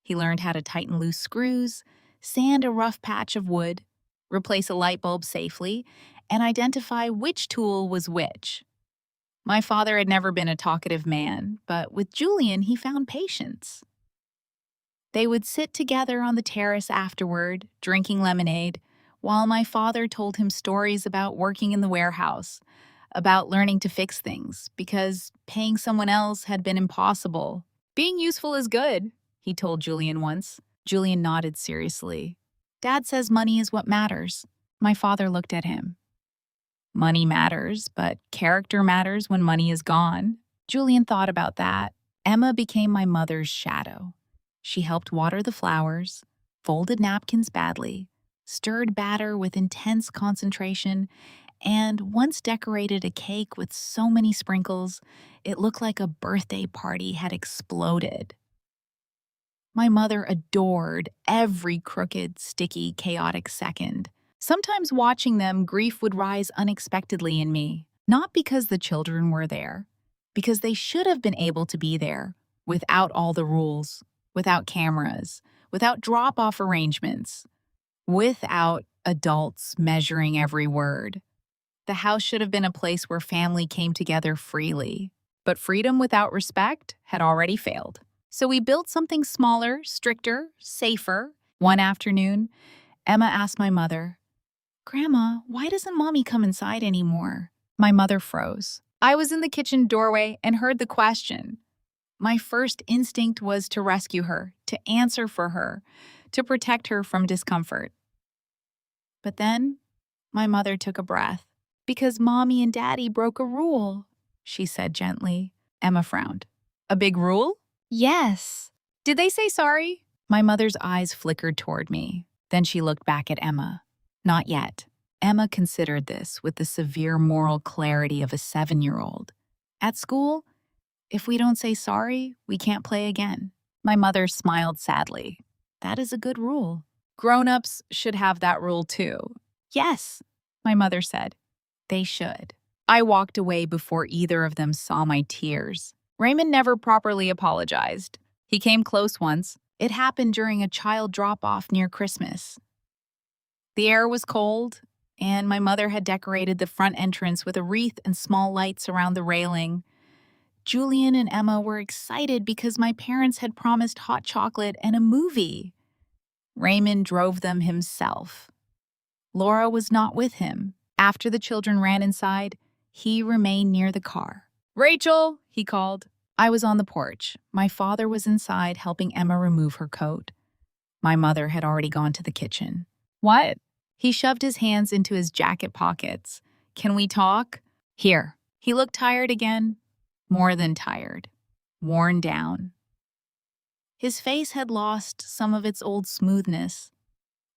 He learned how to tighten loose screws, sand a rough patch of wood, replace a light bulb safely, and identify which tool was which. My father had never been a talkative man, but with Julian he found patience. They would sit together on the terrace afterward, drinking lemonade, while my father told him stories about working in the warehouse, about learning to fix things, because paying someone else had been impossible. Being useful is good, he told Julian once. Julian nodded seriously. Dad says money is what matters. My father looked at him. Money matters, but character matters when money is gone. Julian thought about that. Emma became my mother's shadow. She helped water the flowers, folded napkins badly, stirred batter with intense concentration, and once decorated a cake with so many sprinkles, it looked like a birthday party had exploded. My mother adored every crooked, sticky, chaotic second. Sometimes watching them, grief would rise unexpectedly in me, not because the children were there, because they should have been able to be there, without all the rules, without cameras, without drop-off arrangements, without adults measuring every word. The house should have been a place where family came together freely, but freedom without respect had already failed. So we built something smaller, stricter, safer. One afternoon, Emma asked my mother, Grandma, why doesn't Mommy come inside anymore? My mother froze. I was in the kitchen doorway and heard the question. My first instinct was to rescue her, to answer for her, to protect her from discomfort. But then, my mother took a breath. Because Mommy and Daddy broke a rule, she said gently. Emma frowned. A big rule? Yes. Did they say sorry? My mother's eyes flickered toward me. Then she looked back at Emma. Not yet. Emma considered this with the severe moral clarity of a 7-year-old. At school, if we don't say sorry, we can't play again. My mother smiled sadly. That is a good rule. Grown-ups should have that rule too. Yes, my mother said. They should. I walked away before either of them saw my tears. Raymond never properly apologized. He came close once. It happened during a child drop-off near Christmas. The air was cold, and my mother had decorated the front entrance with a wreath and small lights around the railing. Julian and Emma were excited because my parents had promised hot chocolate and a movie. Raymond drove them himself. Laura was not with him. After the children ran inside, he remained near the car. Rachel, he called. I was on the porch. My father was inside helping Emma remove her coat. My mother had already gone to the kitchen. What? He shoved his hands into his jacket pockets. Can we talk? Here. He looked tired again. More than tired. Worn down. His face had lost some of its old smoothness.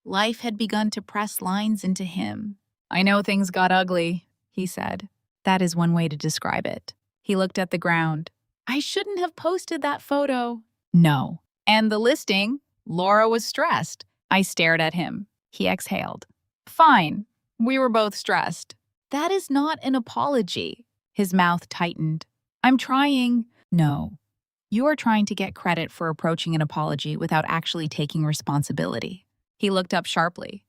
Life had begun to press lines into him. I know things got ugly, he said. That is one way to describe it. He looked at the ground. I shouldn't have posted that photo. No. And the listing, Laura was stressed. I stared at him. He exhaled. Fine. We were both stressed. That is not an apology. His mouth tightened. I'm trying. No. You are trying to get credit for approaching an apology without actually taking responsibility. He looked up sharply.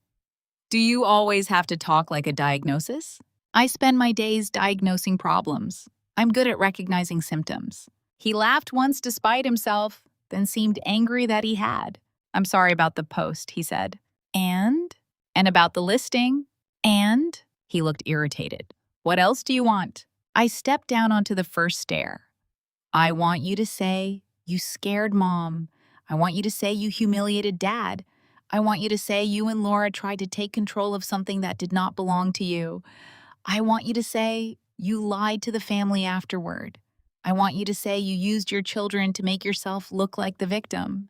Do you always have to talk like a diagnosis? I spend my days diagnosing problems. I'm good at recognizing symptoms. He laughed once despite himself, then seemed angry that he had. I'm sorry about the post, he said. And? And about the listing? And? He looked irritated. What else do you want? I stepped down onto the first stair. I want you to say, you scared Mom. I want you to say you humiliated Dad. I want you to say you and Laura tried to take control of something that did not belong to you. I want you to say you lied to the family afterward. I want you to say you used your children to make yourself look like the victim.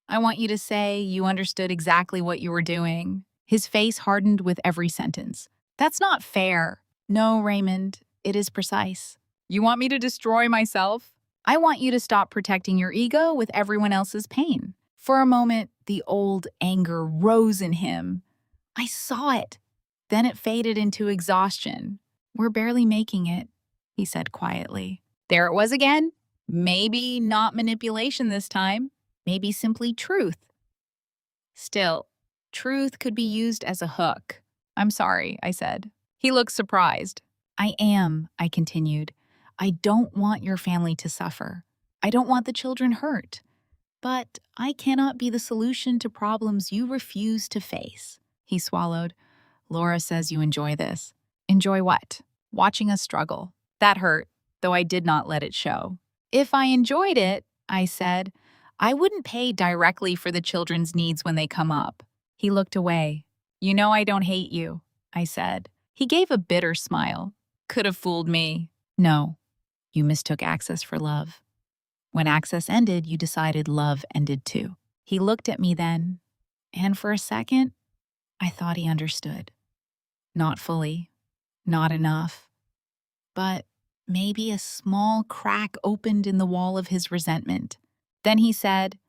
I want you to say you understood exactly what you were doing. His face hardened with every sentence. That's not fair. No, Raymond, it is precise. You want me to destroy myself? I want you to stop protecting your ego with everyone else's pain. For a moment, the old anger rose in him. I saw it. Then it faded into exhaustion. We're barely making it, he said quietly. There it was again. Maybe not manipulation this time. Maybe simply truth. Still, truth could be used as a hook. I'm sorry, I said. He looked surprised. I continued. I don't want your family to suffer. I don't want the children hurt. But I cannot be the solution to problems you refuse to face. He swallowed. Laura says you enjoy this. Enjoy what? Watching us struggle. That hurt, though I did not let it show. If I enjoyed it, I said, I wouldn't pay directly for the children's needs when they come up. He looked away. You know I don't hate you, I said. He gave a bitter smile. Could have fooled me. No, you mistook access for love. When access ended, you decided love ended too. He looked at me then, and for a second, I thought he understood. Not fully, not enough, but maybe a small crack opened in the wall of his resentment. Then he said,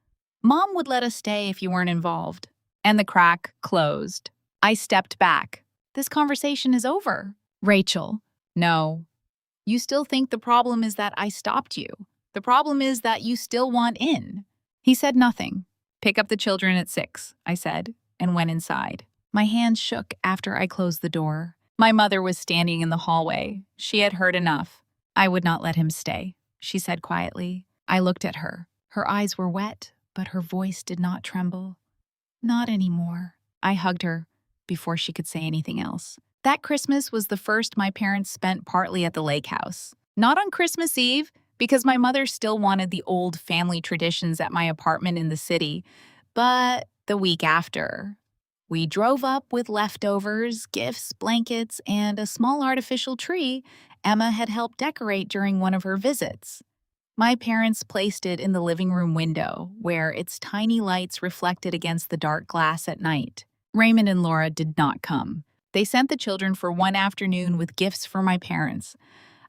Mom would let us stay if you weren't involved. And the crack closed. I stepped back. This conversation is over. Rachel, no. You still think the problem is that I stopped you. The problem is that you still want in. He said nothing. Pick up the children at 6, I said, and went inside. My hands shook after I closed the door. My mother was standing in the hallway. She had heard enough. I would not let him stay, she said quietly. I looked at her. Her eyes were wet, but her voice did not tremble. Not anymore. I hugged her before she could say anything else. That Christmas was the first my parents spent partly at the lake house. Not on Christmas Eve, because my mother still wanted the old family traditions at my apartment in the city, but the week after. We drove up with leftovers, gifts, blankets, and a small artificial tree Emma had helped decorate during one of her visits. My parents placed it in the living room window, where its tiny lights reflected against the dark glass at night. Raymond and Laura did not come. They sent the children for one afternoon with gifts for my parents,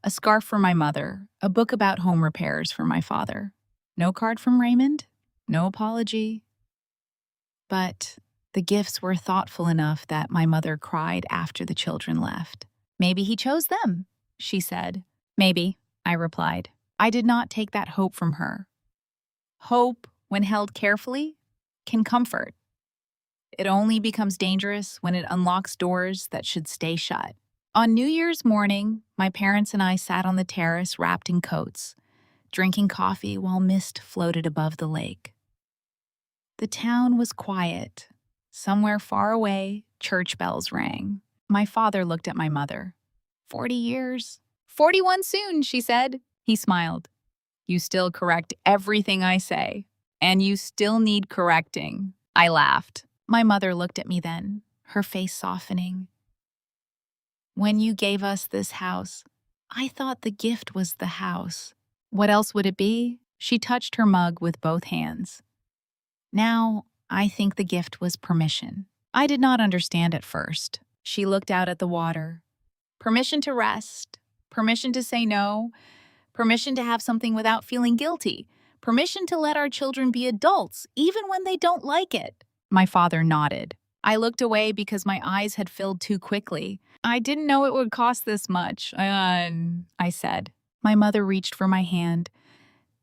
a scarf for my mother, a book about home repairs for my father. No card from Raymond, no apology. But the gifts were thoughtful enough that my mother cried after the children left. Maybe he chose them, she said. Maybe, I replied. I did not take that hope from her. Hope, when held carefully, can comfort. It only becomes dangerous when it unlocks doors that should stay shut. On New Year's morning, my parents and I sat on the terrace wrapped in coats, drinking coffee while mist floated above the lake. The town was quiet. Somewhere far away, church bells rang. My father looked at my mother. 40 years? 41 soon, she said. He smiled. You still correct everything I say, and you still need correcting. I laughed. My mother looked at me then, her face softening. When you gave us this house, I thought the gift was the house. What else would it be? She touched her mug with both hands. Now, I think the gift was permission. I did not understand at first. She looked out at the water. Permission to rest, permission to say no, permission to have something without feeling guilty, permission to let our children be adults, even when they don't like it. My father nodded. I looked away because my eyes had filled too quickly. I didn't know it would cost this much, I said. My mother reached for my hand.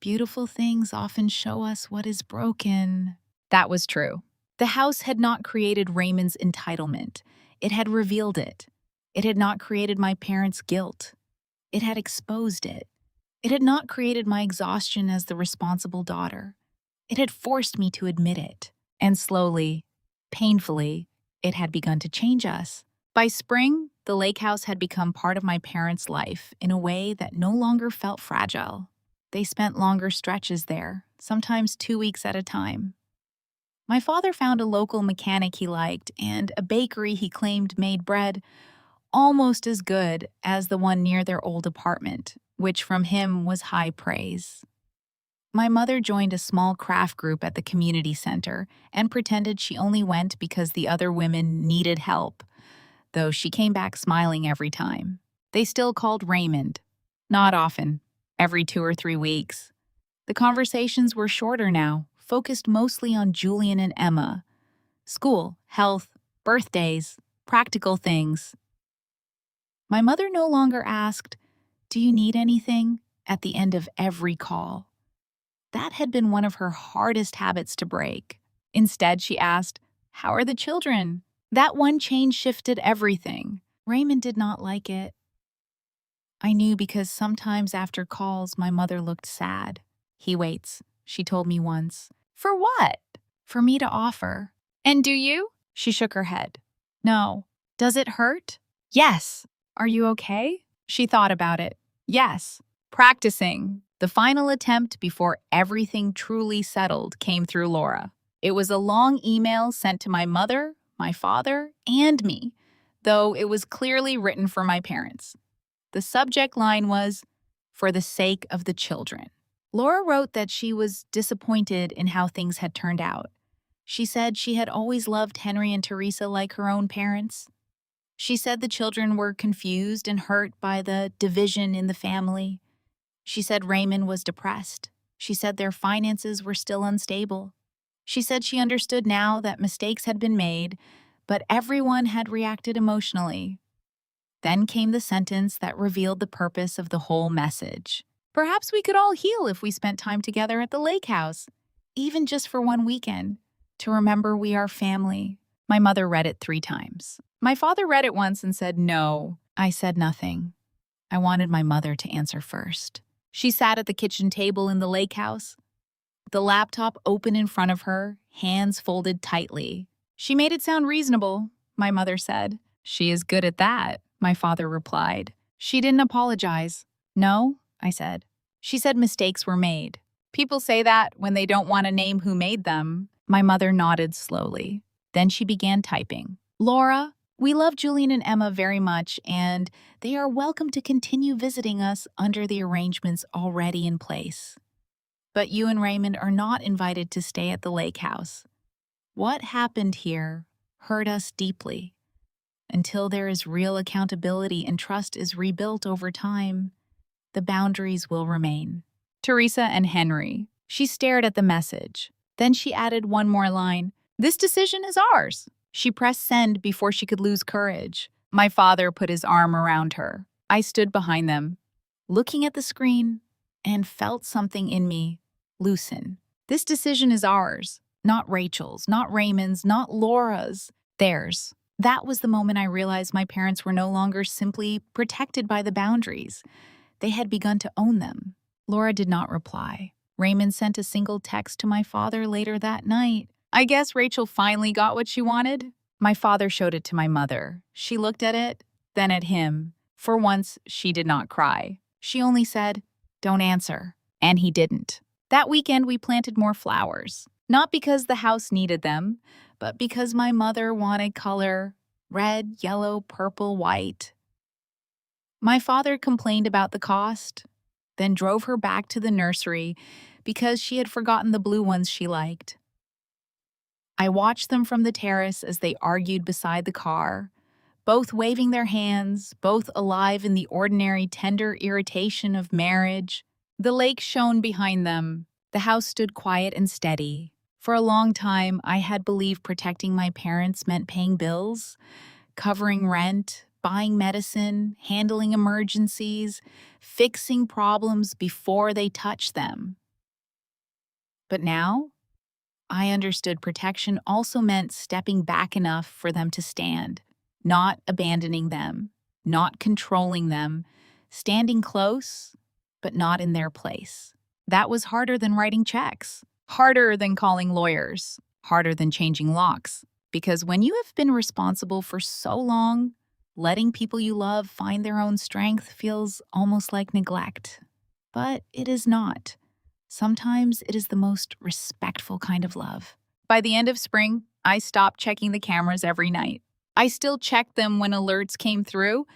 Beautiful things often show us what is broken. That was true. The house had not created Raymond's entitlement. It had revealed it. It had not created my parents' guilt. It had exposed it. It had not created my exhaustion as the responsible daughter. It had forced me to admit it. And slowly, painfully, it had begun to change us. By spring, the lake house had become part of my parents' life in a way that no longer felt fragile. They spent longer stretches there, sometimes 2 weeks at a time. My father found a local mechanic he liked and a bakery he claimed made bread almost as good as the one near their old apartment, which from him was high praise. My mother joined a small craft group at the community center and pretended she only went because the other women needed help, though she came back smiling every time. They still called Raymond. Not often, every 2 or 3 weeks. The conversations were shorter now, focused mostly on Julian and Emma. School, health, birthdays, practical things. My mother no longer asked, "Do you need anything?" at the end of every call. That had been one of her hardest habits to break. Instead, she asked, "How are the children?" That one change shifted everything. Raymond did not like it. I knew because sometimes after calls, my mother looked sad. "He waits," she told me once. "For what?" "For me to offer." "And do you?" She shook her head. "No." "Does it hurt?" "Yes." "Are you okay?" She thought about it. "Yes." Practicing. The final attempt before everything truly settled came through Laura. It was a long email sent to my mother, my father, and me, though it was clearly written for my parents. The subject line was, "For the sake of the children." Laura wrote that she was disappointed in how things had turned out. She said she had always loved Henry and Teresa like her own parents. She said the children were confused and hurt by the division in the family. She said Raymond was depressed. She said their finances were still unstable. She said she understood now that mistakes had been made, but everyone had reacted emotionally. Then came the sentence that revealed the purpose of the whole message. "Perhaps we could all heal if we spent time together at the lake house, even just for one weekend, to remember we are family." My mother read it 3 times. My father read it once and said no. I said nothing. I wanted my mother to answer first. She sat at the kitchen table in the lake house, the laptop open in front of her, hands folded tightly. "She made it sound reasonable," my mother said. "She is good at that," my father replied. "She didn't apologize." "No," I said. "She said mistakes were made." "People say that when they don't want to name who made them." My mother nodded slowly. Then she began typing. "Laura, we love Julian and Emma very much, and they are welcome to continue visiting us under the arrangements already in place. But you and Raymond are not invited to stay at the lake house. What happened here hurt us deeply. Until there is real accountability and trust is rebuilt over time, the boundaries will remain." Teresa and Henry. She stared at the message. Then she added one more line. "This decision is ours." She pressed send before she could lose courage. My father put his arm around her. I stood behind them, looking at the screen, and felt something in me loosen. This decision is ours, not Rachel's, not Raymond's, not Laura's, theirs. That was the moment I realized my parents were no longer simply protected by the boundaries. They had begun to own them. Laura did not reply. Raymond sent a single text to my father later that night. "I guess Rachel finally got what she wanted." My father showed it to my mother. She looked at it, then at him. For once, she did not cry. She only said, "Don't answer." And he didn't. That weekend, we planted more flowers. Not because the house needed them, but because my mother wanted color: red, yellow, purple, white. My father complained about the cost, then drove her back to the nursery because she had forgotten the blue ones she liked. I watched them from the terrace as they argued beside the car, both waving their hands, both alive in the ordinary tender irritation of marriage. The lake shone behind them. The house stood quiet and steady. For a long time, I had believed protecting my parents meant paying bills, covering rent, buying medicine, handling emergencies, fixing problems before they touch them. But now, I understood protection also meant stepping back enough for them to stand, not abandoning them, not controlling them, standing close, but not in their place. That was harder than writing checks, harder than calling lawyers, harder than changing locks. Because when you have been responsible for so long, letting people you love find their own strength feels almost like neglect. But it is not. Sometimes it is the most respectful kind of love. By the end of spring, I stopped checking the cameras every night. I still checked them when alerts came through.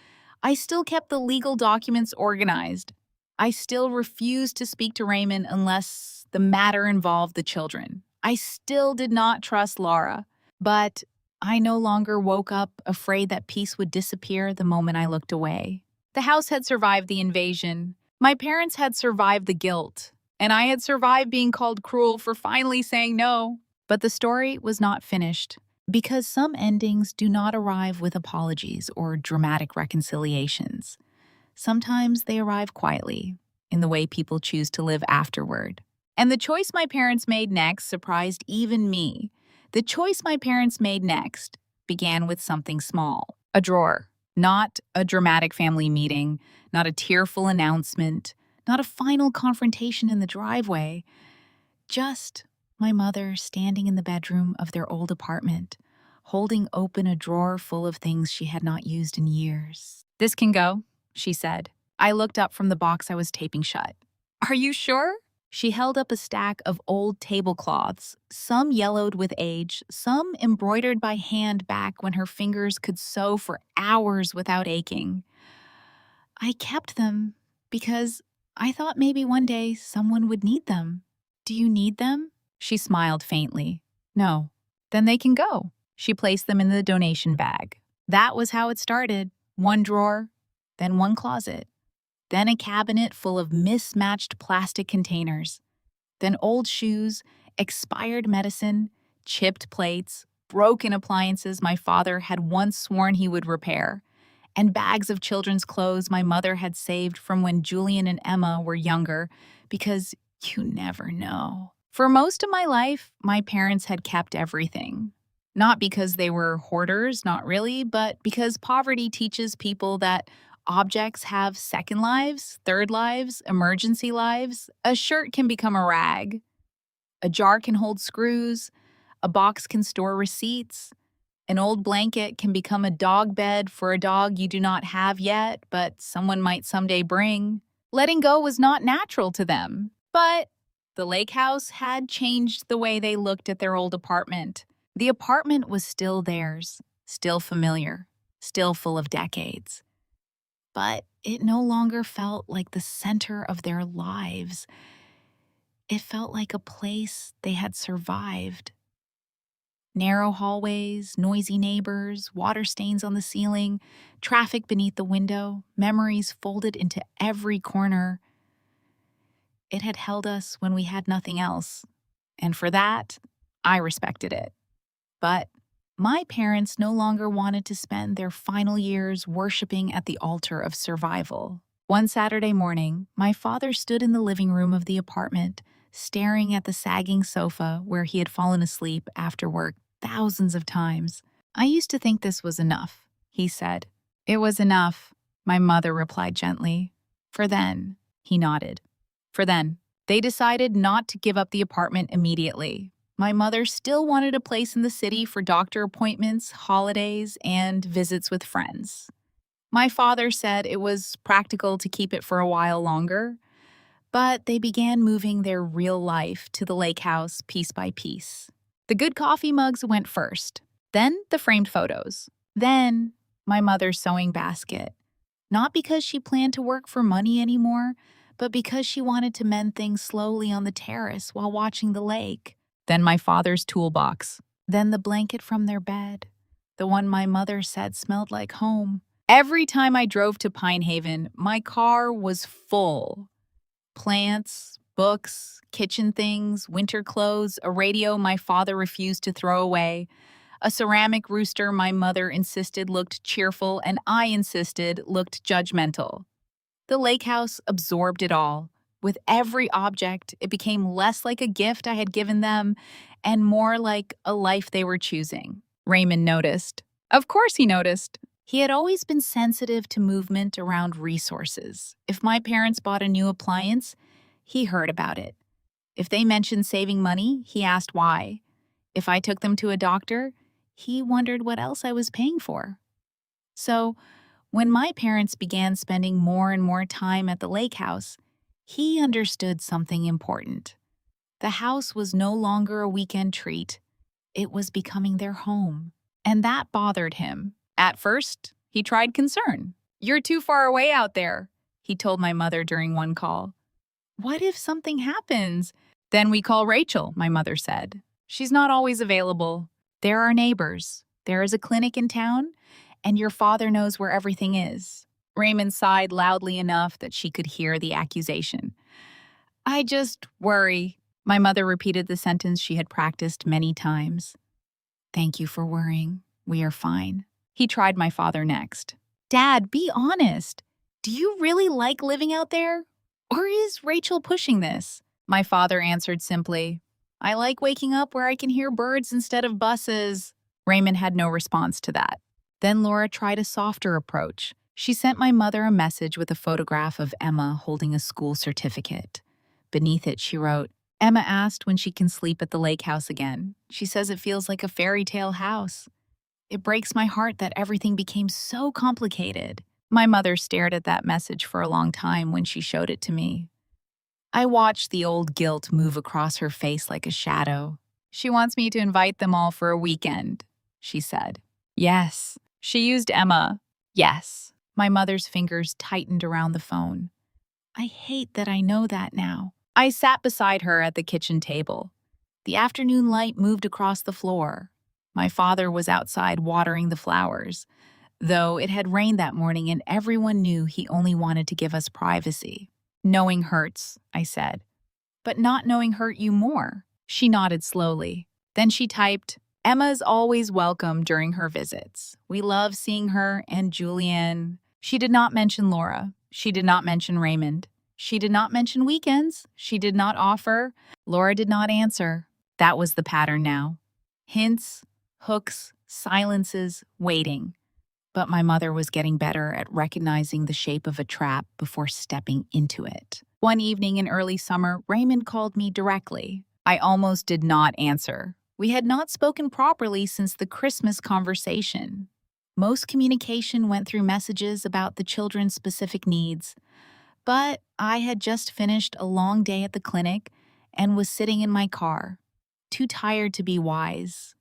I still kept the legal documents organized. I still refused to speak to Raymond unless the matter involved the children. I still did not trust Laura. But I no longer woke up afraid that peace would disappear the moment I looked away. The house had survived the invasion. My parents had survived the guilt. And I had survived being called cruel for finally saying no. But the story was not finished, because some endings do not arrive with apologies or dramatic reconciliations. Sometimes they arrive quietly, in the way people choose to live afterward. And the choice my parents made next surprised even me. The choice my parents made next began with something small. A drawer. Not a dramatic family meeting, not a tearful announcement, not a final confrontation in the driveway. Just my mother standing in the bedroom of their old apartment, holding open a drawer full of things she had not used in years. "This can go," she said. I looked up from the box I was taping shut. "Are you sure?" She held up a stack of old tablecloths, some yellowed with age, some embroidered by hand back when her fingers could sew for hours without aching. "I kept them because I thought maybe one day someone would need them." "Do you need them?" She smiled faintly. "No." "Then they can go." She placed them in the donation bag. That was how it started. One drawer, then one closet, then a cabinet full of mismatched plastic containers, then old shoes, expired medicine, chipped plates, broken appliances my father had once sworn he would repair, and bags of children's clothes my mother had saved from when Julian and Emma were younger, because you never know. For most of my life, my parents had kept everything. Not because they were hoarders, not really, but because poverty teaches people that objects have second lives, third lives, emergency lives. A shirt can become a rag. A jar can hold screws. A box can store receipts. An old blanket can become a dog bed for a dog you do not have yet, but someone might someday bring. Letting go was not natural to them. But the lake house had changed the way they looked at their old apartment. The apartment was still theirs, still familiar, still full of decades. But it no longer felt like the center of their lives. It felt like a place they had survived. Narrow hallways, noisy neighbors, water stains on the ceiling, traffic beneath the window, memories folded into every corner. It had held us when we had nothing else, and for that, I respected it. But my parents no longer wanted to spend their final years worshiping at the altar of survival. One Saturday morning, my father stood in the living room of the apartment, staring at the sagging sofa where he had fallen asleep after work thousands of times. "I used to think this was enough," he said. "It was enough," my mother replied gently. "For then," he nodded. "For then." They decided not to give up the apartment immediately. My mother still wanted a place in the city for doctor appointments, holidays, and visits with friends. My father said it was practical to keep it for a while longer, but they began moving their real life to the lake house piece by piece. The good coffee mugs went first, then the framed photos, then my mother's sewing basket. Not because she planned to work for money anymore, but because she wanted to mend things slowly on the terrace while watching the lake. Then my father's toolbox. Then the blanket from their bed, the one my mother said smelled like home. Every time I drove to Pine Haven, my car was full. Plants, books, kitchen things, winter clothes, a radio my father refused to throw away, a ceramic rooster my mother insisted looked cheerful and I insisted looked judgmental. The lake house absorbed it all. With every object, it became less like a gift I had given them and more like a life they were choosing. Raymond noticed. Of course he noticed. He had always been sensitive to movement around resources. If my parents bought a new appliance, he heard about it. If they mentioned saving money, he asked why. If I took them to a doctor, he wondered what else I was paying for. So, when my parents began spending more and more time at the lake house, he understood something important. The house was no longer a weekend treat. It was becoming their home. And that bothered him. At first, he tried concern. "You're too far away out there," he told my mother during one call. "What if something happens?" "Then we call Rachel," my mother said. "She's not always available. There are neighbors. There is a clinic in town, and your father knows where everything is." Raymond sighed loudly enough that she could hear the accusation. "I just worry." My mother repeated the sentence she had practiced many times. "Thank you for worrying. We are fine." He tried my father next. "Dad, be honest. Do you really like living out there? Or is Rachel pushing this?" My father answered simply, "I like waking up where I can hear birds instead of buses." Raymond had no response to that. Then Laura tried a softer approach. She sent my mother a message with a photograph of Emma holding a school certificate. Beneath it, she wrote, "Emma asked when she can sleep at the lake house again. She says it feels like a fairy tale house. It breaks my heart that everything became so complicated." My mother stared at that message for a long time when she showed it to me. I watched the old guilt move across her face like a shadow. "She wants me to invite them all for a weekend," she said. "Yes." She used Emma. "Yes." My mother's fingers tightened around the phone. I hate that I know that now. I sat beside her at the kitchen table. The afternoon light moved across the floor. My father was outside watering the flowers, though it had rained that morning and everyone knew he only wanted to give us privacy. "Knowing hurts," I said. "But not knowing hurt you more." She nodded slowly. Then she typed, "Emma's always welcome during her visits. We love seeing her and Julianne." She did not mention Laura. She did not mention Raymond. She did not mention weekends. She did not offer. Laura did not answer. That was the pattern now. Hints, hooks, silences, waiting. But my mother was getting better at recognizing the shape of a trap before stepping into it. One evening in early summer, Raymond called me directly. I almost did not answer. We had not spoken properly since the Christmas conversation. Most communication went through messages about the children's specific needs. But I had just finished a long day at the clinic and was sitting in my car, too tired to be wise.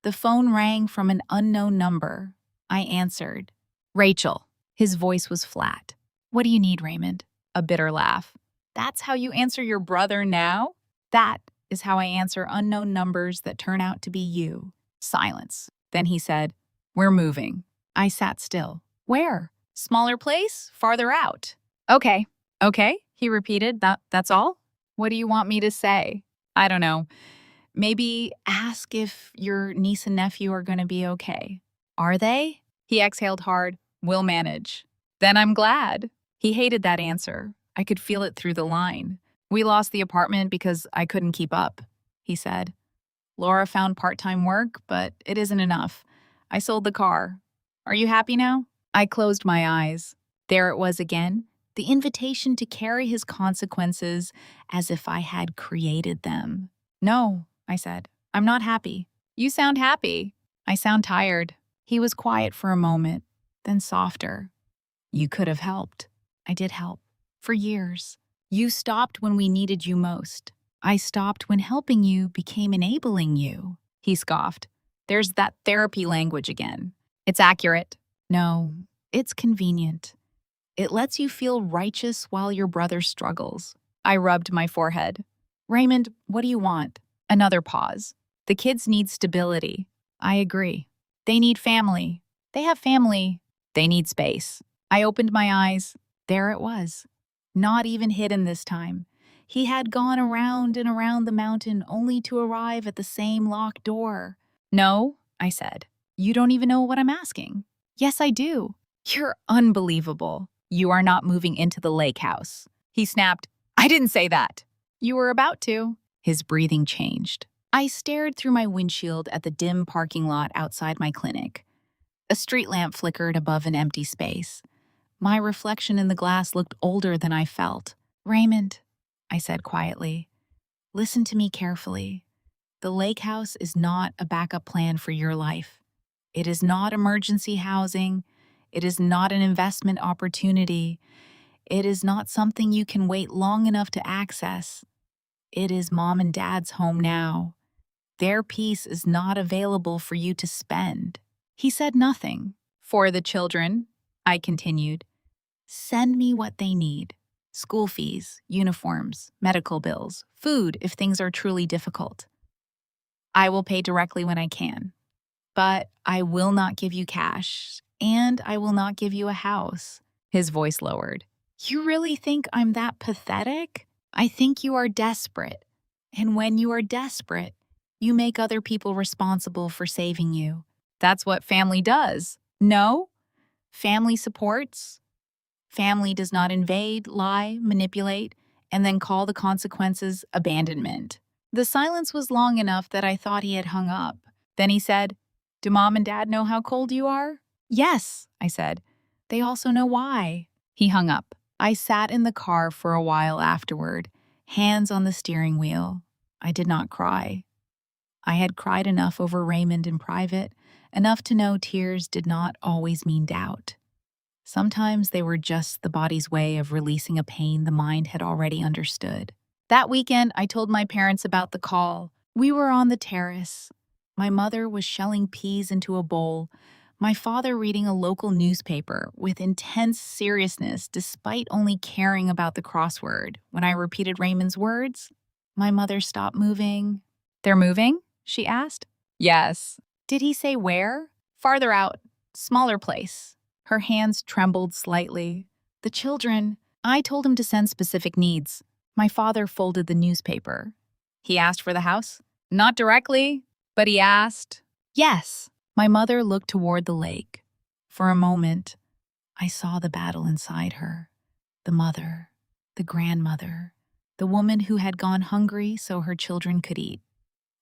The phone rang from an unknown number. I answered. "Rachel." His voice was flat. "What do you need, Raymond?" A bitter laugh. "That's how you answer your brother now?" "That is how I answer unknown numbers that turn out to be you." Silence. Then he said, "We're moving." I sat still. "Where? Smaller place? Farther out?" Okay, he repeated. That's all? What do you want me to say?" "I don't know. Maybe ask if your niece and nephew are going to be okay." "Are they?" He exhaled hard. "We'll manage." "Then I'm glad." He hated that answer. I could feel it through the line. "We lost the apartment because I couldn't keep up," he said. "Laura found part-time work, but it isn't enough. I sold the car. Are you happy now?" I closed my eyes. There it was again, the invitation to carry his consequences as if I had created them. "No," I said. "I'm not happy." "You sound happy." "I sound tired." He was quiet for a moment, then softer. "You could have helped." "I did help. For years. You stopped when we needed you most. I stopped when helping you became enabling you." He scoffed. "There's that therapy language again." "It's accurate." "No, it's convenient. It lets you feel righteous while your brother struggles." I rubbed my forehead. "Raymond, what do you want?" Another pause. "The kids need stability." I agree. "They need family." They have family. They need space." I opened my eyes. There it was. Not even hidden this time. He had gone around and around the mountain only to arrive at the same locked door. No, I said. You don't even know what I'm asking. Yes, I do. You're unbelievable. You are not moving into the lake house. He snapped. I didn't say that. You were about to. His breathing changed. I stared through my windshield at the dim parking lot outside my clinic. A street lamp flickered above an empty space. My reflection in the glass looked older than I felt. Raymond, I said quietly, listen to me carefully. The lake house is not a backup plan for your life. It is not emergency housing. It is not an investment opportunity. It is not something you can wait long enough to access. It is mom and dad's home now. Their peace is not available for you to spend. He said nothing. For the children, I continued, send me what they need. School fees, uniforms, medical bills, food if things are truly difficult. I will pay directly when I can. But I will not give you cash, and I will not give you a house. His voice lowered. You really think I'm that pathetic? I think you are desperate. And when you are desperate, you make other people responsible for saving you. That's what family does. No? Family supports. Family does not invade, lie, manipulate, and then call the consequences abandonment. The silence was long enough that I thought he had hung up. Then he said, do mom and dad know how cold you are? Yes, I said. They also know why. He hung up. I sat in the car for a while afterward, hands on the steering wheel. I did not cry. I had cried enough over Raymond in private, enough to know tears did not always mean doubt. Sometimes they were just the body's way of releasing a pain the mind had already understood. That weekend, I told my parents about the call. We were on the terrace. My mother was shelling peas into a bowl, my father reading a local newspaper with intense seriousness despite only caring about the crossword. When I repeated Raymond's words, my mother stopped moving. They're moving? She asked. Yes. Did he say where? Farther out, smaller place. Her hands trembled slightly. The children, I told him to send specific needs. My father folded the newspaper. He asked for the house? Not directly, but he asked. Yes. My mother looked toward the lake. For a moment, I saw the battle inside her. The mother, the grandmother, the woman who had gone hungry so her children could eat.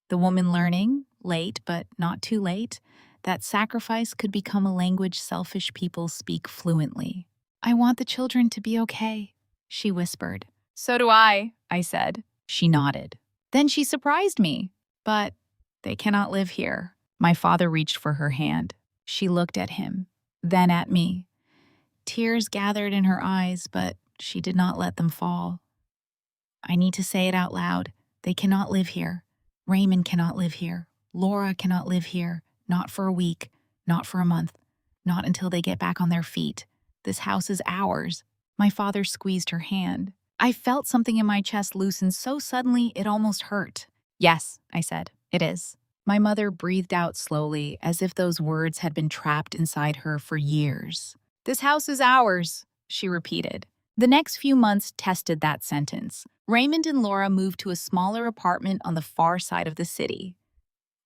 The woman learning, late but not too late, that sacrifice could become a language selfish people speak fluently. I want the children to be okay, she whispered. So do I said. She nodded. Then she surprised me. But they cannot live here. My father reached for her hand. She looked at him, then at me. Tears gathered in her eyes, but she did not let them fall. I need to say it out loud. They cannot live here. Raymond cannot live here. Laura cannot live here. Not for a week. Not for a month. Not until they get back on their feet. This house is ours. My father squeezed her hand. I felt something in my chest loosen so suddenly it almost hurt. Yes, I said. It is. My mother breathed out slowly, as if those words had been trapped inside her for years. This house is ours, she repeated. The next few months tested that sentence. Raymond and Laura moved to a smaller apartment on the far side of the city.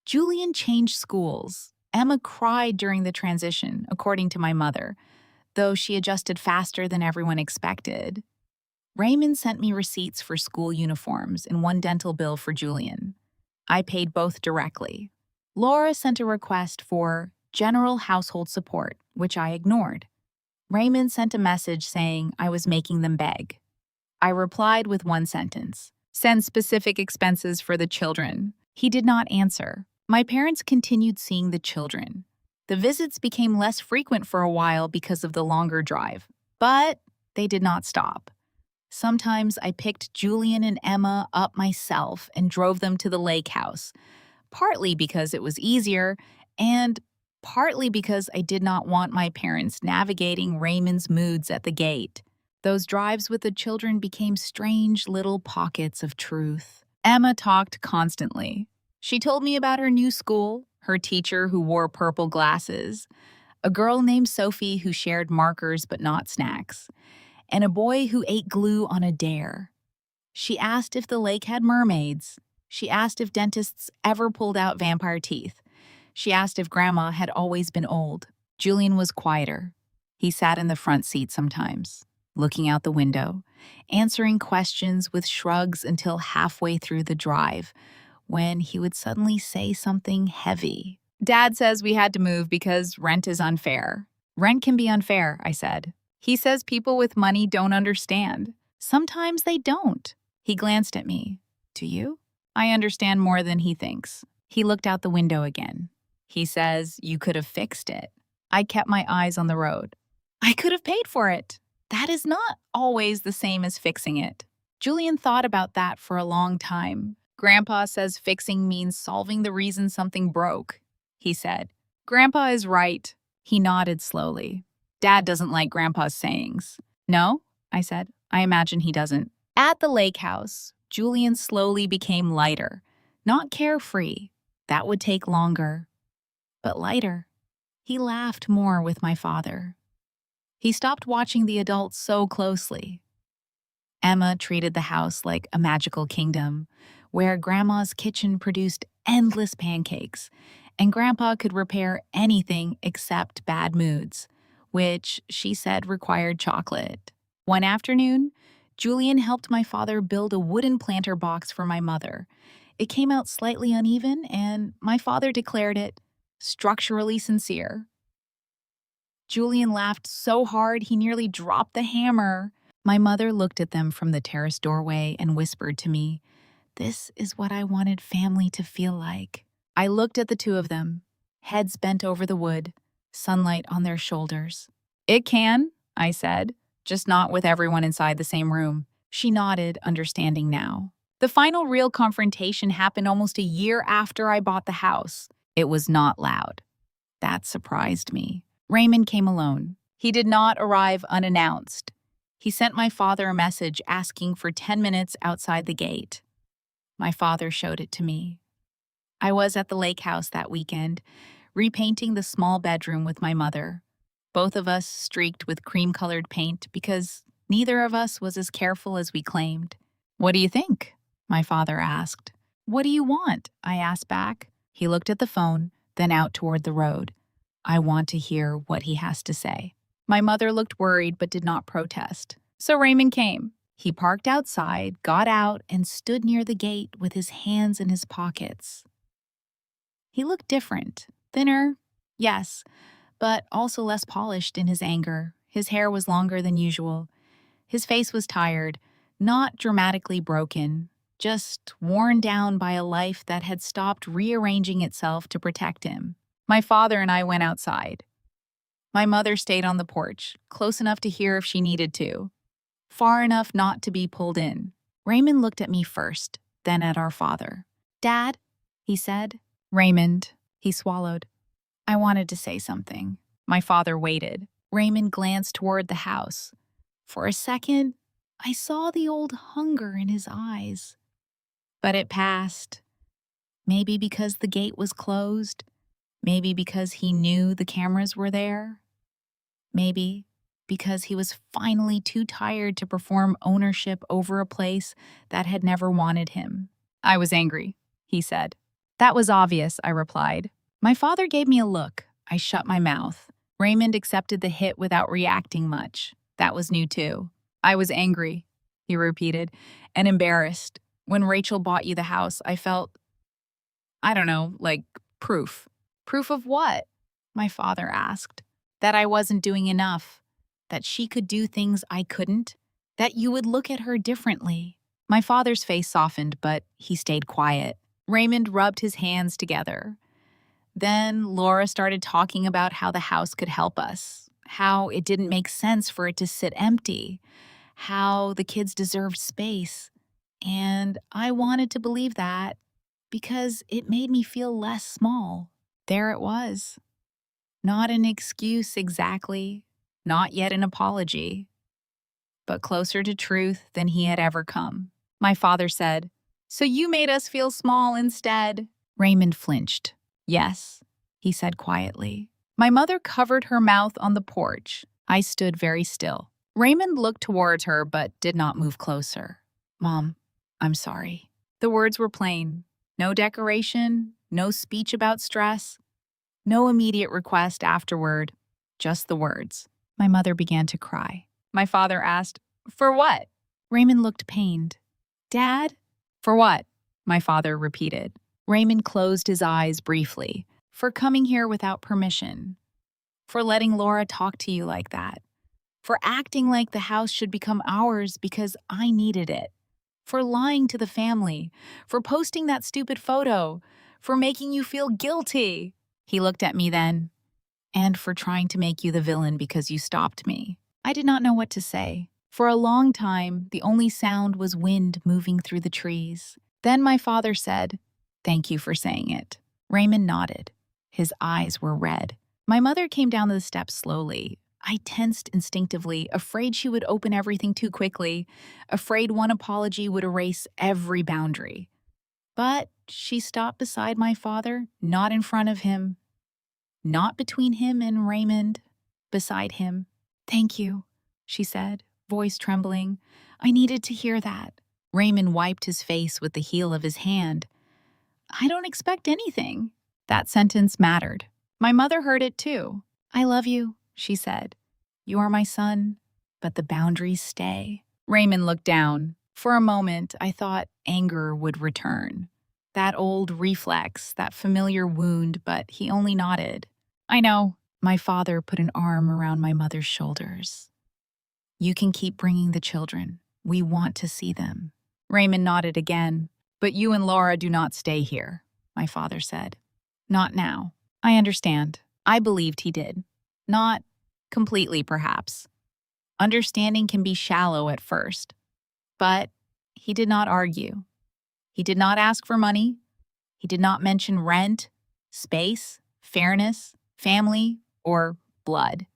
Julian changed schools. Emma cried during the transition, according to my mother, though she adjusted faster than everyone expected. Raymond sent me receipts for school uniforms and one dental bill for Julian. I paid both directly. Laura sent a request for general household support, which I ignored. Raymond sent a message saying I was making them beg. I replied with one sentence, send specific expenses for the children. He did not answer. My parents continued seeing the children. The visits became less frequent for a while because of the longer drive, but they did not stop. Sometimes I picked Julian and Emma up myself and drove them to the lake house, partly because it was easier and partly because I did not want my parents navigating Raymond's moods at the gate. Those drives with the children became strange little pockets of truth. Emma talked constantly. She told me about her new school, her teacher who wore purple glasses, a girl named Sophie who shared markers but not snacks, and a boy who ate glue on a dare. She asked if the lake had mermaids. She asked if dentists ever pulled out vampire teeth. She asked if Grandma had always been old. Julian was quieter. He sat in the front seat sometimes, looking out the window, answering questions with shrugs until halfway through the drive, when he would suddenly say something heavy. Dad says we had to move because rent is unfair. Rent can be unfair, I said. He says people with money don't understand. Sometimes they don't. He glanced at me. Do you? I understand more than he thinks. He looked out the window again. He says you could have fixed it. I kept my eyes on the road. I could have paid for it. That is not always the same as fixing it. Julian thought about that for a long time. Grandpa says fixing means solving the reason something broke, he said. Grandpa is right. He nodded slowly. Dad doesn't like Grandpa's sayings. No, I said. I imagine he doesn't. At the lake house, Julian slowly became lighter. Not carefree. That would take longer. But lighter. He laughed more with my father. He stopped watching the adults so closely. Emma treated the house like a magical kingdom, where Grandma's kitchen produced endless pancakes, and Grandpa could repair anything except bad moods, which she said required chocolate. One afternoon, Julian helped my father build a wooden planter box for my mother. It came out slightly uneven, and my father declared it structurally sincere. Julian laughed so hard he nearly dropped the hammer. My mother looked at them from the terrace doorway and whispered to me, "This is what I wanted family to feel like." I looked at the two of them, heads bent over the wood, sunlight on their shoulders. It can, I said, just not with everyone inside the same room. She nodded, understanding now. The final real confrontation happened almost a year after I bought the house. It was not loud. That surprised me. Raymond came alone. He did not arrive unannounced. He sent my father a message asking for 10 minutes outside the gate. My father showed it to me. I was at the lake house that weekend, repainting the small bedroom with my mother. Both of us streaked with cream-colored paint because neither of us was as careful as we claimed. "What do you think?" my father asked. "What do you want?" I asked back. He looked at the phone, then out toward the road. I want to hear what he has to say. My mother looked worried but did not protest. So Raymond came. He parked outside, got out, and stood near the gate with his hands in his pockets. He looked different, thinner, yes, but also less polished in his anger. His hair was longer than usual. His face was tired, not dramatically broken, just worn down by a life that had stopped rearranging itself to protect him. My father and I went outside. My mother stayed on the porch, close enough to hear if she needed to, far enough not to be pulled in. Raymond looked at me first, then at our father. "Dad," he said. "Raymond," he swallowed. I wanted to say something. My father waited. Raymond glanced toward the house. For a second, I saw the old hunger in his eyes. But it passed. Maybe because the gate was closed. Maybe because he knew the cameras were there. Maybe because he was finally too tired to perform ownership over a place that had never wanted him. "I was angry," he said. "That was obvious," I replied. My father gave me a look. I shut my mouth. Raymond accepted the hit without reacting much. That was new too. "I was angry," he repeated, "and embarrassed. When Rachel bought you the house, I felt, I don't know, like proof." "Proof of what?" my father asked. "That I wasn't doing enough. That she could do things I couldn't. That you would look at her differently." My father's face softened, but he stayed quiet. Raymond rubbed his hands together. Then Laura started talking about how the house could help us, how it didn't make sense for it to sit empty, how the kids deserved space. And I wanted to believe that because it made me feel less small. There it was. Not an excuse exactly, not yet an apology, but closer to truth than he had ever come. My father said, "So you made us feel small instead?" Raymond flinched. "Yes," he said quietly. My mother covered her mouth on the porch. I stood very still. Raymond looked towards her but did not move closer. "Mom," I'm sorry. The words were plain. No decoration, no speech about stress, no immediate request afterward, just the words. My mother began to cry. My father asked, "For what?" Raymond looked pained. "Dad?" "For what?" My father repeated. Raymond closed his eyes briefly. "For coming here without permission. For letting Laura talk to you like that. For acting like the house should become ours because I needed it. For lying to the family. For posting that stupid photo. For making you feel guilty." He looked at me then. "And for trying to make you the villain because you stopped me." I did not know what to say. For a long time, the only sound was wind moving through the trees. Then my father said, "Thank you for saying it." Raymond nodded. His eyes were red. My mother came down the steps slowly. I tensed instinctively, afraid she would open everything too quickly, afraid one apology would erase every boundary. But she stopped beside my father, not in front of him, not between him and Raymond, beside him. "Thank you," she said, voice trembling. "I needed to hear that." Raymond wiped his face with the heel of his hand. "I don't expect anything." That sentence mattered. My mother heard it too. "I love you," she said. "You are my son, but the boundaries stay." Raymond looked down. For a moment, I thought anger would return. That old reflex, that familiar wound, but he only nodded. "I know." My father put an arm around my mother's shoulders. "You can keep bringing the children. We want to see them." Raymond nodded again. "But you and Laura do not stay here," my father said. "Not now." I understand. I believed he did. Not completely, perhaps. Understanding can be shallow at first. But he did not argue. He did not ask for money. He did not mention rent, space, fairness, family, or blood.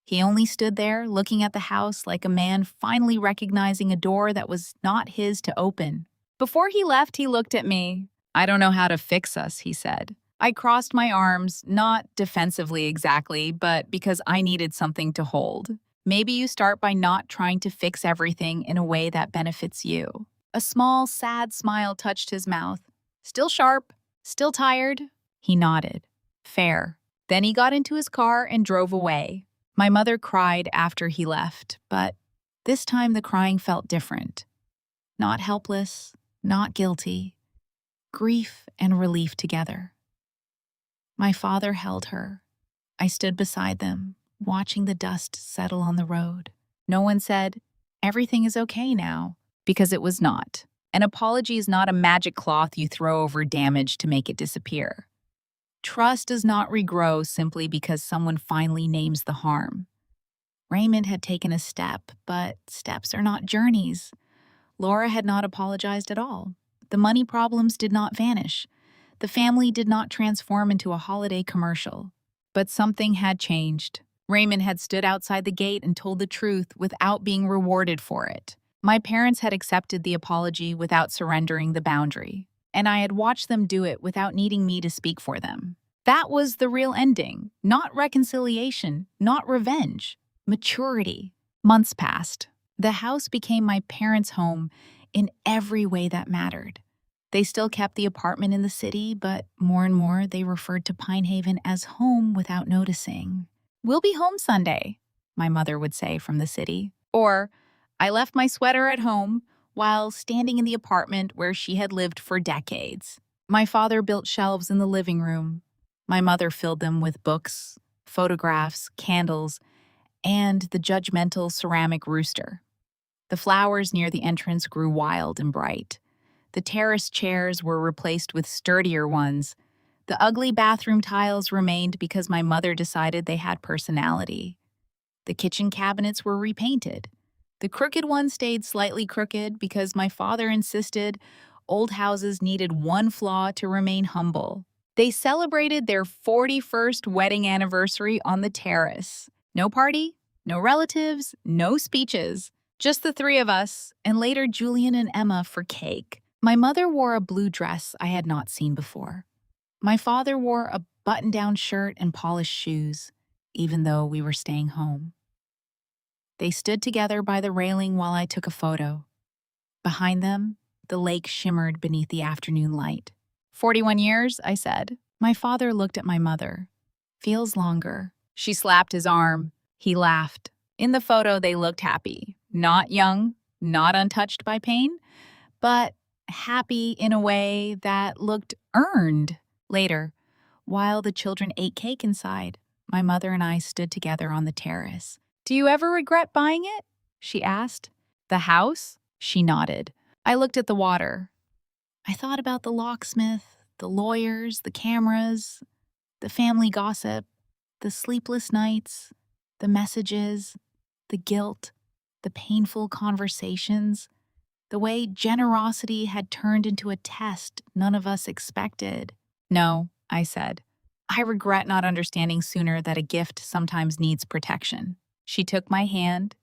He only stood there, looking at the house like a man finally recognizing a door that was not his to open. Before he left, he looked at me. "I don't know how to fix us," he said. I crossed my arms, not defensively exactly, but because I needed something to hold. "Maybe you start by not trying to fix everything in a way that benefits you." A small, sad smile touched his mouth. "Still sharp? Still tired?" He nodded. "Fair." Then he got into his car and drove away. My mother cried after he left, but this time the crying felt different. Not helpless, not guilty. Grief and relief together. My father held her. I stood beside them, watching the dust settle on the road. No one said, "Everything is okay now," because it was not. An apology is not a magic cloth you throw over damage to make it disappear. Trust does not regrow simply because someone finally names the harm. Raymond had taken a step, but steps are not journeys. Laura had not apologized at all. The money problems did not vanish. The family did not transform into a holiday commercial. But something had changed. Raymond had stood outside the gate and told the truth without being rewarded for it. My parents had accepted the apology without surrendering the boundary, and I had watched them do it without needing me to speak for them. That was the real ending, not reconciliation, not revenge, maturity. Months passed. The house became my parents' home in every way that mattered. They still kept the apartment in the city, but more and more they referred to Pine Haven as home without noticing. "We'll be home Sunday," my mother would say from the city. Or, "I left my sweater at home," while standing in the apartment where she had lived for decades. My father built shelves in the living room. My mother filled them with books, photographs, candles, and the judgmental ceramic rooster. The flowers near the entrance grew wild and bright. The terrace chairs were replaced with sturdier ones. The ugly bathroom tiles remained because my mother decided they had personality. The kitchen cabinets were repainted. The crooked ones stayed slightly crooked because my father insisted old houses needed one flaw to remain humble. They celebrated their 41st wedding anniversary on the terrace. No party, no relatives, no speeches. Just the three of us, and later Julian and Emma for cake. My mother wore a blue dress I had not seen before. My father wore a button-down shirt and polished shoes, even though we were staying home. They stood together by the railing while I took a photo. Behind them, The lake shimmered beneath the afternoon light. 41 years, I said. My father looked at my mother. Feels longer. She slapped his arm. He laughed. In the photo, they looked happy. Not young, not untouched by pain, but happy in a way that looked earned. Later, while the children ate cake inside, my mother and I stood together on the terrace. "Do you ever regret buying it?" she asked. "The house?" She nodded. I looked at the water. I thought about the locksmith, the lawyers, the cameras, the family gossip, the sleepless nights, the messages, the guilt, the painful conversations, the way generosity had turned into a test none of us expected. "No," I said. "I regret not understanding sooner that a gift sometimes needs protection." She took my hand.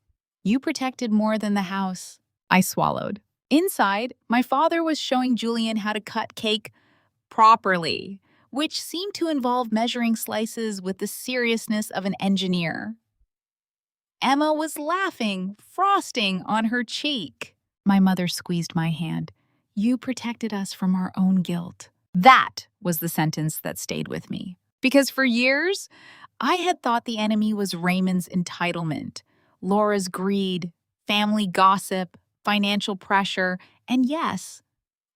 "You protected more than the house." I swallowed. Inside, my father was showing Julian how to cut cake properly, which seemed to involve measuring slices with the seriousness of an engineer. Emma was laughing, frosting on her cheek. My mother squeezed my hand. "You protected us from our own guilt." That was the sentence that stayed with me. Because for years, I had thought the enemy was Raymond's entitlement, Laura's greed, family gossip, financial pressure, and yes,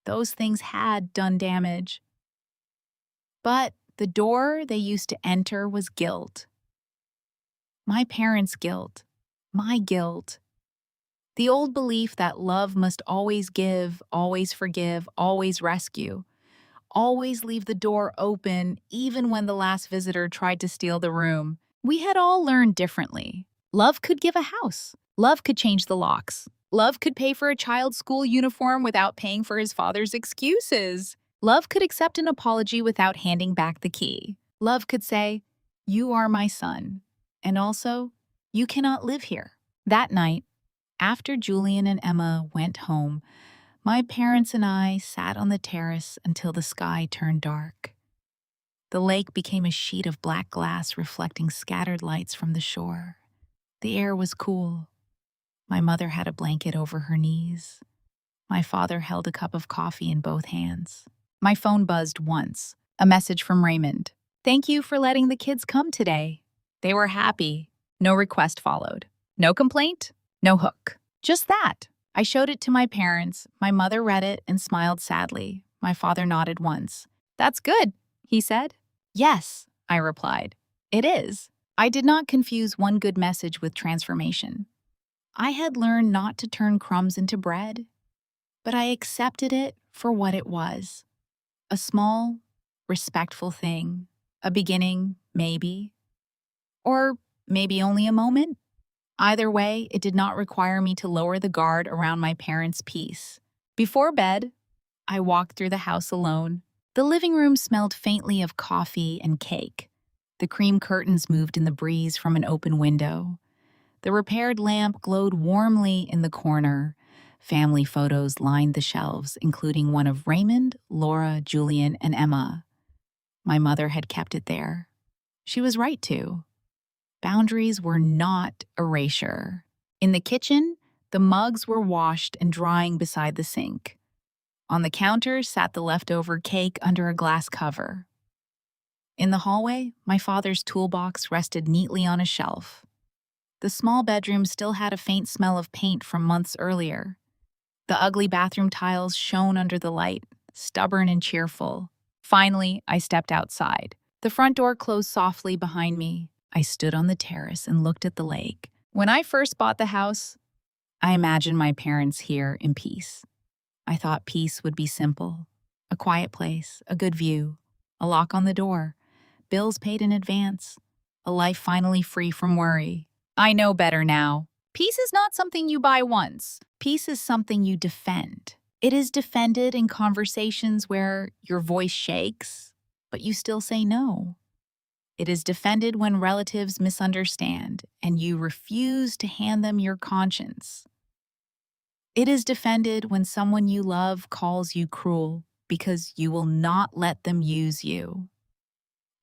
those things had done damage. But the door they used to enter was guilt. My parents' guilt. My guilt. The old belief that love must always give, always forgive, always rescue. Always leave the door open, even when the last visitor tried to steal the room. We had all learned differently. Love could give a house. Love could change the locks. Love could pay for a child's school uniform without paying for his father's excuses. Love could accept an apology without handing back the key. Love could say, "You are my son," and also, "You cannot live here." That night, after Julian and Emma went home, my parents and I sat on the terrace until the sky turned dark. The lake became a sheet of black glass reflecting scattered lights from the shore. The air was cool. My mother had a blanket over her knees. My father held a cup of coffee in both hands. My phone buzzed once. A message from Raymond. "Thank you for letting the kids come today." They were happy. No request followed. No complaint. No hook. Just that. I showed it to my parents. My mother read it and smiled sadly. My father nodded once. "That's good," he said. "Yes," I replied. "It is." I did not confuse one good message with transformation. I had learned not to turn crumbs into bread, but I accepted it for what it was. A small, respectful thing. A beginning, maybe. Or maybe only a moment. Either way, it did not require me to lower the guard around my parents' peace. Before bed, I walked through the house alone. The living room smelled faintly of coffee and cake. The cream curtains moved in the breeze from an open window. The repaired lamp glowed warmly in the corner. Family photos lined the shelves, including one of Raymond, Laura, Julian, and Emma. My mother had kept it there. She was right to. Boundaries were not erasure. In the kitchen, the mugs were washed and drying beside the sink. On the counter sat the leftover cake under a glass cover. In the hallway, my father's toolbox rested neatly on a shelf. The small bedroom still had a faint smell of paint from months earlier. The ugly bathroom tiles shone under the light, stubborn and cheerful. Finally, I stepped outside. The front door closed softly behind me. I stood on the terrace and looked at the lake. When I first bought the house, I imagined my parents here in peace. I thought peace would be simple. A quiet place, a good view, a lock on the door, bills paid in advance, a life finally free from worry. I know better now. Peace is not something you buy once. Peace is something you defend. It is defended in conversations where your voice shakes, but you still say no. It is defended when relatives misunderstand and you refuse to hand them your conscience. It is defended when someone you love calls you cruel because you will not let them use you.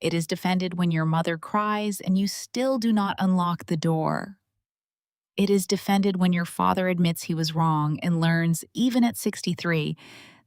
It is defended when your mother cries and you still do not unlock the door. It is defended when your father admits he was wrong and learns, even at 63,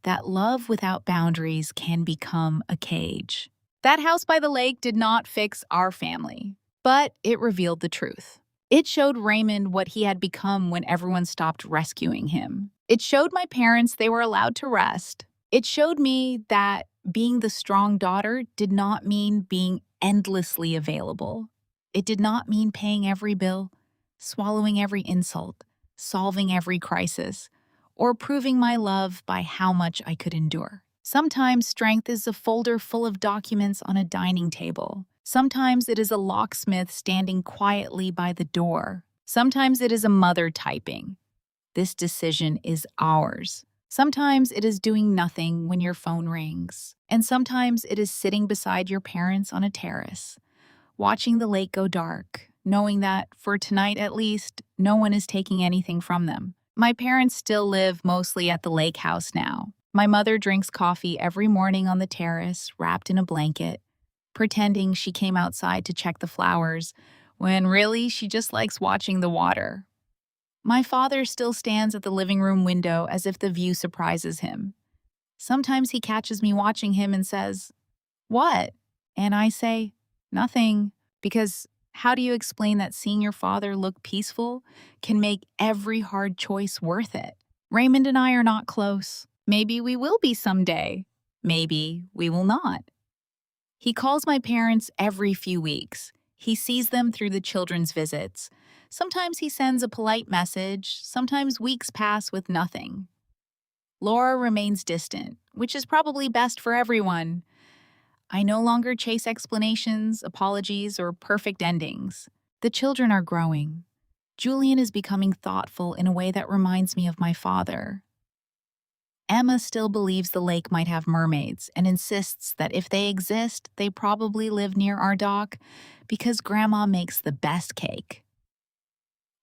that love without boundaries can become a cage. That house by the lake did not fix our family, but it revealed the truth. It showed Raymond what he had become when everyone stopped rescuing him. It showed my parents they were allowed to rest. It showed me that being the strong daughter did not mean being endlessly available. It did not mean paying every bill, swallowing every insult, solving every crisis, or proving my love by how much I could endure. Sometimes strength is a folder full of documents on a dining table. Sometimes it is a locksmith standing quietly by the door. Sometimes it is a mother typing, "This decision is ours." Sometimes it is doing nothing when your phone rings. And sometimes it is sitting beside your parents on a terrace, watching the lake go dark, knowing that, for tonight at least, no one is taking anything from them. My parents still live mostly at the lake house now. My mother drinks coffee every morning on the terrace, wrapped in a blanket, pretending she came outside to check the flowers, when really she just likes watching the water. My father still stands at the living room window as if the view surprises him. Sometimes he catches me watching him and says, "What?" And I say, "Nothing," because how do you explain that seeing your father look peaceful can make every hard choice worth it? Raymond and I are not close. Maybe we will be someday. Maybe we will not. He calls my parents every few weeks. He sees them through the children's visits. Sometimes he sends a polite message, sometimes weeks pass with nothing. Laura remains distant, which is probably best for everyone. I no longer chase explanations, apologies, or perfect endings. The children are growing. Julian is becoming thoughtful in a way that reminds me of my father. Emma still believes the lake might have mermaids and insists that if they exist, they probably live near our dock because Grandma makes the best cake.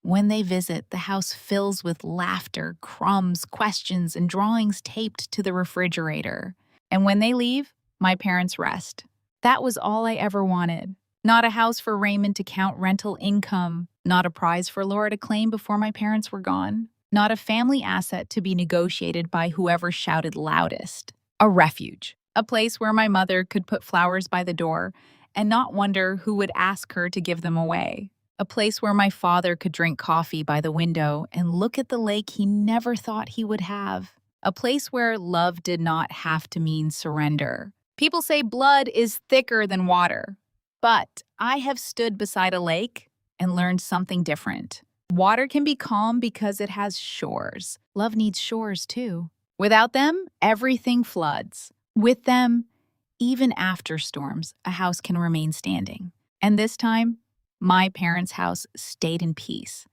When they visit, the house fills with laughter, crumbs, questions, and drawings taped to the refrigerator. And when they leave, my parents rest. That was all I ever wanted. Not a house for Raymond to count rental income, not a prize for Laura to claim before my parents were gone, not a family asset to be negotiated by whoever shouted loudest. A refuge, a place where my mother could put flowers by the door and not wonder who would ask her to give them away. A place where my father could drink coffee by the window and look at the lake he never thought he would have. A place where love did not have to mean surrender. People say blood is thicker than water, but I have stood beside a lake and learned something different. Water can be calm because it has shores. Love needs shores too. Without them, everything floods. With them, even after storms, a house can remain standing. And this time, my parents' house stayed in peace.